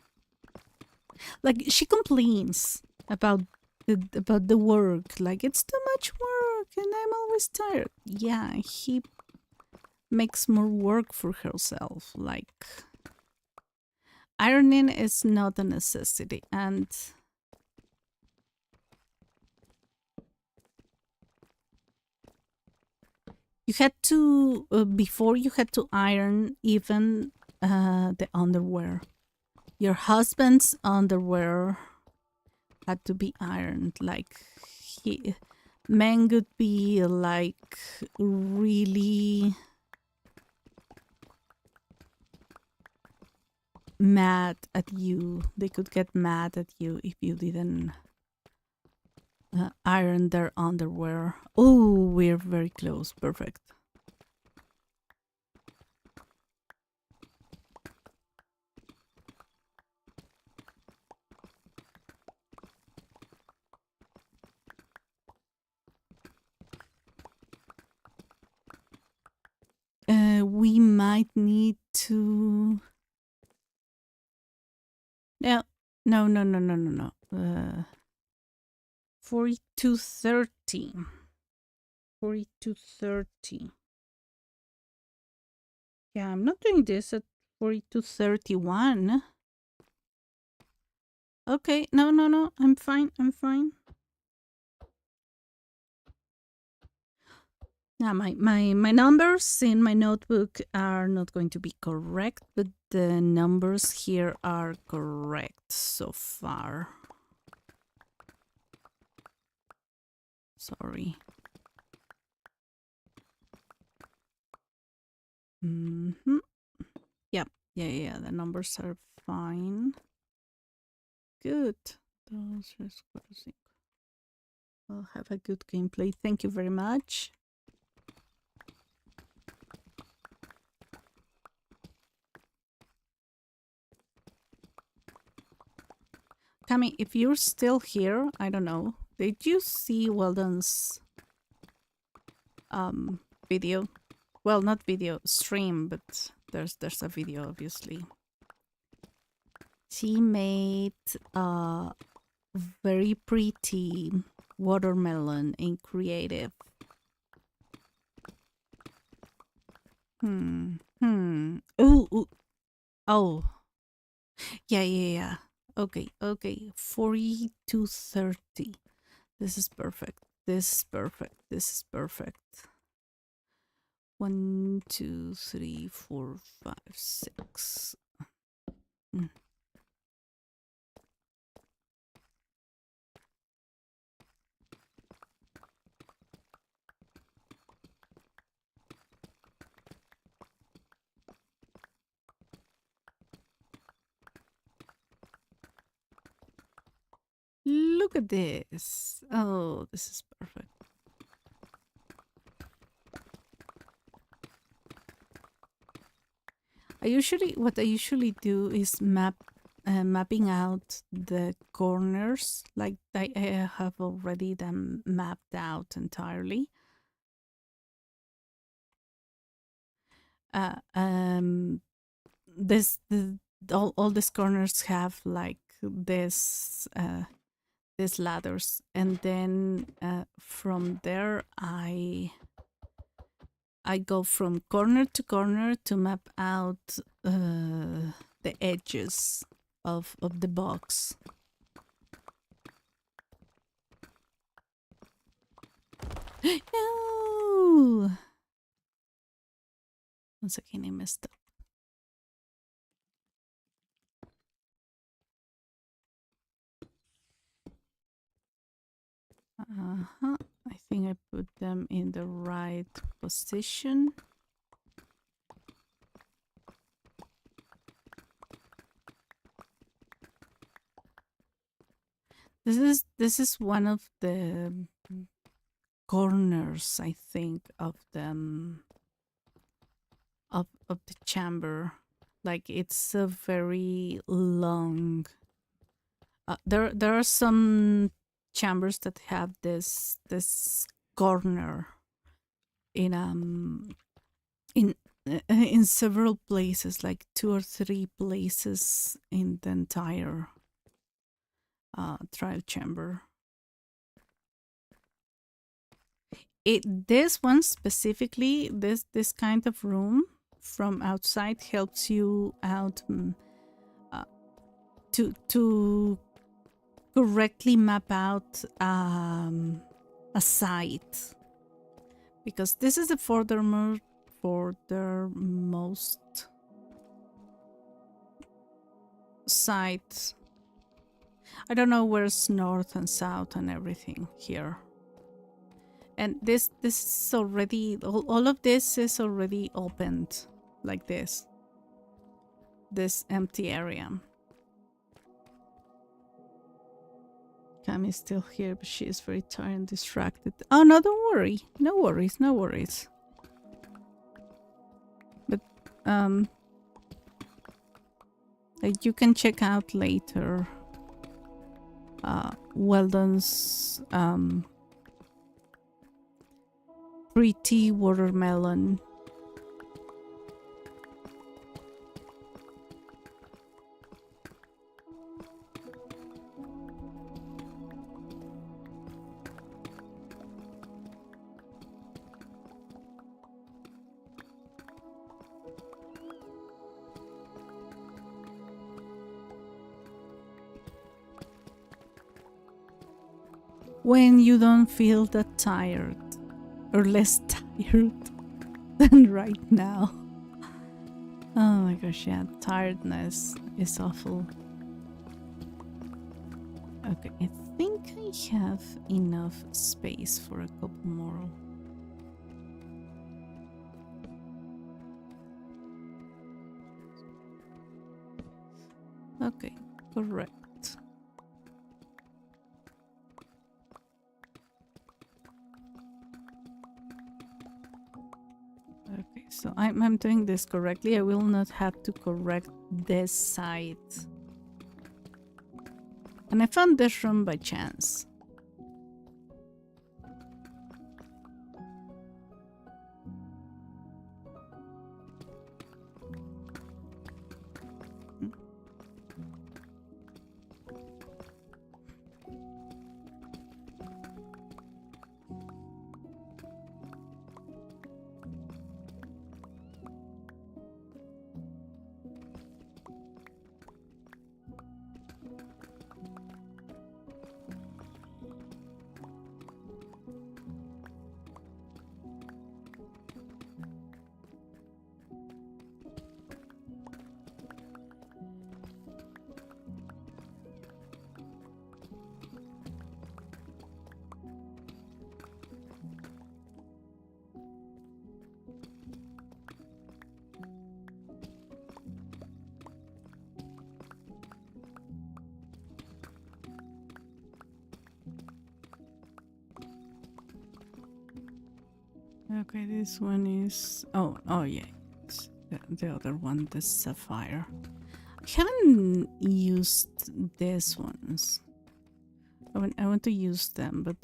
Like, she complains about the work. Like, it's too much work and I'm always tired. Yeah, he makes more work for herself. Like, ironing is not a necessity. And you had to, before you had to iron even the underwear. Your husband's underwear had to be ironed. Like, men could be like really mad at you. They could get mad at you if you didn't iron their underwear. Oh, we're very close. Perfect. We might need to. No, no, no, no, no, no, no. 4230. 4230. Yeah, I'm not doing this at 4231. Okay, no, no, no. I'm fine. I'm fine. Now, my numbers in my notebook are not going to be correct, but the numbers here are correct so far. Sorry. Mm-hmm. Yep. Yeah, the numbers are fine. Good. I'll have a good gameplay. Thank you very much. Cami, if you're still here, I don't know. Did you see Weldon's video? Well, not video, stream, but there's a video, obviously. She made a very pretty watermelon in creative. Ooh. Oh. Yeah. Okay. 40 to 30. This is perfect. 1, 2, 3, 4, 5, 6. Look at this. Oh, this is perfect. What I usually do is mapping out the corners. Like I have already them mapped out entirely. All these corners have like this these ladders, and then from there I go from corner to corner to map out the edges of the box. No! Once again, I messed up. I think I put them in the right position. This is one of the corners, I think, of them of the chamber. Like it's a very long. There are some chambers that have this corner in several places, like 2 or 3 places in the entire trial chamber. This one specifically, this kind of room from outside helps you out to correctly map out a site, because this is the furthermost site. I don't know where's north and south and everything here. And this is already, all of this is already opened, like this empty area. Cam is still here, but she is very tired and distracted. Oh no, don't worry. No worries. But you can check out later Weldon's pretty watermelon. When you don't feel that tired, or less tired than right now. Oh my gosh, yeah, tiredness is awful. Okay, I think I have enough space for a couple more. Okay, correct. Okay, so I'm doing this correctly. I will not have to correct this side. And I found this room by chance. Okay, this one is... Oh yeah. It's the other one, the sapphire. I haven't used these ones. I want to use them, but...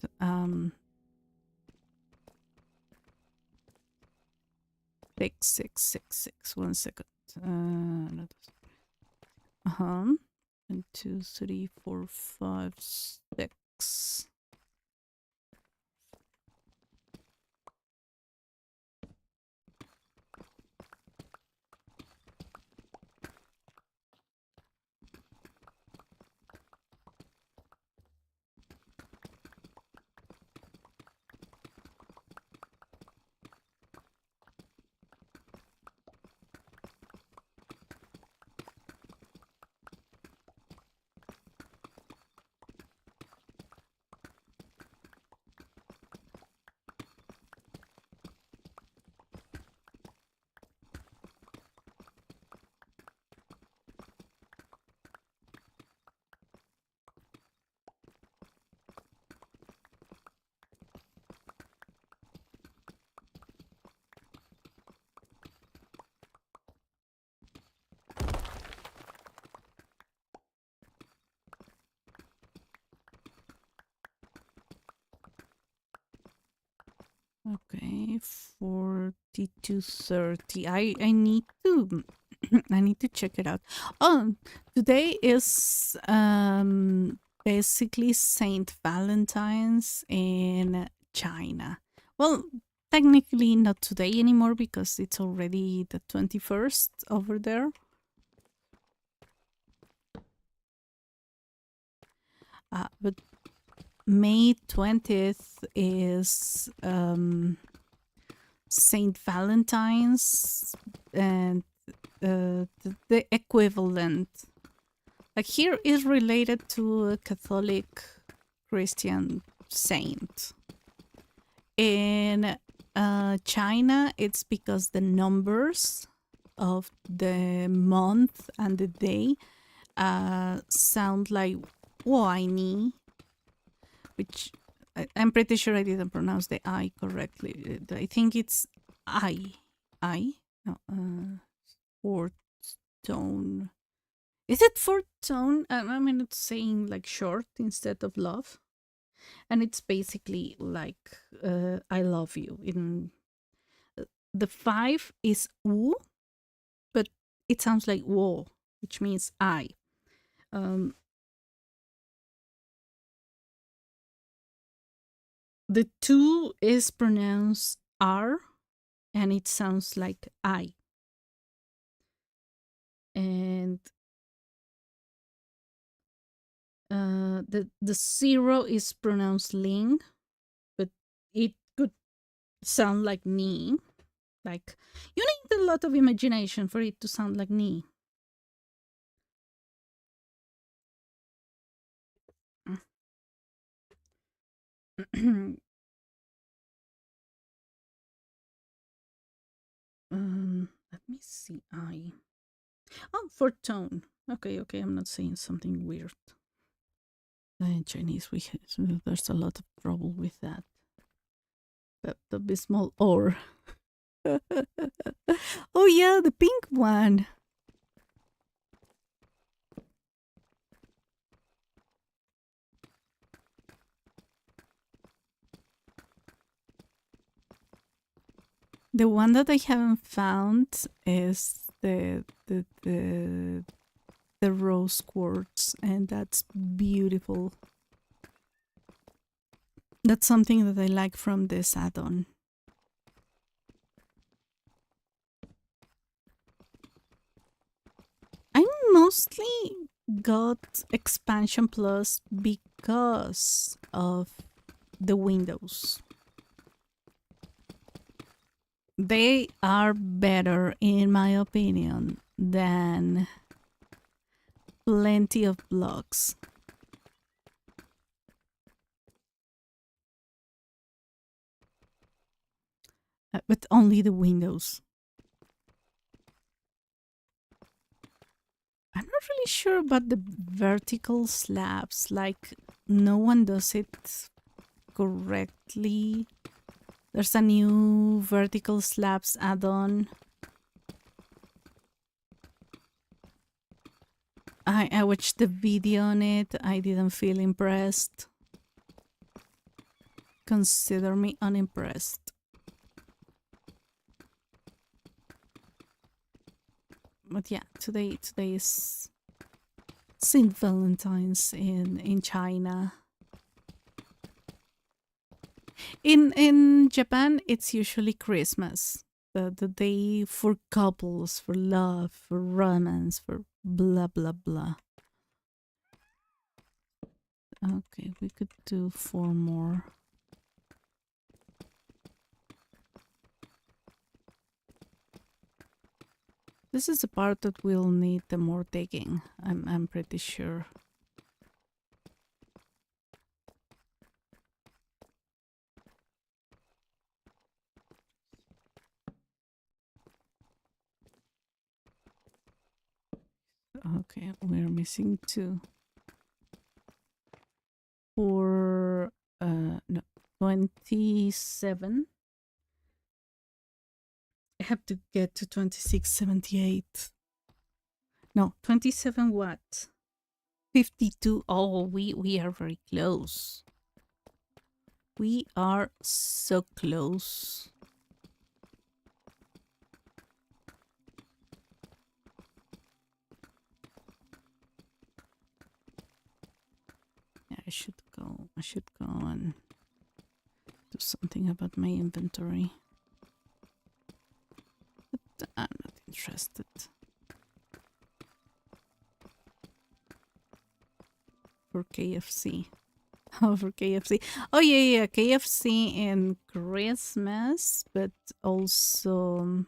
6666. 1 second. Uh-huh. 1, 2, 3, 4, 5, 6. Okay, 40 to 30. I need to I need to check it out. Oh, today is basically Saint Valentine's in China. Well, technically not today anymore because it's already the 21st over there. But May 20th is Saint Valentine's, and the equivalent, like here, is related to a Catholic Christian saint. In China, it's because the numbers of the month and the day sound like whiny, which I'm pretty sure I didn't pronounce the I correctly. I think it's I. No, fourth tone. Is it fourth tone? I mean, it's saying like short instead of love. And it's basically like I love you. In the 5 is wu, but it sounds like wo, which means I. The 2 is pronounced R, and it sounds like I. And the 0 is pronounced ling, but it could sound like ni. Like, you need a lot of imagination for it to sound like ni. Let me see. I. Oh, for tone. Okay, okay, I'm not saying something weird. In Chinese, there's a lot of trouble with that. The Bismol or. Oh yeah, the pink one. The one that I haven't found is the rose quartz, and that's beautiful. That's something that I like from this add-on. I mostly got Expansion Plus because of the windows. They are better, in my opinion, than plenty of blocks. But only the windows. I'm not really sure about the vertical slabs. Like, no one does it correctly. There's a new vertical slabs add-on. I watched the video on it. I didn't feel impressed. Consider me unimpressed. But yeah, today is Saint Valentine's in China. In Japan, it's usually Christmas, the day for couples, for love, for romance, for blah blah blah. Okay, we could do 4 more. This is the part that we'll need the more digging. I'm pretty sure. Okay, we're missing 2. For no, 27. I have to get to 2678. No, 27 what? 52. Oh, we are very close. We are so close. Yeah, I should go and do something about my inventory. But I'm not interested. For KFC. Oh, for KFC. Oh, yeah, KFC in Christmas, but also...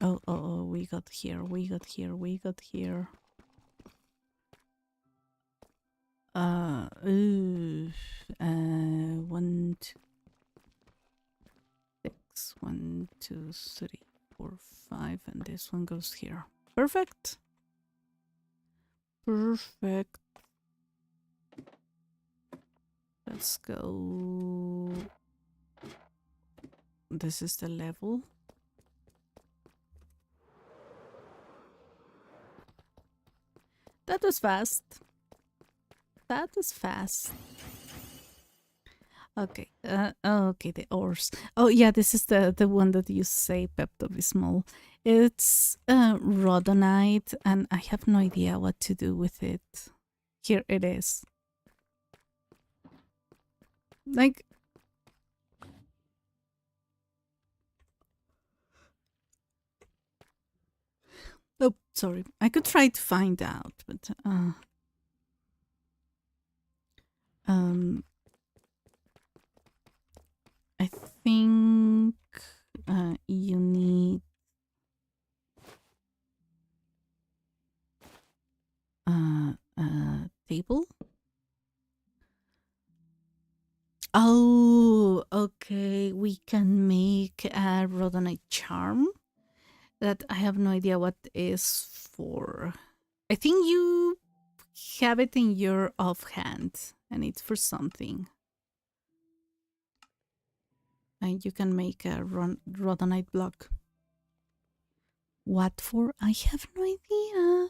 Oh, we got here. 1, 2, 6, 1, 2, 3, 4, 5, and this one goes here. Perfect. Let's go. This is the level. That was fast. Okay. Okay, the ores. Oh yeah, this is the one that you say Pepto-Bismol. It's rhodonite, and I have no idea what to do with it. Here it is. Like, oh, sorry. I could try to find out, but I think you need a table. Oh, okay. We can make a rhodonite charm. that I have no idea what is for. I think you have it in your offhand and it's for something. And you can make a rhodonite block. What for? I have no idea.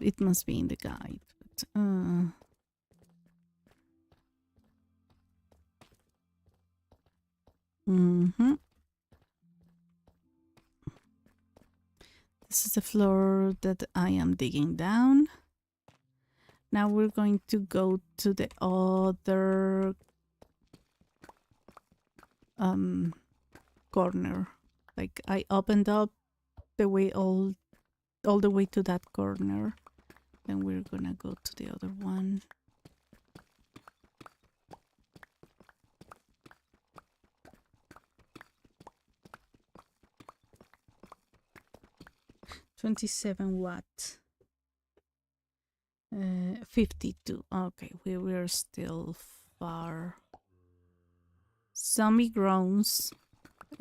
It must be in the guide. But, This is the floor that I am digging down. Now we're going to go to the other corner. Like I opened up the way all the way to that corner. Then we're gonna go to the other one. $27 52. Okay, we're still far. Zombie groans.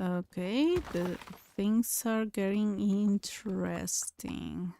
Okay, the things are getting interesting.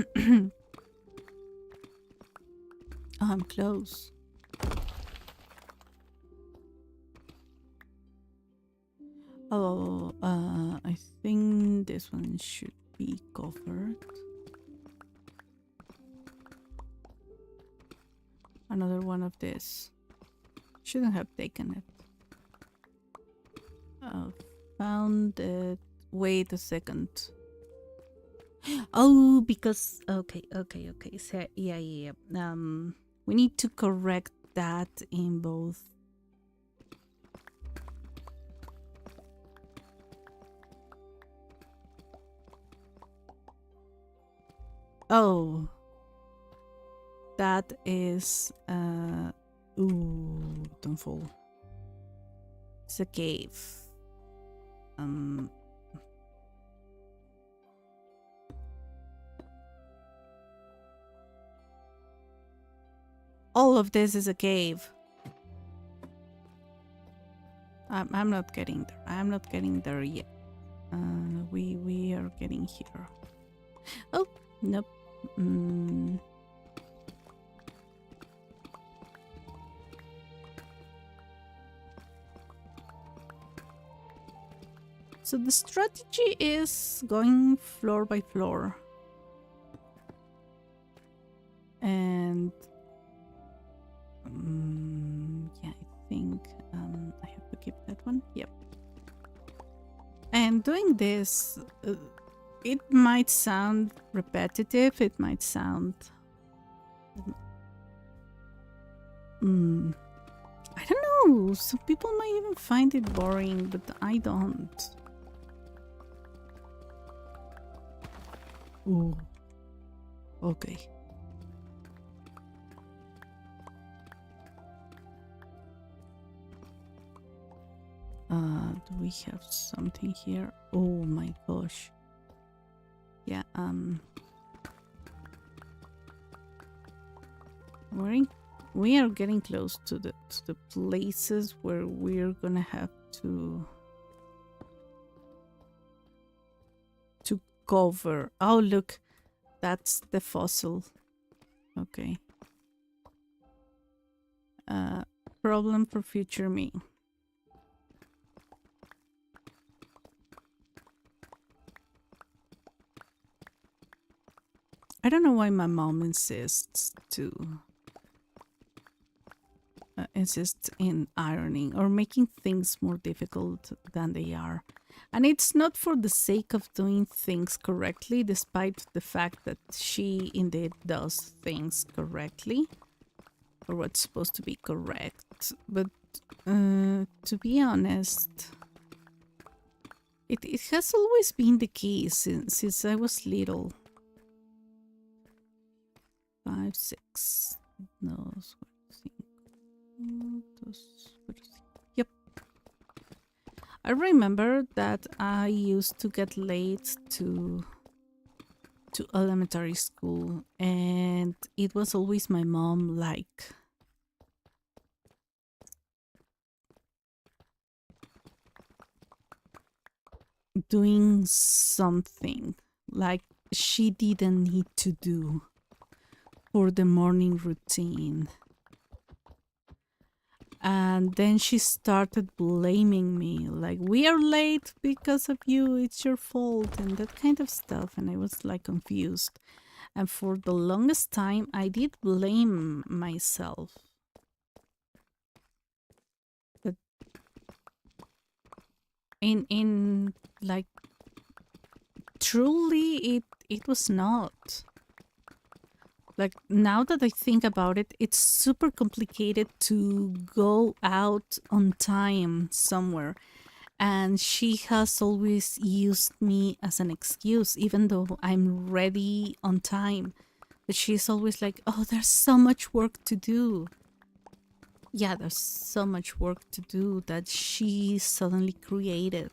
Oh, I'm close. Oh, I think this one should be covered. Another one of this. Shouldn't have taken it. Found it. Wait a second. Oh, because okay. So yeah. We need to correct that in both. Oh, that is ooh, don't fall. It's a cave. All of this is a cave. I'm not getting there. I'm not getting there yet. We are getting here. Oh, nope. So the strategy is going floor by floor. And yeah, I think I have to keep that one. Yep. And doing this, it might sound repetitive. It might sound I don't know. Some people might even find it boring, but I don't. Ooh. Okay. Do we have something here? Oh my gosh. Yeah, We are getting close to the places where we're gonna have to cover. Oh, look, that's the fossil. Okay. Problem for future me. I don't know why my mom insists in ironing or making things more difficult than they are. And it's not for the sake of doing things correctly, despite the fact that she indeed does things correctly, or what's supposed to be correct. But to be honest, it has always been the case since I was little. 5, 6. No, yep. I remember that I used to get late to elementary school, and it was always my mom like doing something like she didn't need to do for the morning routine. And then she started blaming me, like, we are late because of you, it's your fault, and that kind of stuff. And I was like confused. And for the longest time, I did blame myself. But in like, truly, it was not. Like, now that I think about it, it's super complicated to go out on time somewhere. And she has always used me as an excuse, even though I'm ready on time. But she's always like, oh, there's so much work to do. Yeah, there's so much work to do that she suddenly created.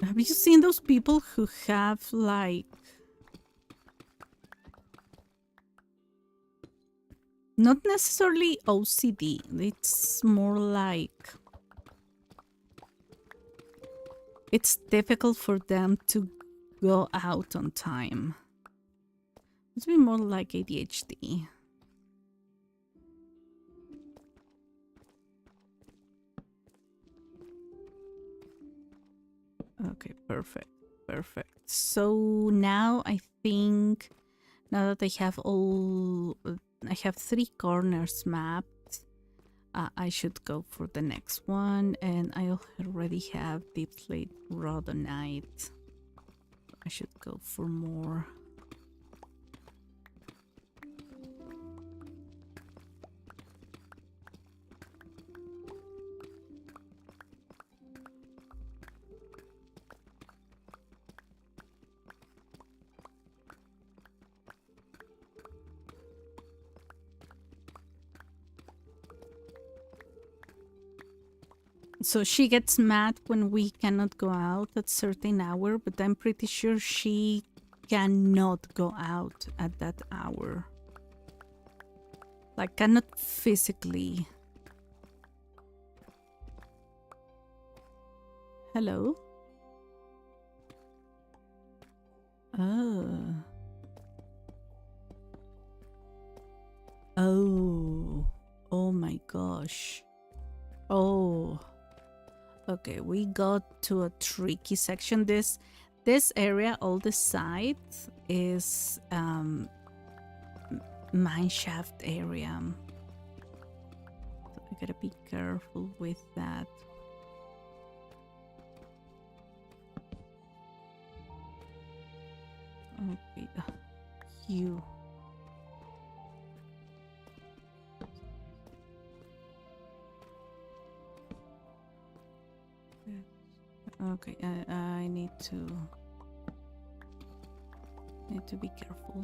Have you seen those people who have, like, not necessarily OCD, it's more like it's difficult for them to go out on time. It's be more like ADHD. Okay, perfect. Perfect. So now I think, now that I have I have 3 corners mapped, I should go for the next one, and I already have deep slate rhodonite. I should go for more. So she gets mad when we cannot go out at certain hour, but I'm pretty sure she cannot go out at that hour. Like, cannot physically. Hello? Oh. Oh. Oh my gosh. Oh. Okay, we got to a tricky section. This area, all the sides, is mineshaft area. So I gotta be careful with that. Okay, you. Okay, I need to be careful.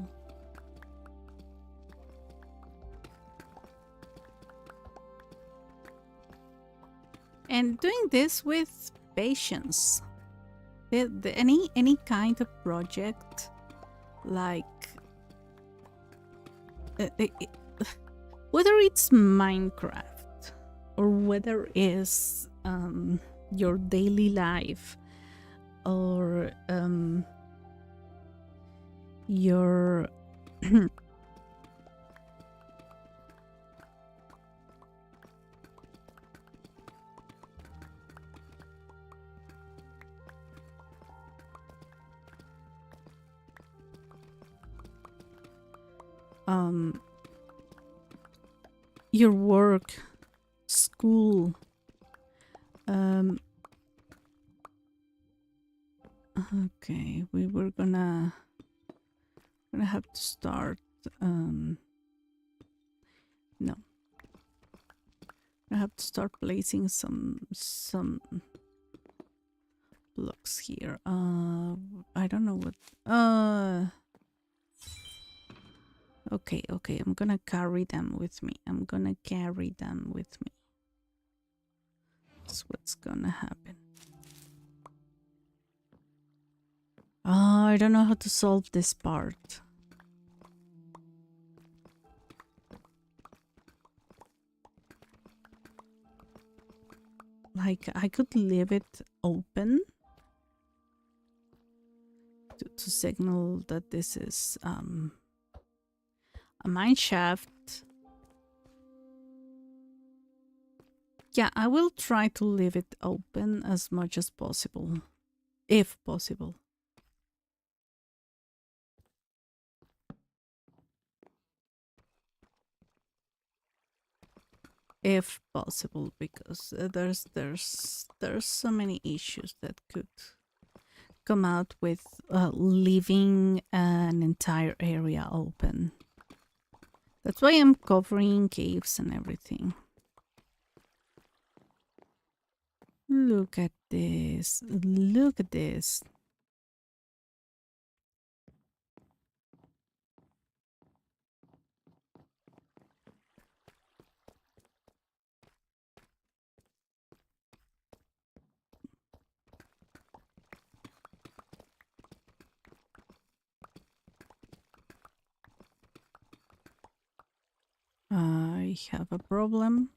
And doing this with patience. Any kind of project, like, whether it's Minecraft or whether it's your daily life or your your work, school, okay, we were gonna have to start no, I have to start placing some blocks here. I don't know what. Okay, I'm gonna carry them with me. That's what's gonna happen. I don't know how to solve this part. Like, I could leave it open to signal that this is a mine shaft. Yeah, I will try to leave it open as much as possible, if possible. If possible, because there's so many issues that could come out with leaving an entire area open. That's why I'm covering caves and everything. Look at this. Look at this. I have a problem.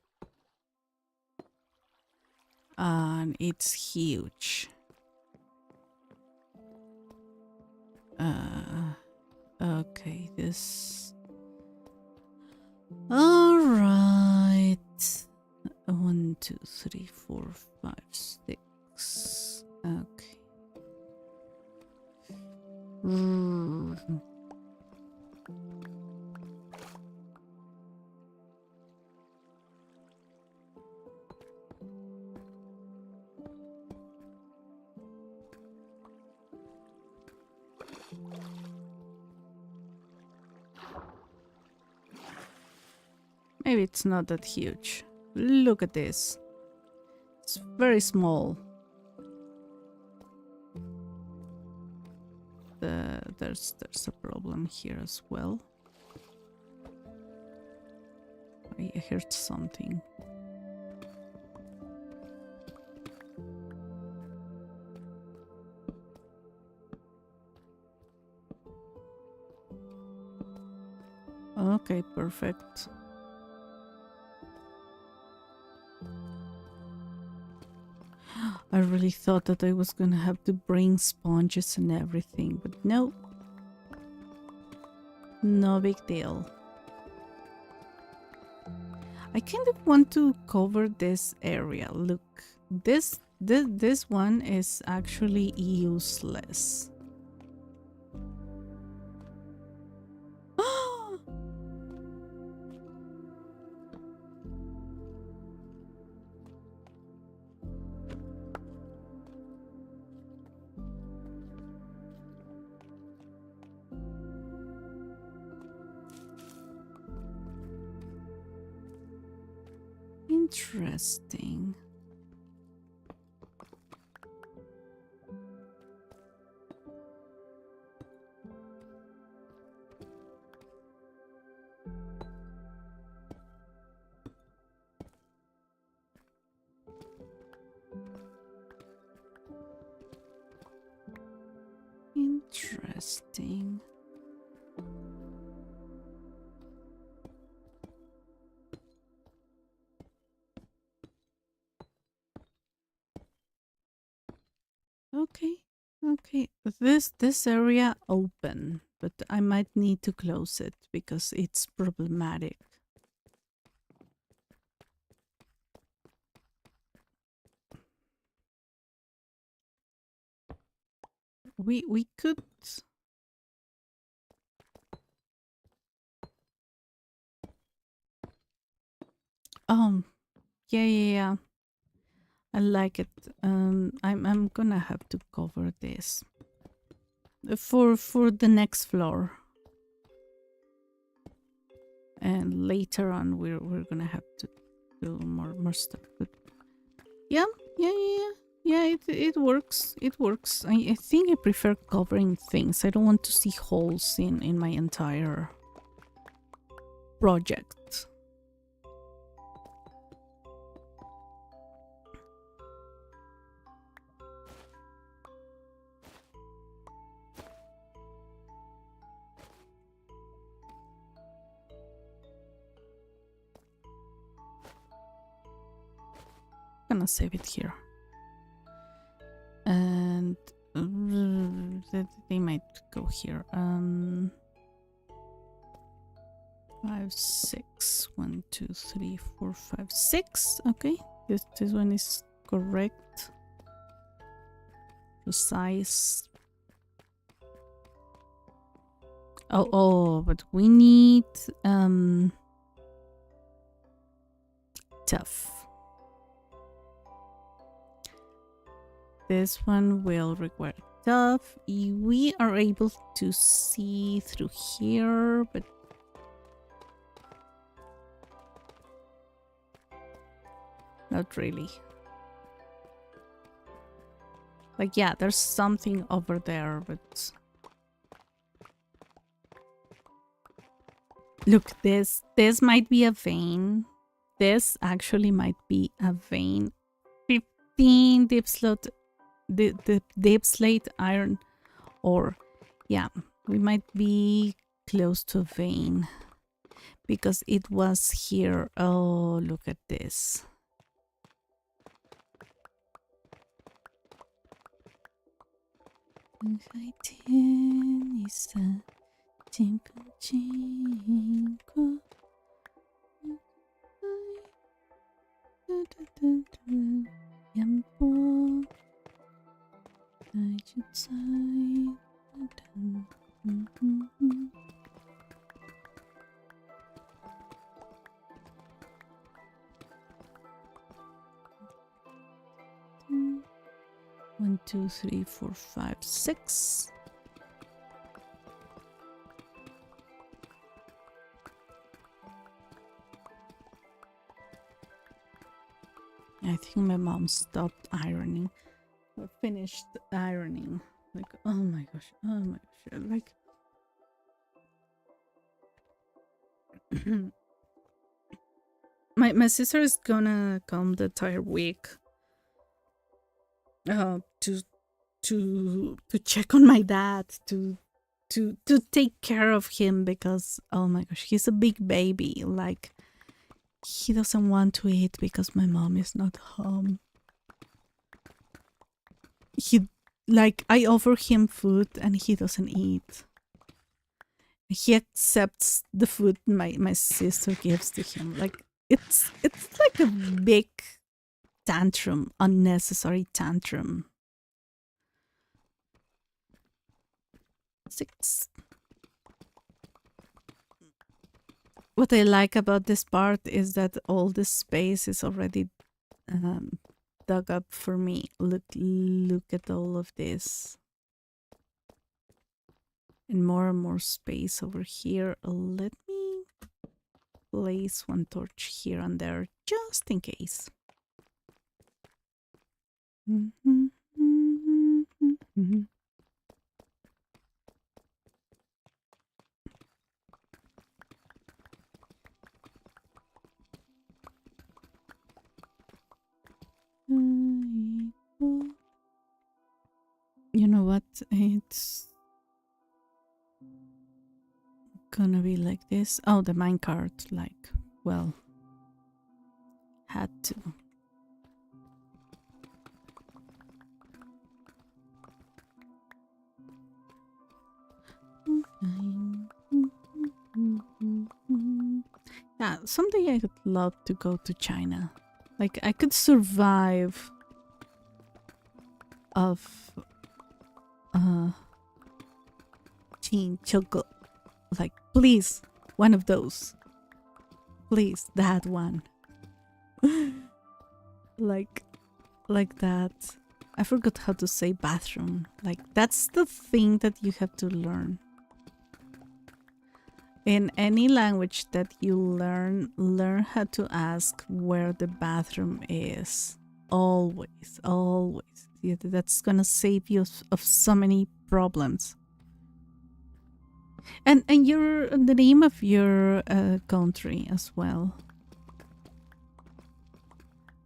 And it's huge. Okay, this... Alright. 1, 2, 3, 4, 5, 6. Okay. Maybe it's not that huge. Look at this. It's very small. There's a problem here as well. I heard something. Okay, perfect. I really thought that I was gonna have to bring sponges and everything, but no. No big deal. I kind of want to cover this area. Look, this one is actually useless. Interesting. Interesting. this area open, but I might need to close it because it's problematic. We could. Yeah. I like it. I'm gonna have to cover this for the next floor, and later on we're gonna have to do more stuff. But yeah. It works. It works. I think I prefer covering things. I don't want to see holes in my entire project. I'm gonna save it here. And they might go here. 5, 6. 1, 2, 3, 4, 5, 6. Okay, this one is correct. Precise. Oh, but we need tough. This one will require tough. We are able to see through here, but not really. Like, yeah, there's something over there, but look, this might be a vein. This actually might be a vein. 15 deep slot, the deep slate iron ore. Yeah, we might be close to a vein because it was here. Oh, look at this. One, 2, 3, 4, 5, 6. I think my mom stopped ironing. Or finished ironing. Like, oh my gosh. Like, my sister is gonna come the entire week to check on my dad, to take care of him, because oh my gosh, he's a big baby. Like, he doesn't want to eat because my mom is not home. I offer him food and he doesn't eat. He accepts the food my sister gives to him. Like, it's like a big tantrum, unnecessary tantrum. 6. What I like about this part is that all the space is already dug up for me. Look at all of this. And more space over here. Let me place one torch here and there, just in case. You know what? It's gonna be like this. Oh, the minecart, like, well, had to. Yeah, someday I would love to go to China. Like, I could survive of Chin chocolate. Like, please, one of those. Please, that one. like that. I forgot how to say bathroom. Like, that's the thing that you have to learn. In any language that you learn how to ask where the bathroom is. Always, always. Yeah, that's gonna save you of so many problems. And your the name of your country as well.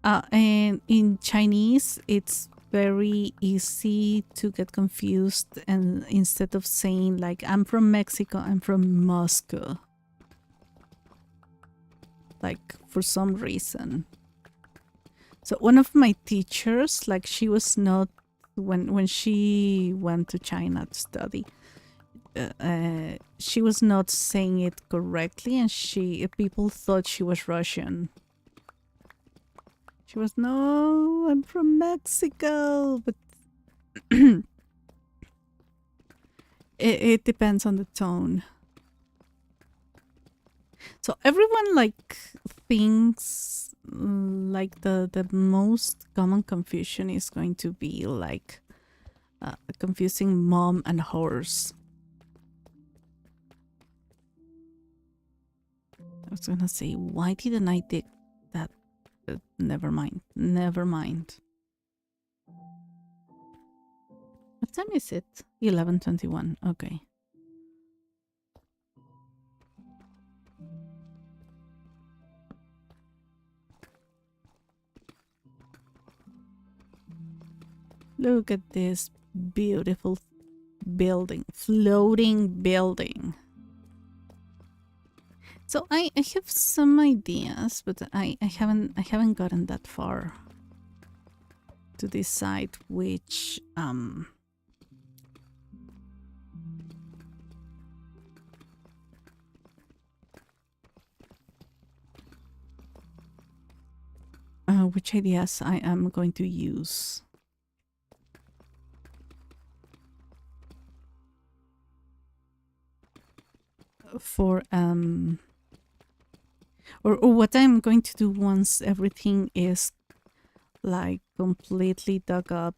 And in Chinese, it's very easy to get confused, and instead of saying like I'm from Mexico, I'm from Moscow. Like, for some reason. So one of my teachers, like, she was not when she went to China to study, she was not saying it correctly, and people thought she was Russian. She was, no, I'm from Mexico, but it depends on the tone. So everyone like thinks like the most common confusion is going to be like confusing mom and horse. I was gonna say, why didn't I dig that? Never mind. Never mind. What time is it? 11:21. Okay. Look at this beautiful building, floating building. So I have some ideas, but I haven't gotten that far to decide which which ideas I am going to use. For or what I'm going to do once everything is like completely dug up.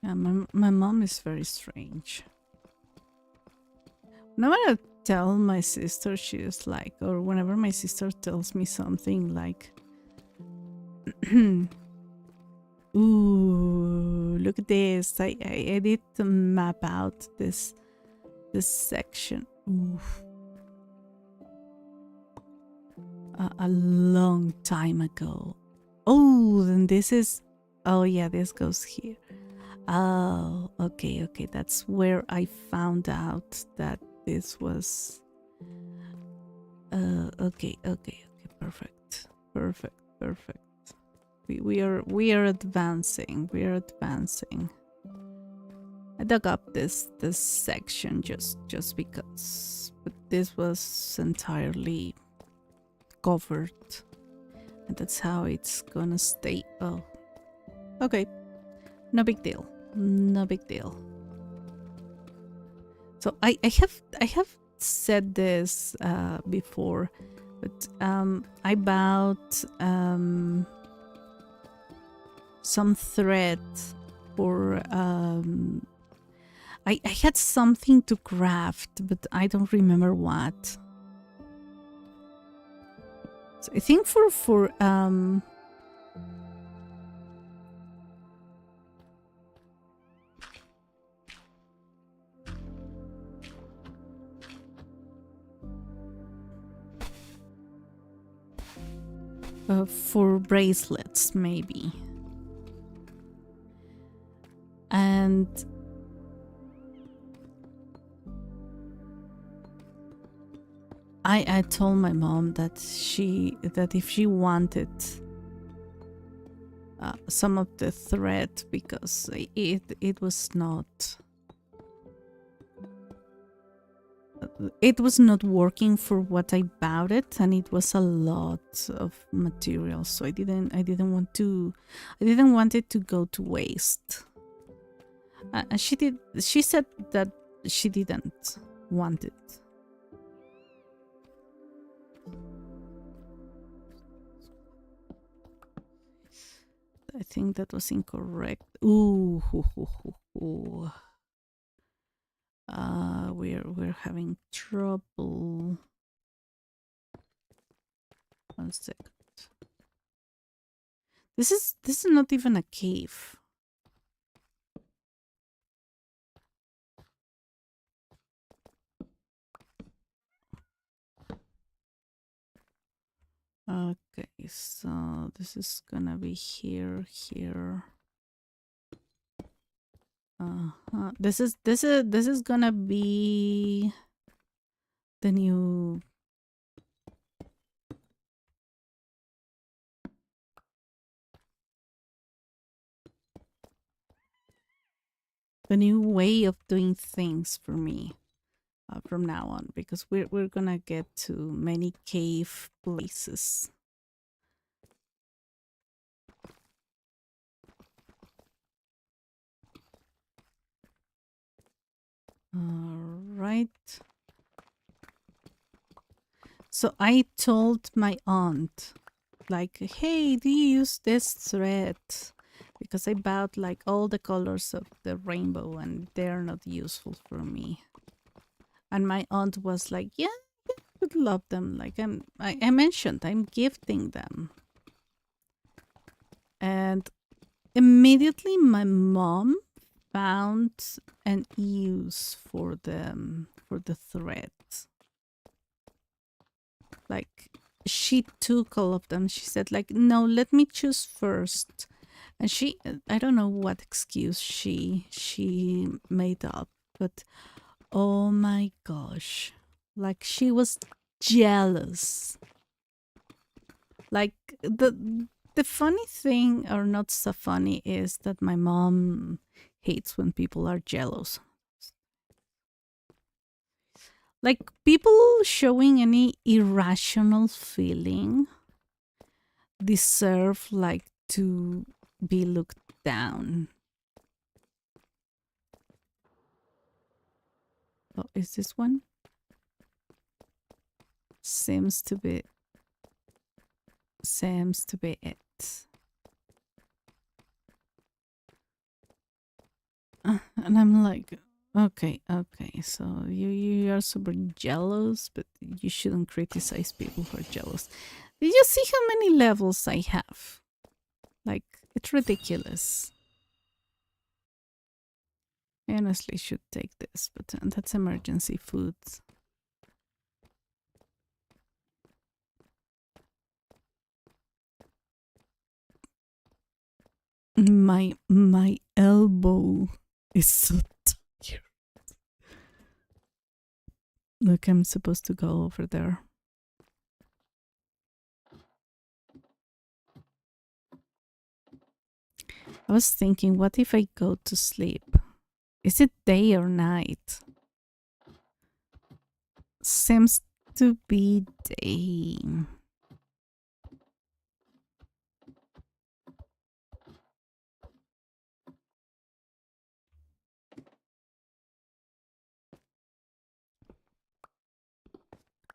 Yeah, my mom is very strange. Whenever I tell my sister, she's like, or whenever my sister tells me something like, ooh, look at this. I did map out this section. Oof. A long time ago. Oh, then this is, oh yeah, this goes here. Oh, okay, that's where I found out that this was okay, perfect. We are advancing. I dug up this section just because, but this was entirely covered, and that's how it's gonna stay. Oh, okay, no big deal. So I have said this before, but I bought some thread for I had something to craft, but I don't remember what. So I think for bracelets maybe. And I told my mom that if she wanted some of the thread, because it was not working for what I bought it, and it was a lot of material, so I didn't want it to go to waste. She said that she didn't want it. I think that was incorrect. Ooh, we're having trouble. 1 second. This is not even a cave. Okay, so this is gonna be here. This is gonna be the new way of doing things for me from now on, because we're gonna get to many cave places. All right. So I told my aunt, like, hey, do you use this thread? Because I bought like all the colors of the rainbow and they're not useful for me. And my aunt was like, yeah, I would love them. Like I mentioned, I'm gifting them. And immediately my mom found an use for the threads. Like, she took all of them. She said, like, no, let me choose first. And she, I don't know what excuse she made up, but oh my gosh, like, she was jealous. Like, the funny thing, or not so funny, is that my mom hates when people are jealous. Like, people showing any irrational feeling deserve, like, to be looked down. Oh, is this one? Seems to be it. And I'm like, okay, so you are super jealous, but you shouldn't criticize people who are jealous. Did you see how many levels I have? Like, it's ridiculous. I honestly should take this, but that's emergency food. My elbow is so tired. Look, I'm supposed to go over there. I was thinking, what if I go to sleep? Is it day or night? Seems to be day.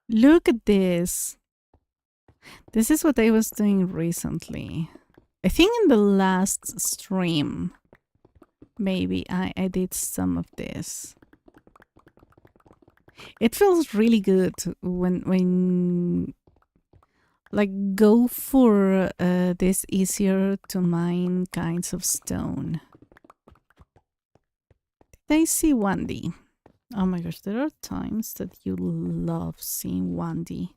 Look at this. This is what I was doing recently. I think in the last stream. maybe I did some of this. It feels really good when like go for this easier to mine kinds of stone. Did I see 1D? Oh my gosh, there are times that you love seeing 1D.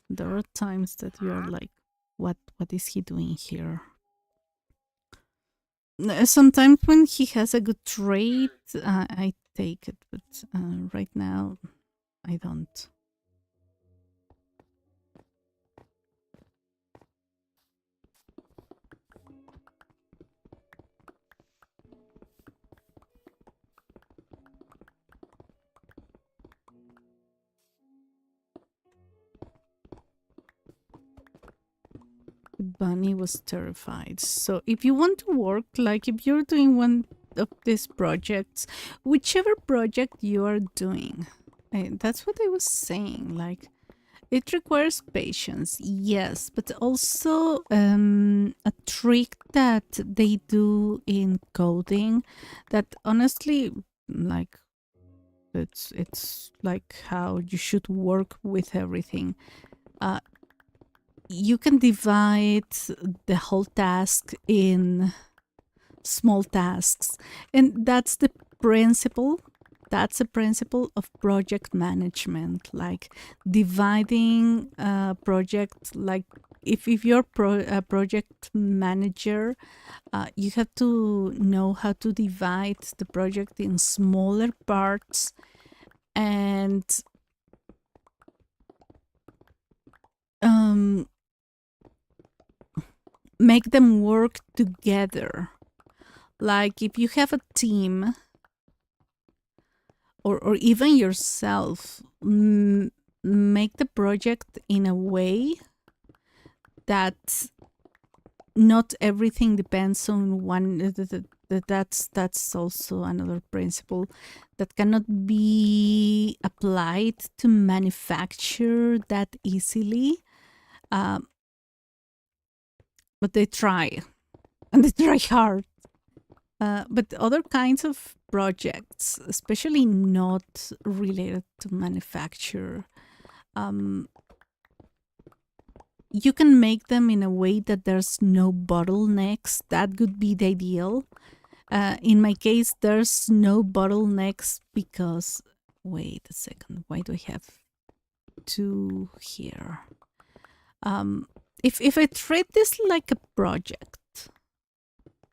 There are times that you're like, what is he doing here? Sometimes when he has a good trait, I take it, but right now I don't. The bunny was terrified. So if you want to work, like if you're doing one of these projects, whichever project you are doing, that's what I was saying. Like it requires patience, yes, but also a trick that they do in coding that honestly, like it's like how you should work with everything. You can divide the whole task in small tasks, and that's the principle. That's a principle of project management, like dividing a project. Like if you're a project manager, you have to know how to divide the project in smaller parts and make them work together. Like if you have a team or even yourself, make the project in a way that not everything depends on one. That's also another principle that cannot be applied to manufacture that easily. But they try, and they try hard. But other kinds of projects, especially not related to manufacture, you can make them in a way that there's no bottlenecks. That would be the ideal. In my case, there's no bottlenecks because, wait a second, why do I have two here? If I treat this like a project,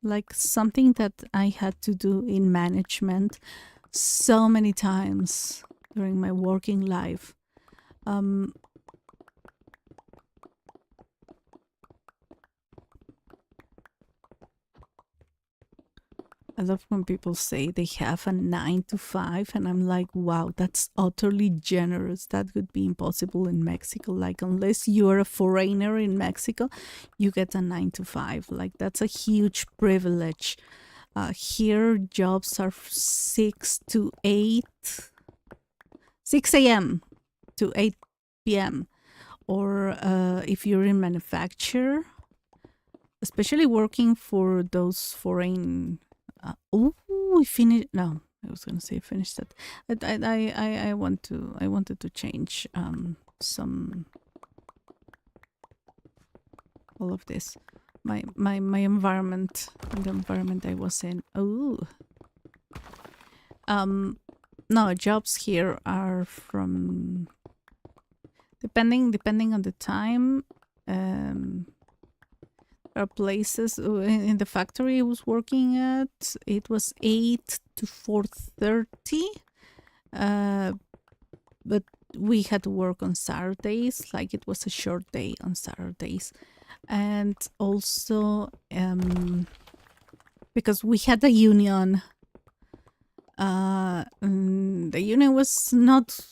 like something that I had to do in management so many times during my working life, I love when people say they have a 9 to 5, and I'm like, wow, that's utterly generous. That would be impossible in Mexico. Like, unless you're a foreigner in Mexico, you get a 9 to 5. Like, that's a huge privilege. Here, jobs are 6 to 8, 6 a.m. to 8 p.m. Or if you're in manufacture, especially working for those foreign. We finished. No, I was gonna say finished that. I wanted to change some all of this. My environment, the environment I was in. No, jobs here are from depending on the time. There are places in the factory I was working at. It was 8 to 4:30, but we had to work on Saturdays. Like it was a short day on Saturdays, and also because we had a union. The union was not.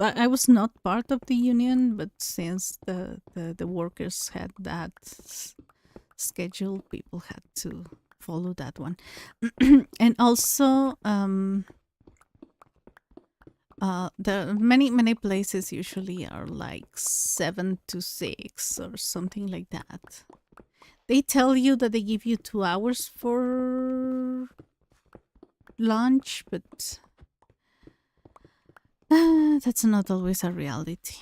I was not part of the union, but since the workers had that schedule, people had to follow that one. And also, the many places usually are like 7 to 6 or something like that. They tell you that they give you 2 hours for lunch, but that's not always a reality.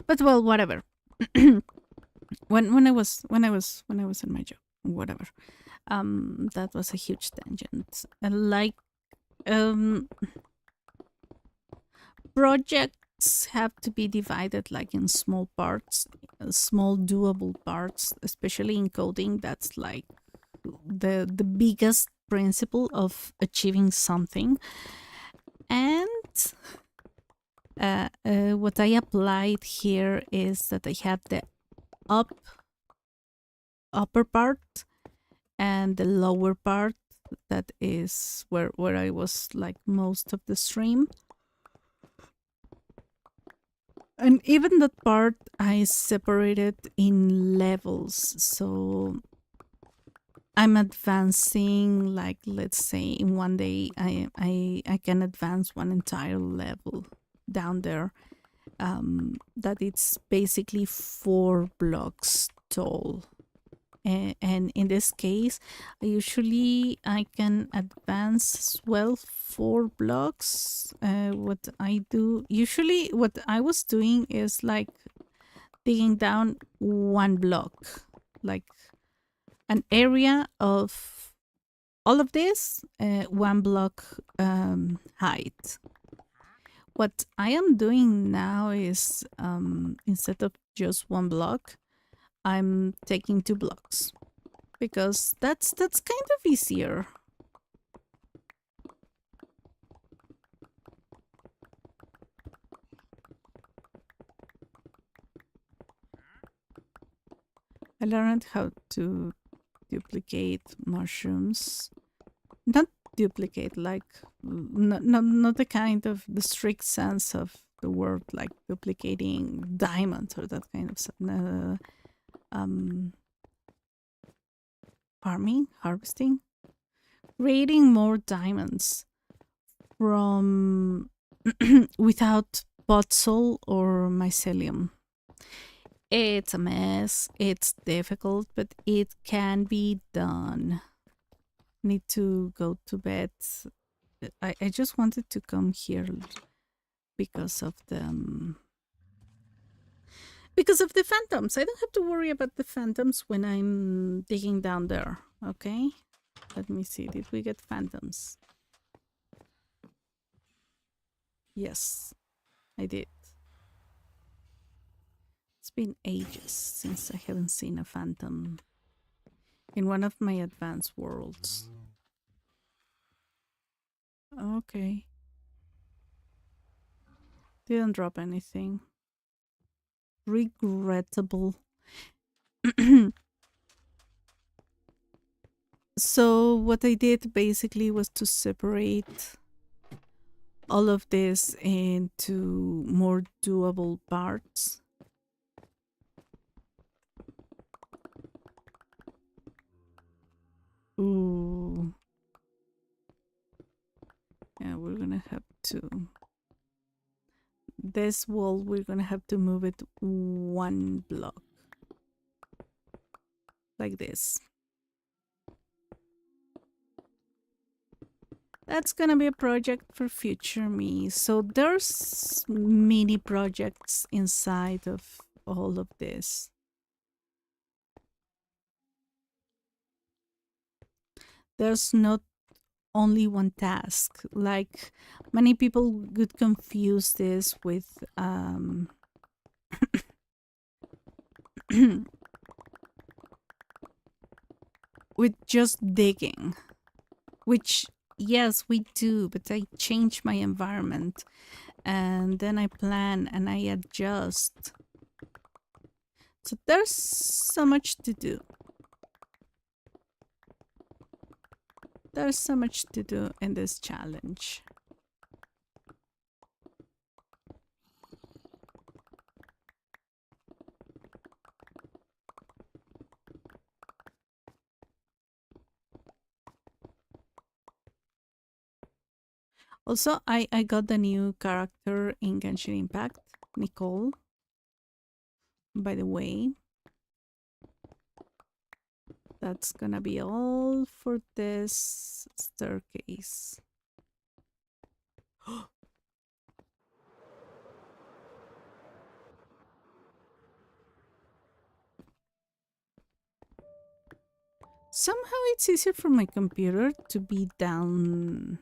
But well, whatever. when I was in my job, whatever. That was a huge tangent. Like um projects have to be divided like in small parts, small doable parts, especially in coding. That's like the biggest principle of achieving something. And what I applied here is that I have the upper part and the lower part. That is where I was like most of the stream. And even that part I separated in levels. So I'm advancing, like, let's say in one day I can advance one entire level down there. That it's basically 4 blocks tall. And in this case, I can advance as well 4 blocks. What I was doing is like digging down 1 block, like an area of all of this, 1 block height. What I am doing now is instead of just 1 block, I'm taking 2 blocks because that's kind of easier. I learned how to duplicate mushrooms. Not duplicate, like not the kind of the strict sense of the word, like duplicating diamonds or that kind of stuff. Farming, harvesting, creating more diamonds from without podzol or mycelium. It's a mess, it's difficult, but it can be done. Need to go to bed. I just wanted to come here because of the phantoms. I don't have to worry about the phantoms when I'm digging down there. Okay, let me see. Did we get phantoms? Yes, I did. It's been ages since I haven't seen a phantom in one of my advanced worlds. Okay. Didn't drop anything. Regrettable. So what I did basically was to separate all of this into more doable parts. Ooh. Yeah, we're gonna have to... This wall, we're gonna have to move it 1 block. Like this. That's gonna be a project for future me. So there's mini projects inside of all of this. There's not only one task. Like, many people would confuse this with with just digging, which yes, we do, but I change my environment and then I plan and I adjust. So there's so much to do. There's so much to do in this challenge. Also, I got the new character in Genshin Impact, Nicole, by the way. That's gonna be all for this staircase. Somehow it's easier for my computer to be downstairs.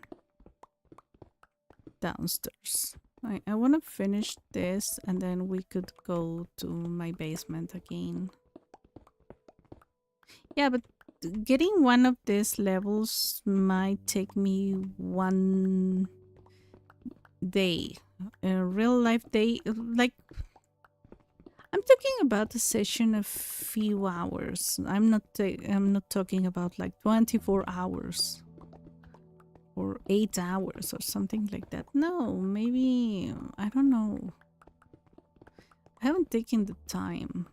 I want to finish this and then we could go to my basement again. Yeah, but getting one of these levels might take me one day. A real life day. Like, I'm talking about a session of few hours. I'm not talking about like 24 hours or 8 hours or something like that. No, maybe I don't know. I haven't taken the time.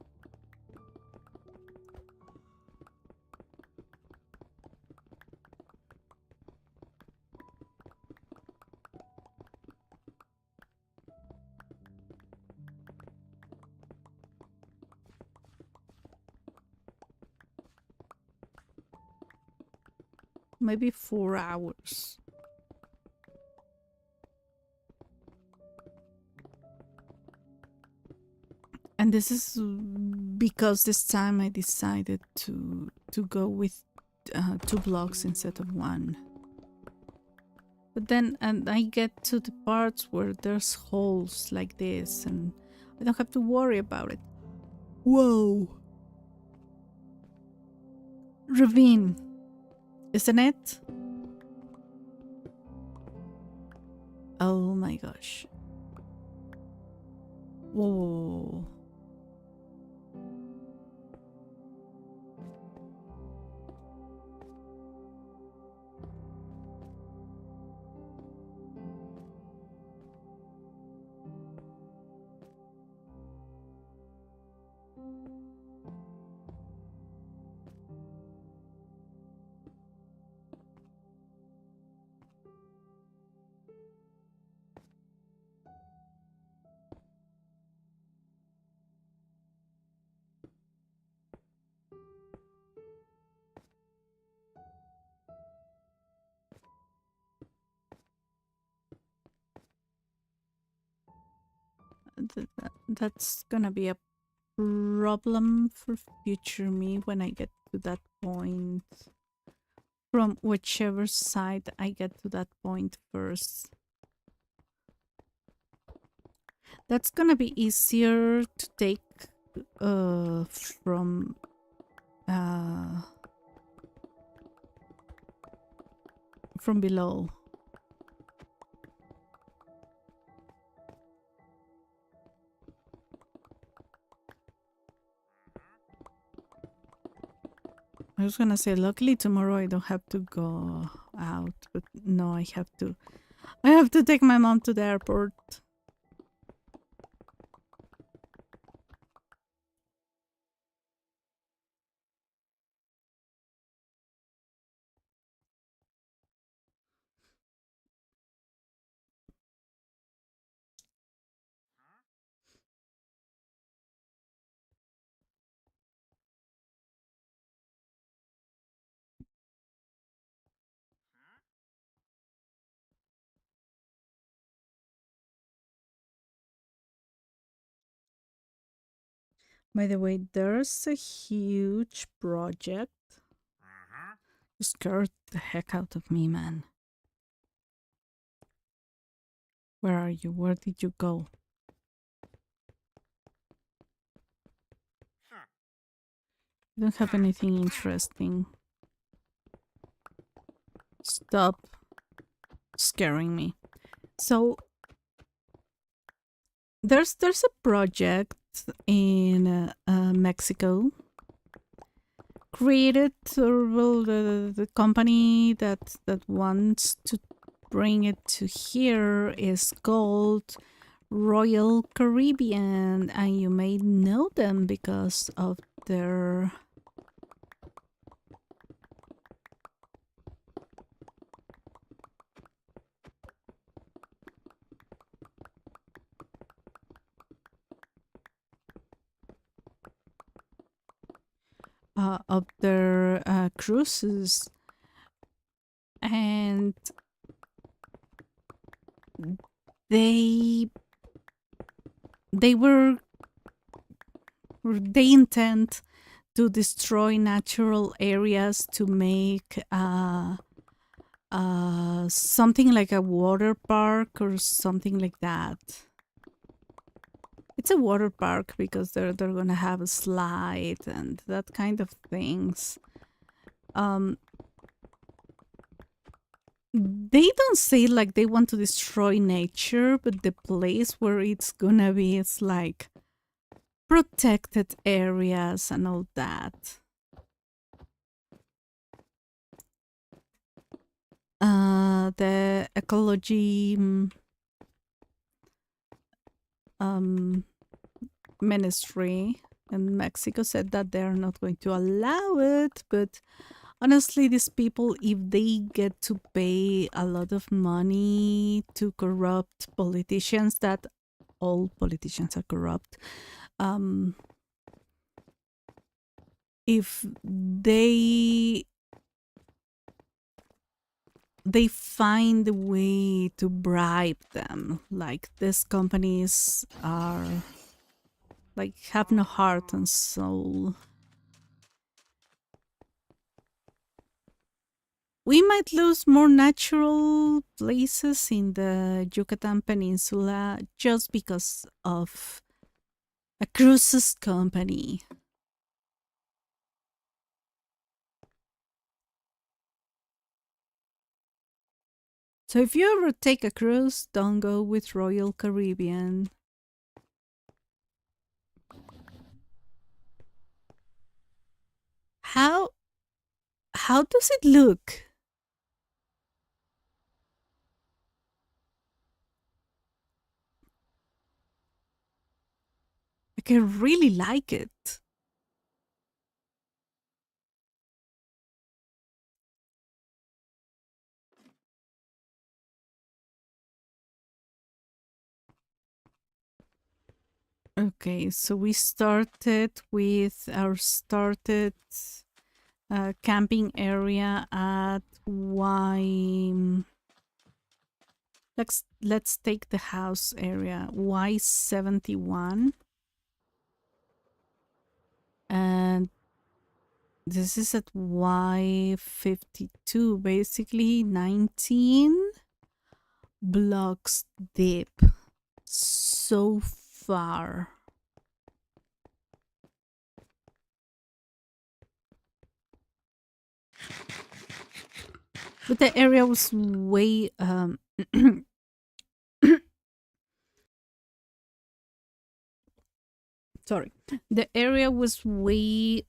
Maybe 4 hours. And this is because this time I decided to go with 2 blocks instead of 1. But then and I get to the parts where there's holes like this and I don't have to worry about it. Whoa! Ravine, isn't it? Oh my gosh. Whoa. That's gonna be a problem for future me when I get to that point. From whichever side I get to that point first. That's gonna be easier to take from below. I was gonna say, luckily tomorrow I don't have to go out, but no, I have to. I have to take my mom to the airport. By the way, there's a huge project. You scared the heck out of me, man. Where are you? Where did you go? I don't have anything interesting. Stop scaring me. So there's a project in Mexico created, or well, the company that wants to bring it to here is called Royal Caribbean, and you may know them because of their of their cruises, and they they were they intend to destroy natural areas to make something like a water park or something like that. It's a water park because they're gonna have a slide and that kind of things. They don't say like they want to destroy nature, but the place where it's gonna be is like protected areas and all that. The ecology ministry in Mexico said that they're not going to allow it, but honestly, these people, if they get to pay a lot of money to corrupt politicians, that all politicians are corrupt, if they find a way to bribe them, like these companies are like have no heart and soul. We might lose more natural places in the Yucatan Peninsula just because of a cruises company. So if you ever take a cruise, don't go with Royal Caribbean. How does it look? Like I really like it. Okay, so we started with our camping area at Y. Let's take the house area Y71, and this is at Y52, basically 19 blocks deep. So far. But the area was way sorry. The area was way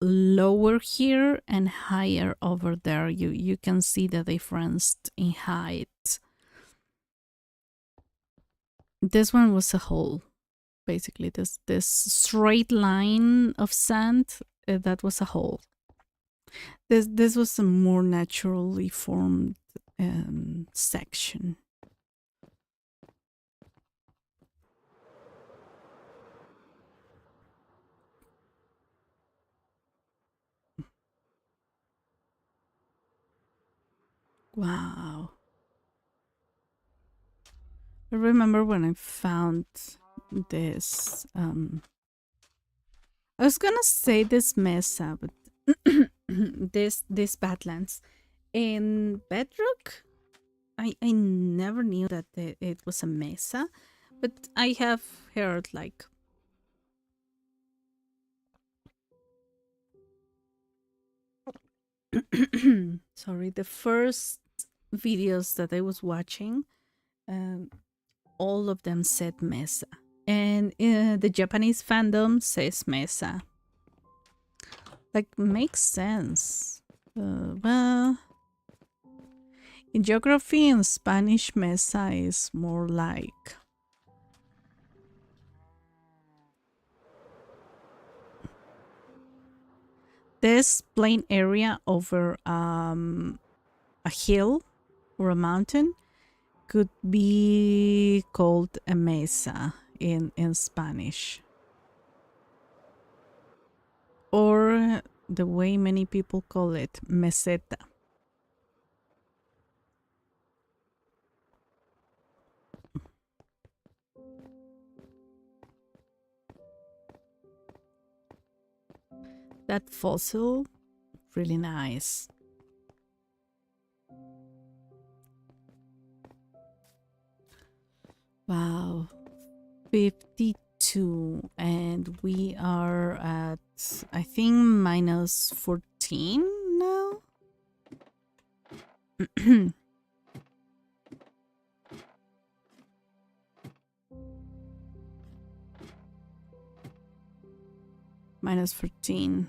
lower here and higher over there. You can see the difference in height. This one was a hole. Basically, this straight line of sand, that was a hole. This was a more naturally formed section. Wow. I remember when I found this. I was gonna say this mesa, but this Badlands in Bedrock. I never knew that it was a mesa, but I have heard like sorry, the first videos that I was watching, all of them said mesa, and the Japanese fandom says mesa. Like, makes sense. Well, in geography and Spanish, mesa is more like this plain area over a hill or a mountain could be called a mesa in Spanish. or the way many people call it, meseta. That fossil, really nice. Wow, 52, and we are at, I think, minus 14 now. Minus 14.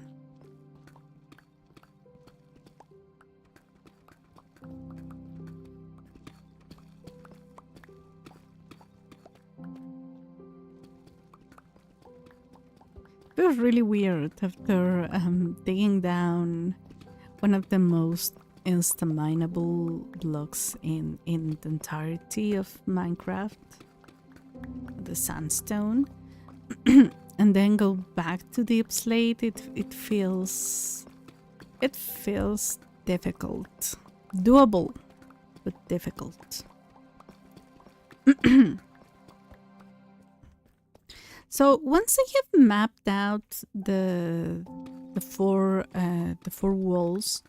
It was really weird after digging down one of the most instaminable blocks in the entirety of Minecraft, the sandstone, and then go back to deep slate. It feels difficult, doable, but difficult. So once I have mapped out the four walls,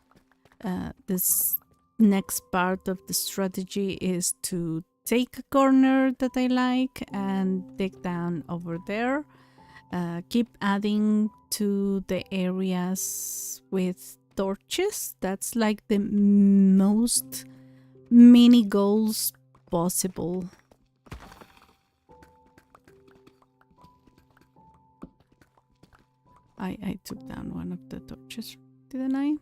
this next part of the strategy is to take a corner that I like and dig down over there. Keep adding to the areas with torches. That's like the most mini goals possible. I took down one of the torches, didn't I?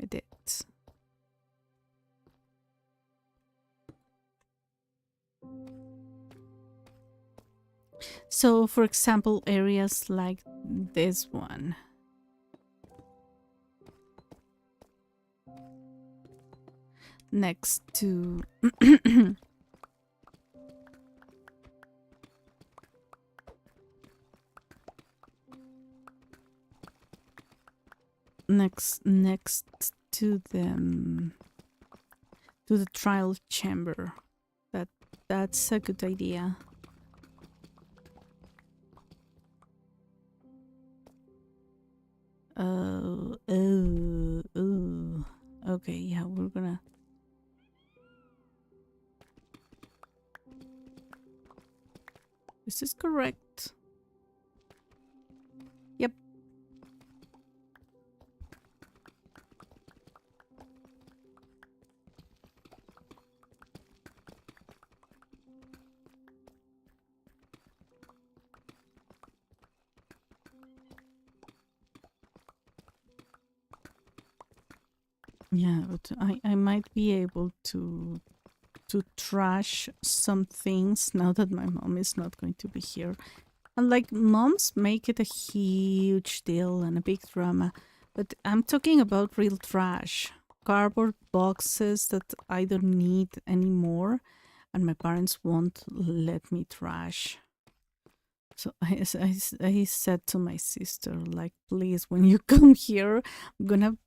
I did. So, for example, areas like this one. Next to... next to the trial chamber. That's a good idea. Okay, yeah, we're gonna... This is correct. Yep. Yeah, but I might be able to trash some things now that my mom is not going to be here. And like, moms make it a huge deal and a big drama, but I'm talking about real trash. Cardboard boxes that I don't need anymore, and my parents won't let me trash. So I said to my sister, like, please, when you come here, I'm gonna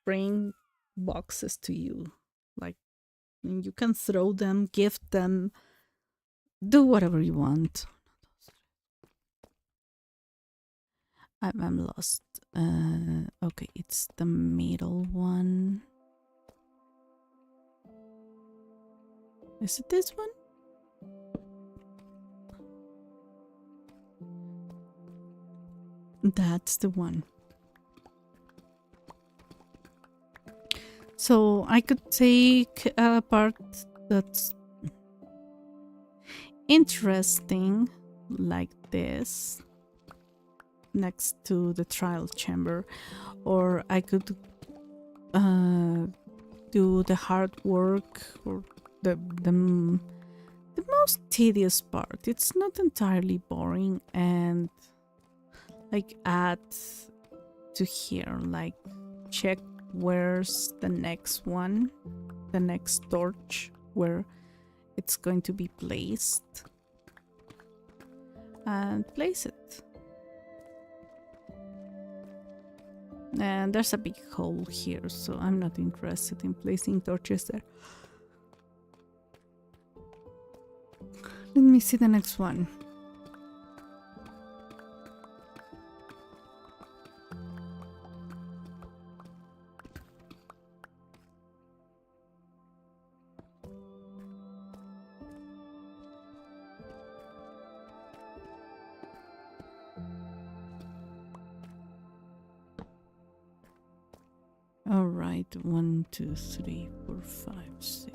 bring boxes to you. Like, you can throw them, gift them, do whatever you want. I'm lost. Okay, it's the middle one. Is it this one? That's the one. So I could take a part that's interesting, like this, next to the trial chamber, or I could do the hard work, or the most tedious part. It's not entirely boring, and like add to here, like check where's the next one, the next torch, where it's going to be placed. And place it. And there's a big hole here, so I'm not interested in placing torches there. Let me see the next one. All right, 1, 2, 3, 4, 5, 6.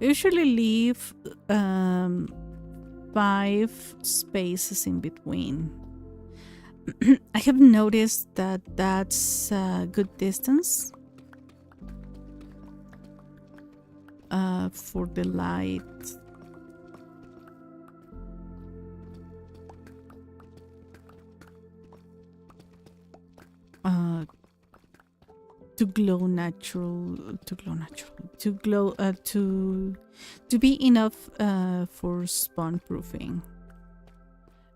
I usually leave 5 spaces in between. I have noticed that that's a good distance for the light. To glow natural, to be enough for spawn proofing.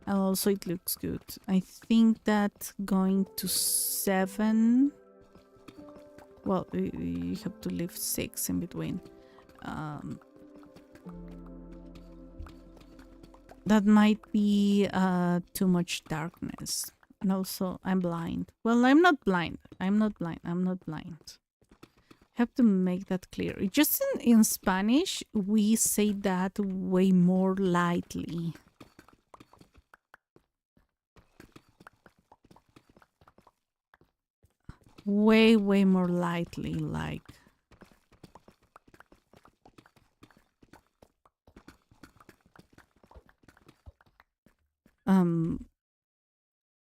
And also it looks good. I think that going to 7, well, you have to leave 6 in between. That might be too much darkness. And also, I'm blind. Well, I'm not blind. I'm not blind. I have to make that clear. Just in Spanish, we say that way more lightly. Way more lightly, like...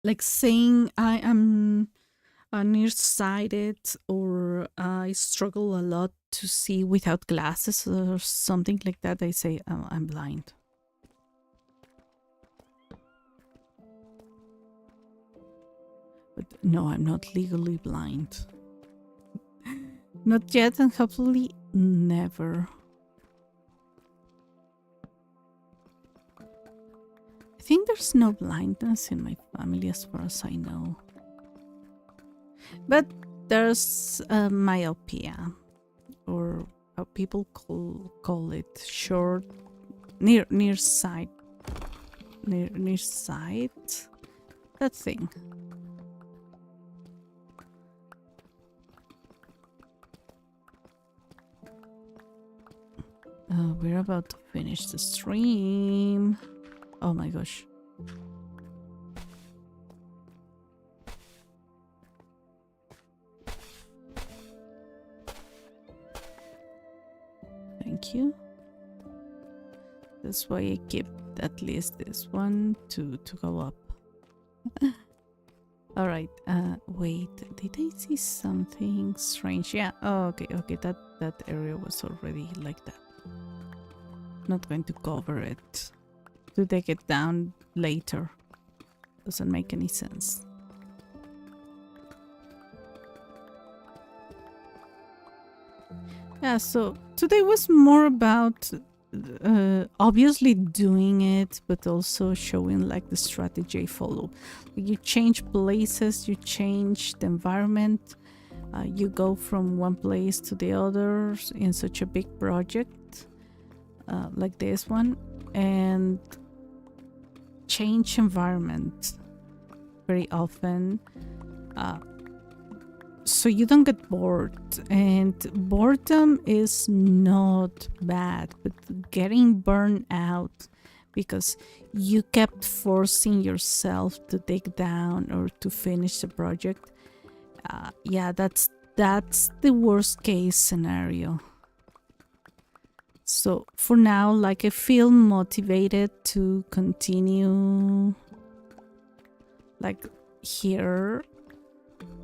like saying I am nearsighted, or I struggle a lot to see without glasses or something like that. I say I'm blind. But no, I'm not legally blind. Not yet, and hopefully never. I think there's no blindness in my family as far as I know. But there's myopia, or how people call it, short, near sight, that thing. We're about to finish the stream. Oh my gosh. Thank you. That's why I keep at least this one to go up. All right. Wait, did I see something strange? Yeah. Oh, okay. That area was already like that. Not going to cover it. To take it down later. Doesn't make any sense. Yeah, so today was more about obviously doing it, but also showing like the strategy I follow. You change places, you change the environment, you go from one place to the other in such a big project like this one, and change environment very often. So you don't get bored, and boredom is not bad, but getting burned out because you kept forcing yourself to dig down or to finish the project, yeah, that's the worst case scenario. So for now, like, I feel motivated to continue like here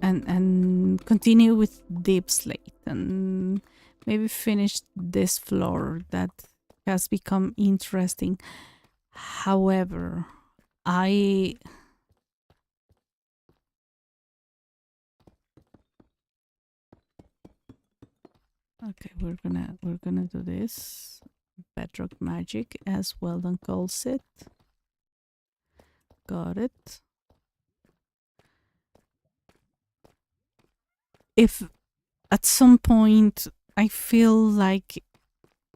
and continue with Deep Slate and maybe finish this floor that has become interesting. However, I Okay, we're gonna do this. Bedrock magic, as Weldon calls it. Got it. If at some point I feel like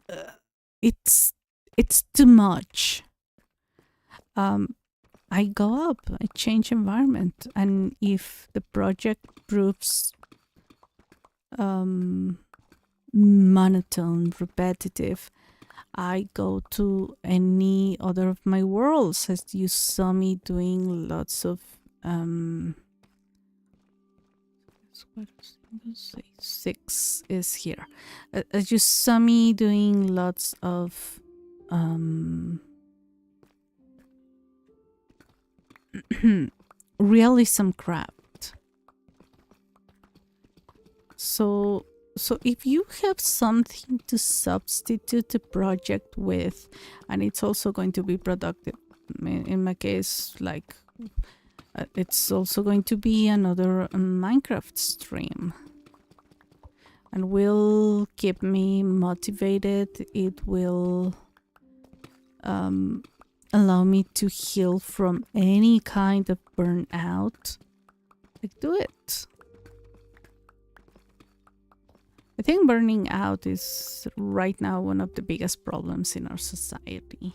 uh, it's too much, I go up, I change environment, and if the project proves monotone, repetitive, I go to any other of my worlds, as you saw me doing lots of six is here. As you saw me doing lots of realism craft. So if you have something to substitute the project with, and it's also going to be productive, in my case, like it's also going to be another Minecraft stream, and will keep me motivated. It will allow me to heal from any kind of burnout. Like, do it. I think burning out is right now one of the biggest problems in our society.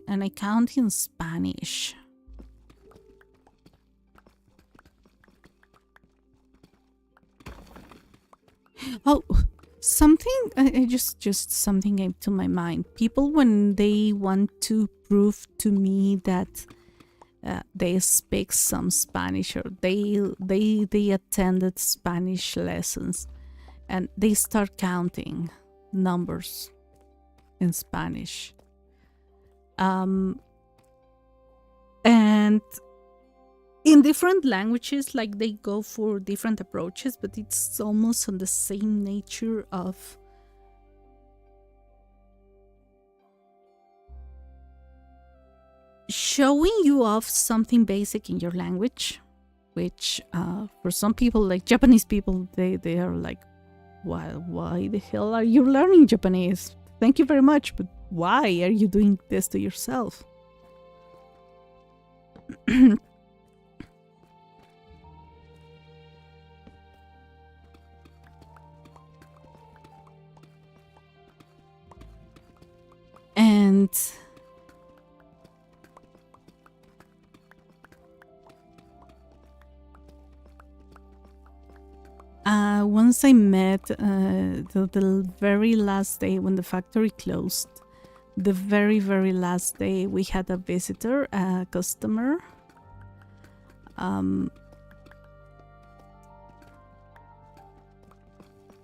And I count in Spanish. Oh, something I just something came to my mind. People, when they want to prove to me that they speak some Spanish, or they attended Spanish lessons, and they start counting numbers in Spanish, and in different languages, like, they go for different approaches, but it's almost on the same nature of showing you off something basic in your language, which for some people, like Japanese people, they are like, why the hell are you learning Japanese? Thank you very much, but why are you doing this to yourself? And once I met the very last day when the factory closed, the very last day, we had a visitor, a customer,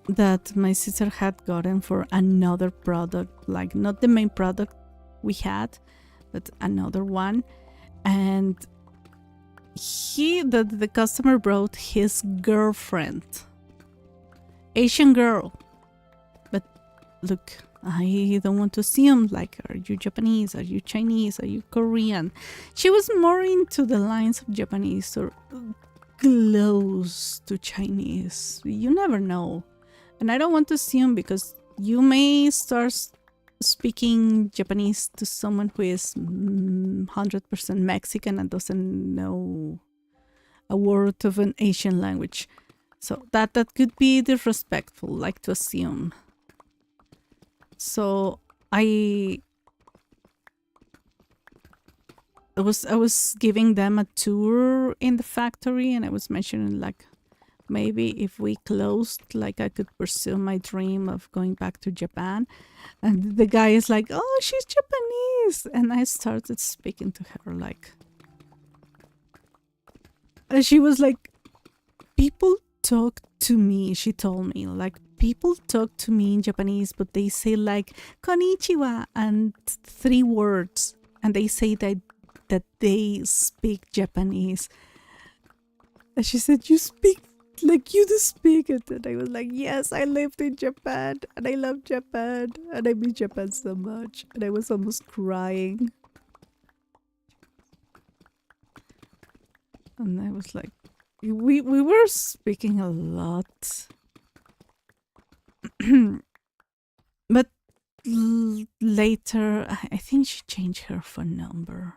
that my sister had gotten for another product, like not the main product we had, but another one. And the customer brought his girlfriend, Asian girl. But look, I don't want to assume, like, are you Japanese? Are you Chinese? Are you Korean? She was more into the lines of Japanese, or close to Chinese. You never know. And I don't want to assume, because you may start speaking Japanese to someone who is 100% Mexican and doesn't know a word of an Asian language. So that could be disrespectful, like, to assume. So I was giving them a tour in the factory, and I was mentioning, like, maybe if we closed, like, I could pursue my dream of going back to Japan. And the guy is like, oh, she's Japanese. And I started speaking to her, like, and she was like, people talk to me, she told me, like, people talk to me in Japanese, but they say, like, konnichiwa and 3 words, and they say that they speak Japanese. And she said, you speak, like, you do speak it. And I was like, yes, I lived in Japan, and I love Japan, and I miss Japan so much. And I was almost crying. And I was like, we were speaking a lot. But later, I think she changed her phone number.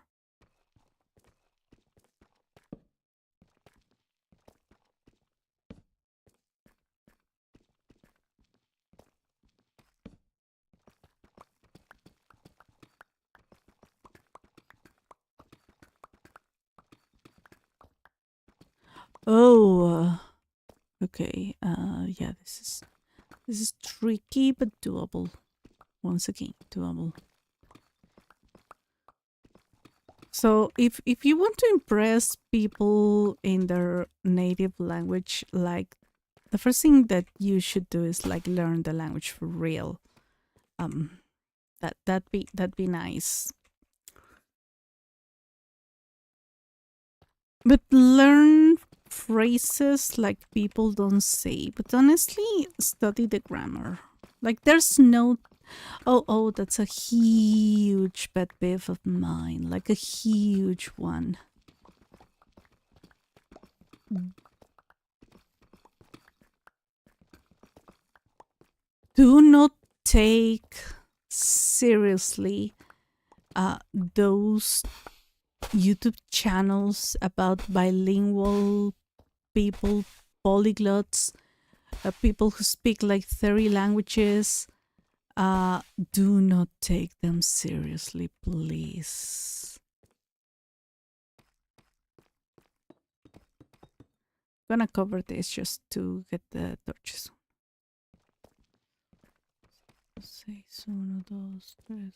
Oh, okay. Yeah, this is tricky but doable. Once again, doable. So if you want to impress people in their native language, like the first thing that you should do is like learn the language for real. That'd be nice. But learn phrases like people don't say. But honestly, study the grammar. Like there's no oh, that's a huge pet peeve of mine. Like a huge one. Do not take seriously those YouTube channels about bilingual people, polyglots, people who speak like 30 languages. Do not take them seriously, please. I'm gonna cover this just to get the torches. 6, 1, 2, 3.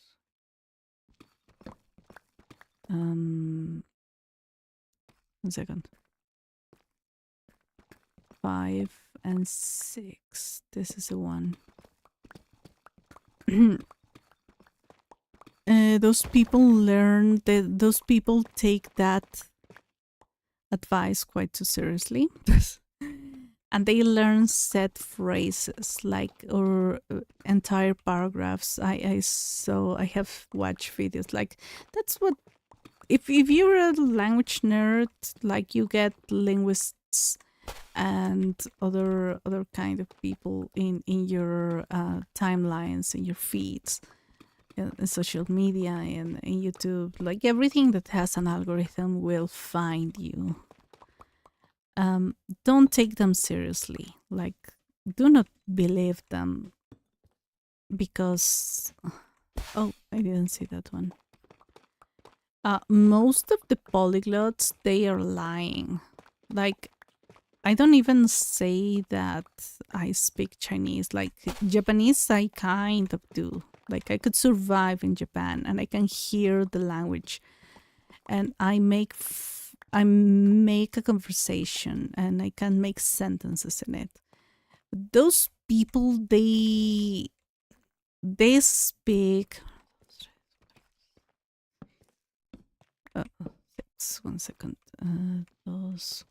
1 second. 5 and 6. This is the one. Those people learn that those people take that advice quite too seriously. And they learn set phrases like or entire paragraphs. I have watched videos like that's what if you're a language nerd, like you get linguists and other kind of people in your timelines, in your feeds, in social media, and in YouTube. Like everything that has an algorithm will find you. Don't take them seriously. Like, do not believe them because oh, I didn't see that one. Most of the polyglots, they are lying. Like, I don't even say that I speak Chinese. Like Japanese, I kind of do. Like I could survive in Japan and I can hear the language, and I make a conversation and I can make sentences in it. Those people, they speak. 6, 1 second. Those.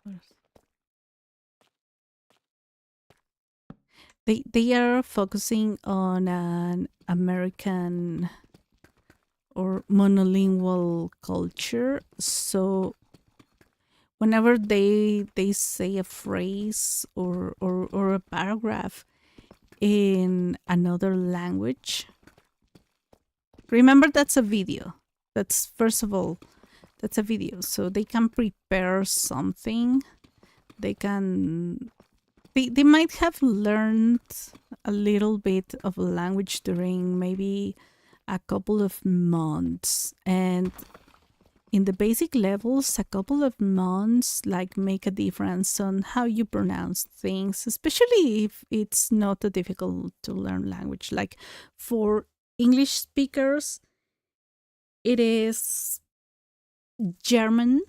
They are focusing on an American or monolingual culture. So whenever they say a phrase or a paragraph in another language, remember that's a video. That's first of all, that's a video. So they can prepare something. They can they might have learned a little bit of language during maybe a couple of months, and in the basic levels, a couple of months like make a difference on how you pronounce things, especially if it's not a difficult to learn language. Like for English speakers, it is German.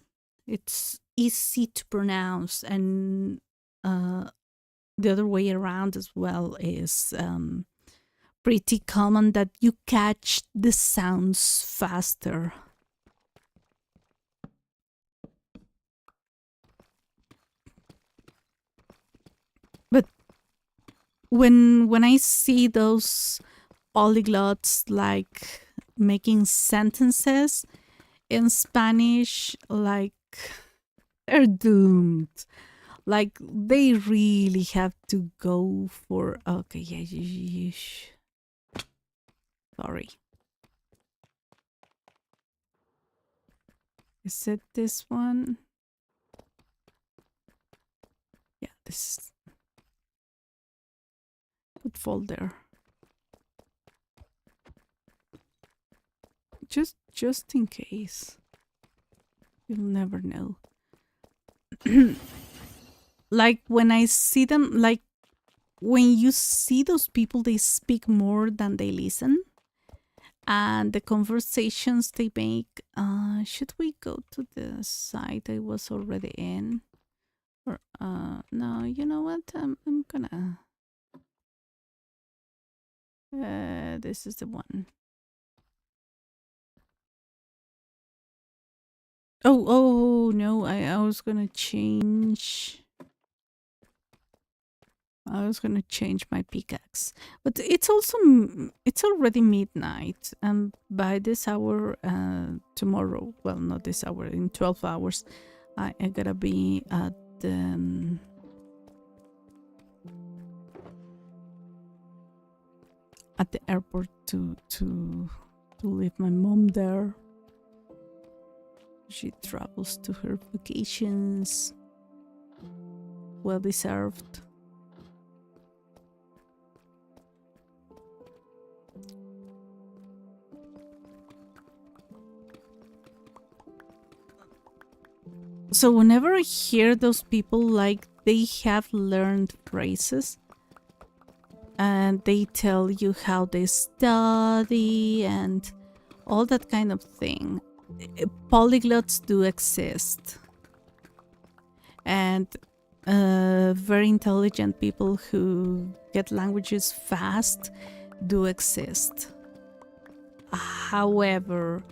It's easy to pronounce, and the other way around as well is pretty common that you catch the sounds faster. But when I see those polyglots like making sentences in Spanish, like They're doomed. Like, they really have to go for... Okay, yeah, sorry. Is it this one? Yeah, this would fall there. Just in case. You'll never know. Like, when I see them, like, when you see those people, they speak more than they listen. And the conversations they make, should we go to the site I was already in? Or, no, you know what? I'm gonna... this is the one. Oh, no, I was gonna change... I was gonna change my pickaxe, but it's also it's already midnight, and by this hour tomorrow, well, not this hour, in 12 hours, I gotta be at the airport to leave my mom there. She travels to her vacations, well deserved. So whenever I hear those people, like, they have learned phrases and they tell you how they study and all that kind of thing. Polyglots do exist. And very intelligent people who get languages fast do exist. However,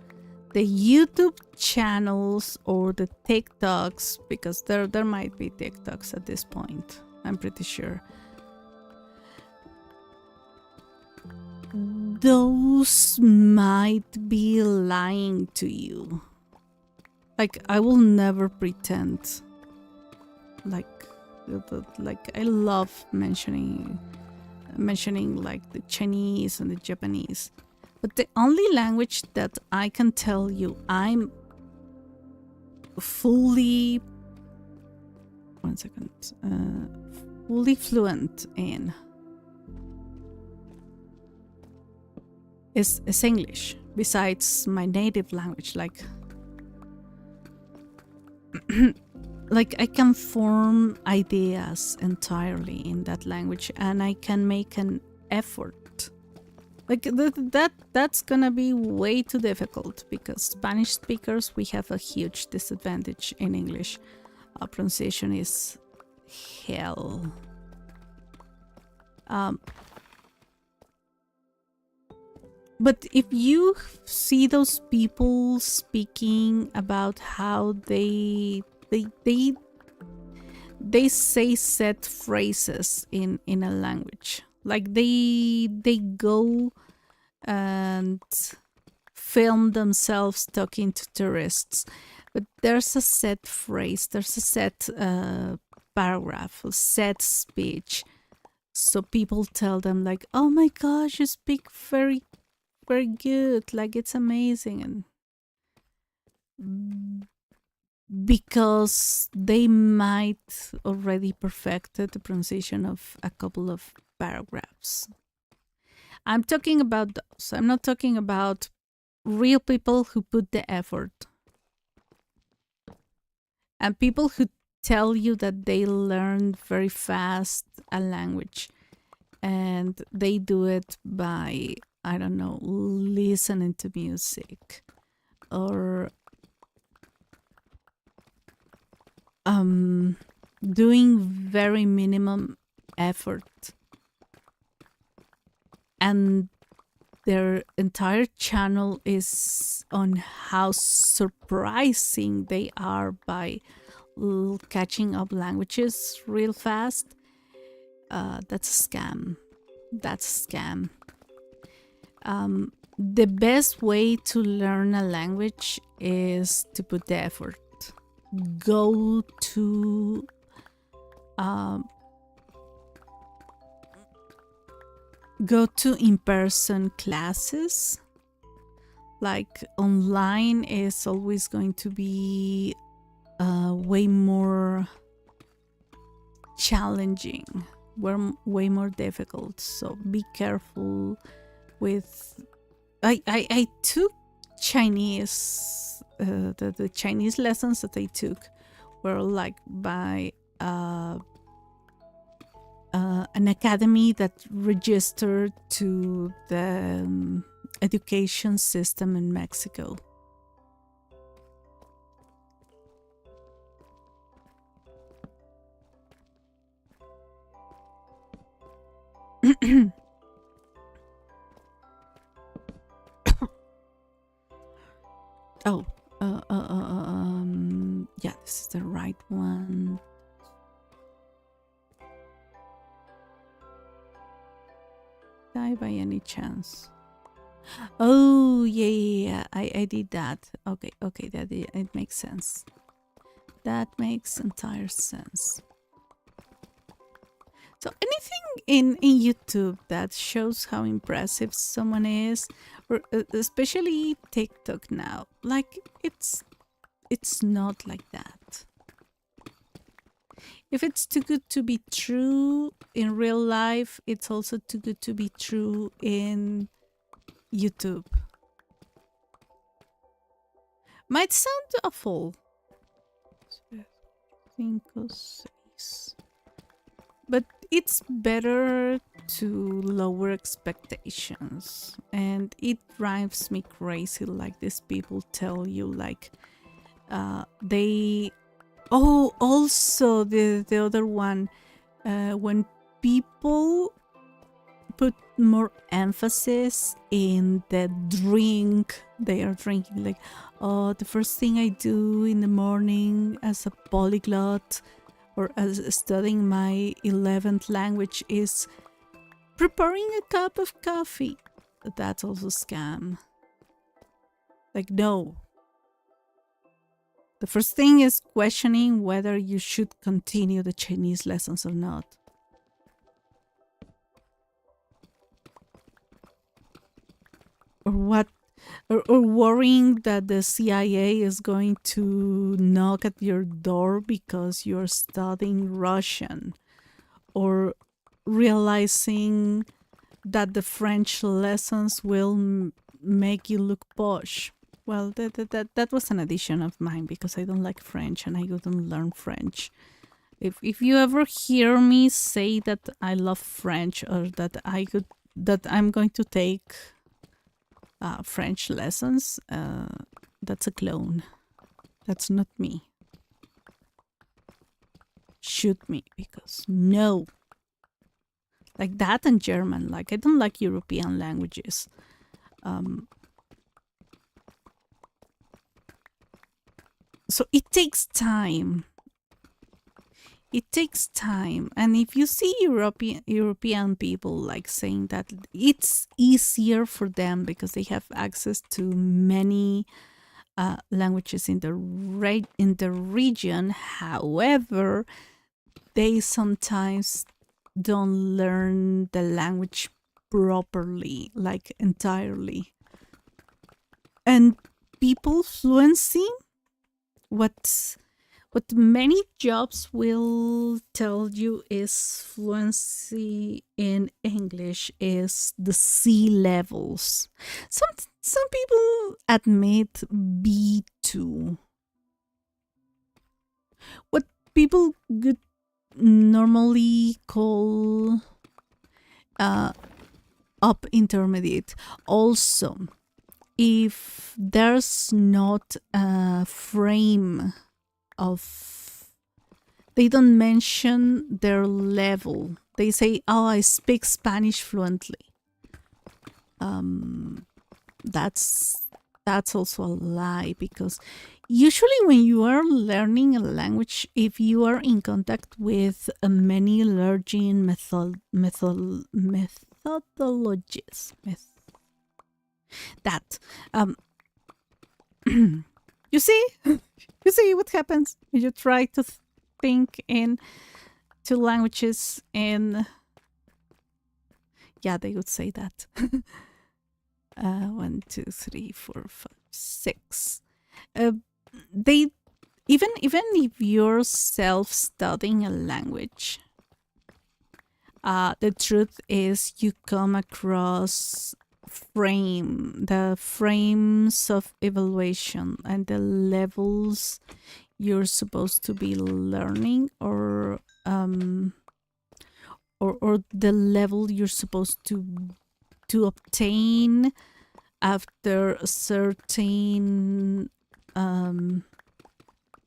the YouTube channels or the TikToks, because there might be TikToks at this point, I'm pretty sure. Those might be lying to you. Like, I will never pretend. Like I love mentioning like the Chinese and the Japanese. But the only language that I can tell you I'm fully... One second. Fully fluent in is English, besides my native language. Like, like, I can form ideas entirely in that language, and I can make an effort. Like, that's gonna be way too difficult, because Spanish speakers, we have a huge disadvantage in English. Our pronunciation is hell. But if you see those people speaking about how they say set phrases in a language, like they go and film themselves talking to tourists, but there's a set phrase, there's a set paragraph, a set speech. So people tell them, like, oh my gosh, you speak very, very good, like, it's amazing. And because they might already perfected the pronunciation of a couple of paragraphs. I'm talking about those. I'm not talking about real people who put the effort. And people who tell you that they learn very fast a language. And they do it by, I don't know, listening to music. Or doing very minimum effort, and their entire channel is on how surprising they are by catching up languages real fast. That's a scam. That's a scam. The best way to learn a language is to put the effort. go to in-person classes. Like online is always going to be way more challenging, way more difficult. So be careful with. I took Chinese. The Chinese lessons that I took were like by an academy that registered to the education system in Mexico. Oh, yeah, this is the right one. Die by any chance? Oh, yeah. I did that. Okay, it makes sense. That makes entire sense. So anything in YouTube that shows how impressive someone is, or especially TikTok now, like it's not like that. If it's too good to be true in real life, it's also too good to be true in YouTube. Might sound awful. 5, 6. But it's better to lower expectations. And it drives me crazy, like these people tell you, like they... Oh, also the other one, when people put more emphasis in the drink they are drinking, like, oh, the first thing I do in the morning as a polyglot or as studying my 11th language is preparing a cup of coffee. That's also scam. Like, no. The first thing is questioning whether you should continue the Chinese lessons or not. Or what? Or worrying that the CIA is going to knock at your door because you're studying Russian. Or realizing that the French lessons will make you look posh. Well, that was an addition of mine because I don't like French and I couldn't learn French. If you ever hear me say that I love French or that I'm going to take French lessons, that's a clone. That's not me. Shoot me, because no. Like that and German. Like, I don't like European languages. So it takes time. It takes time. And if you see European people like saying that it's easier for them because they have access to many languages in the region, however, they sometimes don't learn the language properly, like entirely. And people fluency, what many jobs will tell you is fluency in English is the C levels. Some people admit B2. What people would normally call up intermediate. Also, if there's not a frame of, they don't mention their level. They say, oh, I speak Spanish fluently. That's also a lie, because usually when you are learning a language, if you are in contact with many learning methodologies, You see? You see what happens when you try to think in two languages in... Yeah, they would say that. 1, 2, 3, 4, 5, 6. They even if you're self-studying a language, the truth is you come across the frames of evaluation and the levels you're supposed to be learning, or the level you're supposed to obtain after a certain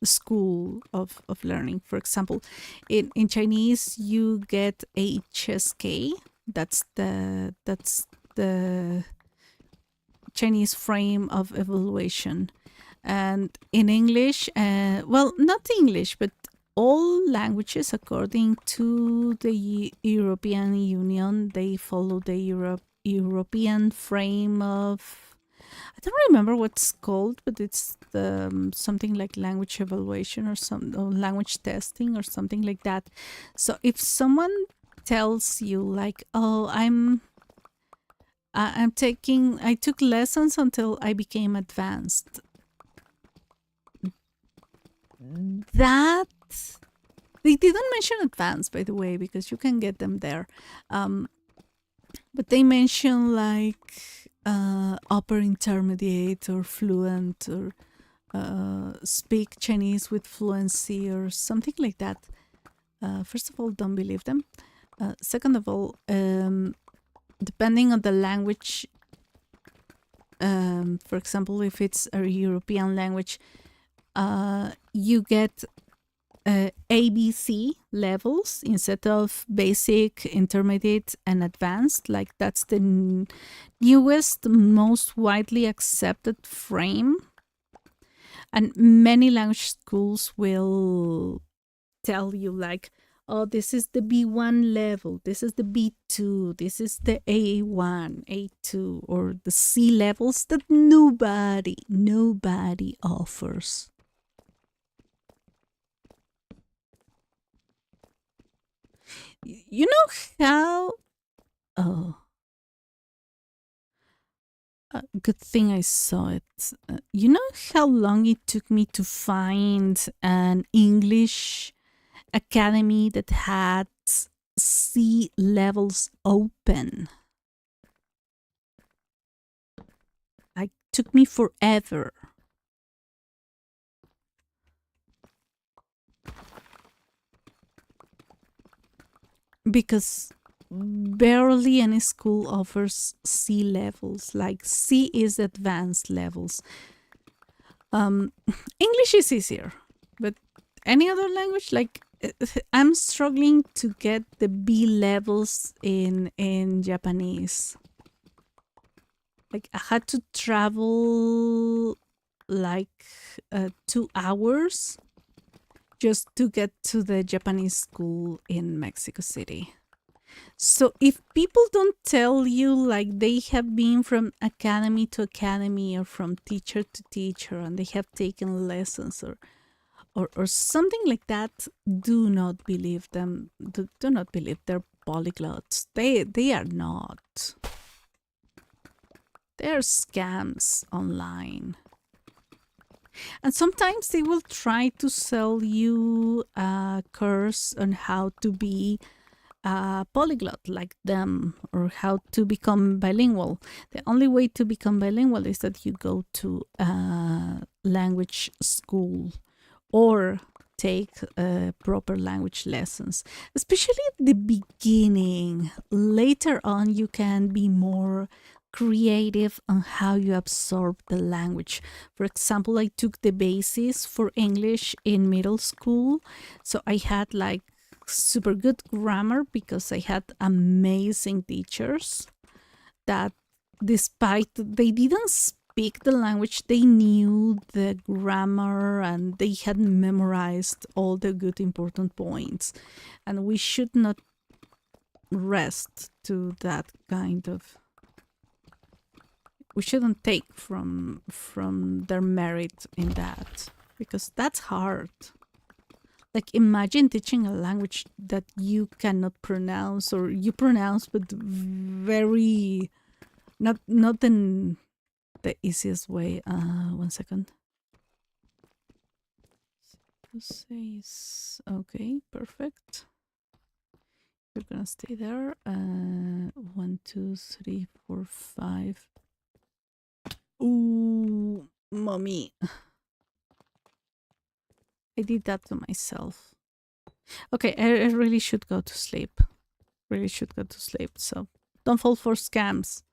school of learning. For example, in Chinese you get HSK. That's the Chinese frame of evaluation. And in English, well, not English, but all languages, according to the European Union, they follow the European frame of... I don't remember what it's called, but it's something like language evaluation or language testing or something like that. So if someone tells you like, oh, I took lessons until I became advanced, that... They didn't mention advanced, by the way, because you can get them there. But they mention like upper intermediate or fluent, or speak Chinese with fluency or something like that. First of all, don't believe them. Second of all, depending on the language, for example, if it's a European language, you get ABC levels instead of basic, intermediate, and advanced. Like that's the newest, most widely accepted frame. And many language schools will tell you like, oh, this is the B1 level, this is the B2, this is the A1, A2, or the C levels that nobody offers. You know how... Oh. Good thing I saw it. You know how long it took me to find an English academy that had C levels open? It took me forever. Because barely any school offers C levels. Like C is advanced levels. English is easier, but any other language, like I'm struggling to get the B levels in Japanese. Like I had to travel like 2 hours just to get to the Japanese school in Mexico City. So if people don't tell you like they have been from academy to academy or from teacher to teacher and they have taken lessons or something like that, do not believe them. Do not believe they're polyglots. They are not. They're scams online. And sometimes they will try to sell you a course on how to be a polyglot like them, or how to become bilingual. The only way to become bilingual is that you go to a language school or take proper language lessons, especially at the beginning. Later on, you can be more creative on how you absorb the language. For example, I took the basis for English in middle school, so I had like super good grammar because I had amazing teachers that, despite they didn't speak the language, they knew the grammar and they had memorized all the good important points. And we should not rest to that kind of we shouldn't take from their merit in that, because that's hard. Like, imagine teaching a language that you cannot pronounce, or you pronounce but very not in the easiest way. 1 second. Says okay, perfect. You're gonna stay there. 1, 2, 3, 4, 5. Ooh, mommy. I did that to myself. Okay, I really should go to sleep. Really should go to sleep. So don't fall for scams.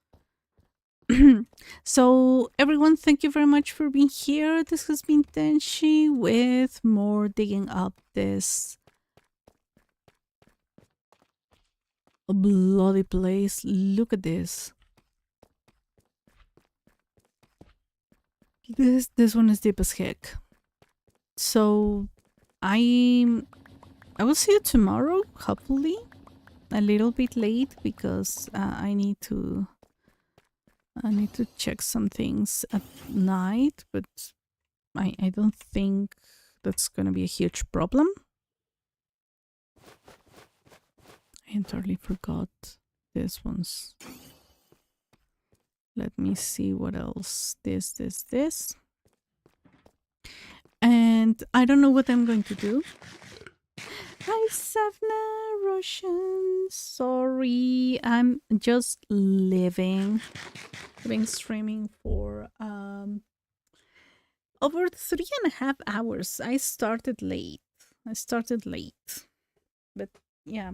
So everyone, thank you very much for being here. This has been Tenshi with more digging up this bloody place. Look at this. This one is deep as heck. So I will see you tomorrow, hopefully. A little bit late because I need to check some things at night, but I don't think that's gonna be a huge problem. I entirely forgot this one's. Let me see what else. This. And I don't know what I'm going to do. Hi, Savna Roshan. Sorry, I'm just living. I've been streaming for over 3.5 hours. I started late, but yeah,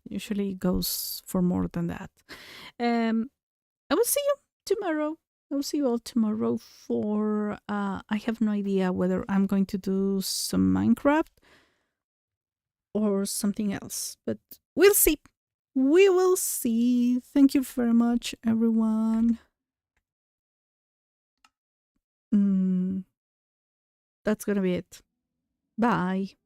usually goes for more than that. I will see you tomorrow. I will see you all tomorrow for I have no idea whether I'm going to do some Minecraft or something else, but we'll see. We will see. Thank you very much, everyone. That's gonna be it. Bye.